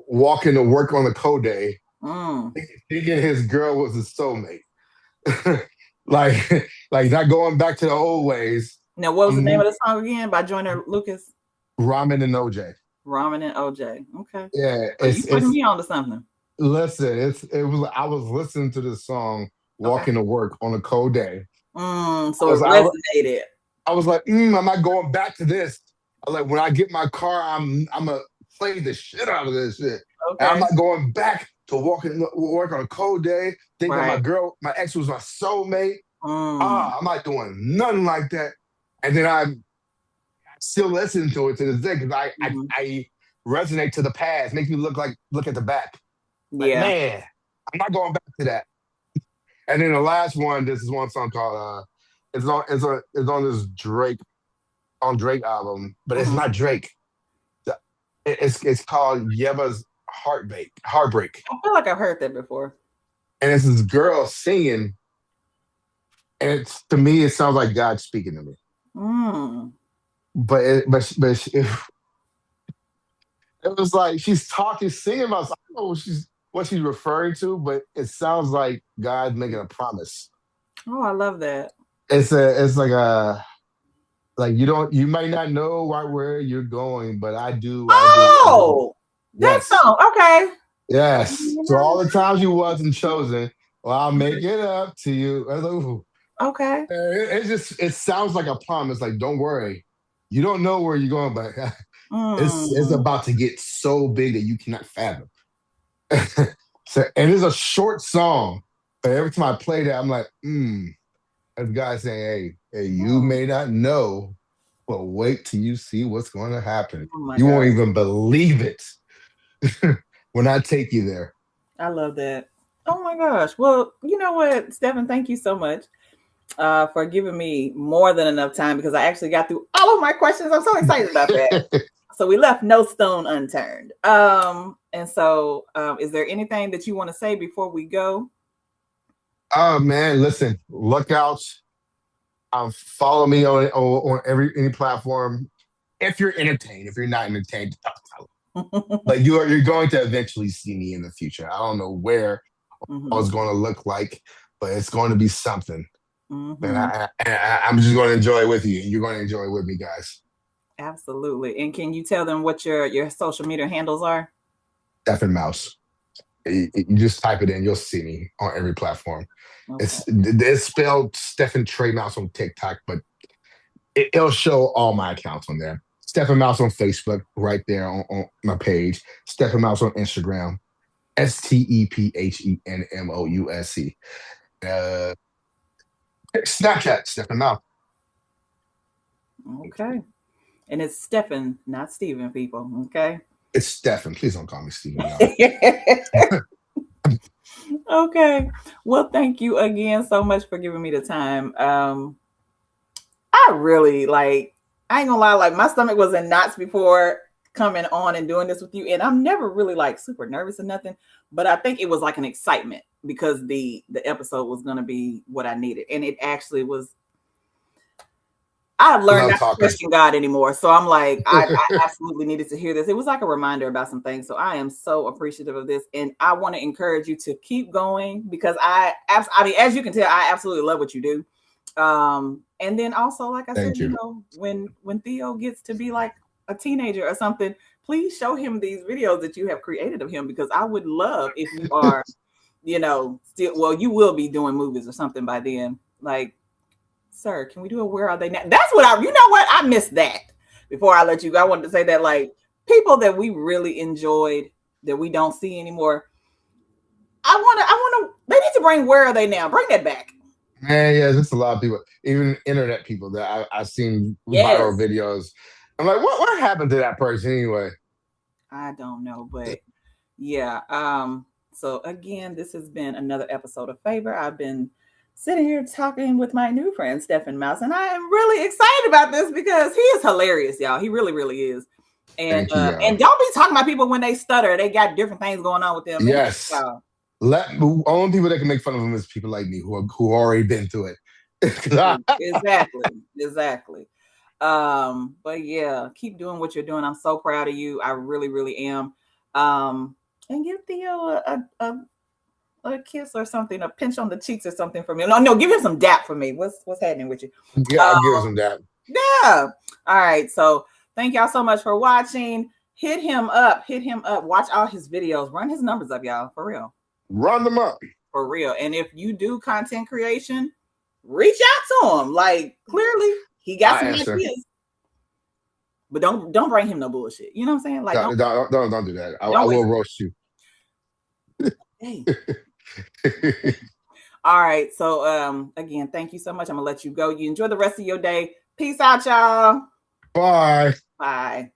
Walking to work on the co-day, Mm. thinking his girl was his soulmate. like like not going back to the old ways. Now, what was the name Mhm. of the song again by Joyner Lucas? Ramen and OJ. Ramen and OJ. Okay. Yeah, So you putting it's me on to something. listen, it was I was listening to this song Okay. walking to work on a cold day. So it I resonated. was like, I'm not going back to this. I like when I get my car, I'm gonna play the shit out of this shit. And I'm Okay. not going back to work on a cold day, thinking Right. my ex was my soulmate. Mm. I'm not doing nothing like that. And then I still listen to it to this day because Mhm. I resonate to the past, makes me look at the back. Like, Yeah. man, I'm not going back to that. And then the last one, this is one song called it's on this Drake album, but it's Mhm. not Drake. It's called Yeva's Heartbreak. I feel like I've heard that before. And it's this girl singing, and it's to me it sounds like God speaking to me. Mm. It was like she's talking, singing about. I don't know what she's referring to, but it sounds like God making a promise. Oh, I love that. It's like a Like you might not know right where you're going, but I do, I do. Oh, that Yes, song. Okay. yes. You So know, all the times you wasn't chosen, well, I'll make it up to you. I was like, ooh. okay. It sounds like a promise. Like, don't worry, you don't know where you're going, but it's Mm. about to get so big that you cannot fathom. So, and it's a short song, but every time I play that, I'm like, That guy saying, hey, you Mm. may not know, but wait till you see what's going to happen. Oh my You won't God. even believe it when I take you there. I love that. Oh my gosh. Well, you know what, Stephen, thank you so much for giving me more than enough time because I actually got through all of my questions. I'm so excited about that. So we left no stone unturned. And so is there anything that you want to say before we go? Oh man, listen, look out. Follow me on every any platform. If you're entertained, if you're not entertained, like you're going to eventually see me in the future. I don't know where Mm-hmm. it's going to look like, but it's going to be something. And Mm-hmm. I'm just going to enjoy it with you. You're going to enjoy it with me, guys. Absolutely. And can you tell them what your social media handles are? StephenMouse. You just type it in, you'll see me on every platform. Okay. It's spelled Stephen Trey Mouse on TikTok, but it'll show all my accounts on there. Stephen Mouse on Facebook, right there on my page. Stephen Mouse on Instagram. StephenMouse. Snapchat, Stephen Mouse. Okay. And it's Stephen, not Stephen, people. Okay. It's Stephen. Please don't call me Stephen, y'all. Okay. Well, thank you again so much for giving me the time. I really like, I ain't gonna lie, like my stomach was in knots before coming on and doing this with you. And I'm never really like super nervous or nothing, but I think it was like an excitement because the episode was gonna be what I needed. And it actually was. I've I learned love not to talking. question God anymore. So I'm like, I absolutely needed to hear this. It was like a reminder about some things. So I am so appreciative of this. And I want to encourage you to keep going because I mean, as you can tell, I absolutely love what you do. And then also, like I said, Thank you. when Theo gets to be like a teenager or something, please show him these videos that you have created of him because I would love if you are, still, well, you will be doing movies or something by then. Like, sir, can we do a where are they now? That's what you know what? I missed that before I let you go. I wanted to say that like people that we really enjoyed that we don't see anymore. They need to bring where are they now? Bring that back. Man, yeah, there's a lot of people, even internet people that I've seen viral Yes. videos. I'm like, what happened to that person anyway? I don't know, but yeah. So again, this has been another episode of Favor. I've been sitting here talking with my new friend StephenMouse, and I am really excited about this because he is hilarious, y'all. He really, really is. Thank you, And y'all. don't be talking about people when they stutter. They got different things going on with them. Man, Yes. y'all. Only people that can make fun of them is people like me who already been through it. Exactly. Exactly. But yeah, keep doing what you're doing. I'm so proud of you. I really, really am. And give Theo a kiss or something, a pinch on the cheeks or something for me. No, no, give him some dap for me. What's happening with you? Yeah, I'll give him some that. Yeah. All right. So thank y'all so much for watching. Hit him up. Hit him up. Watch all his videos. Run his numbers up, y'all. For real. Run them up. For real. And if you do content creation, reach out to him. Like clearly he got I some answer. ideas. But don't bring him no bullshit. You know what I'm saying? Like Don't do that. I don't will waste. roast you. Hey. All right. So again, thank you so much. I'm gonna let you go. You enjoy the rest of your day. Peace out, y'all. Bye. Bye.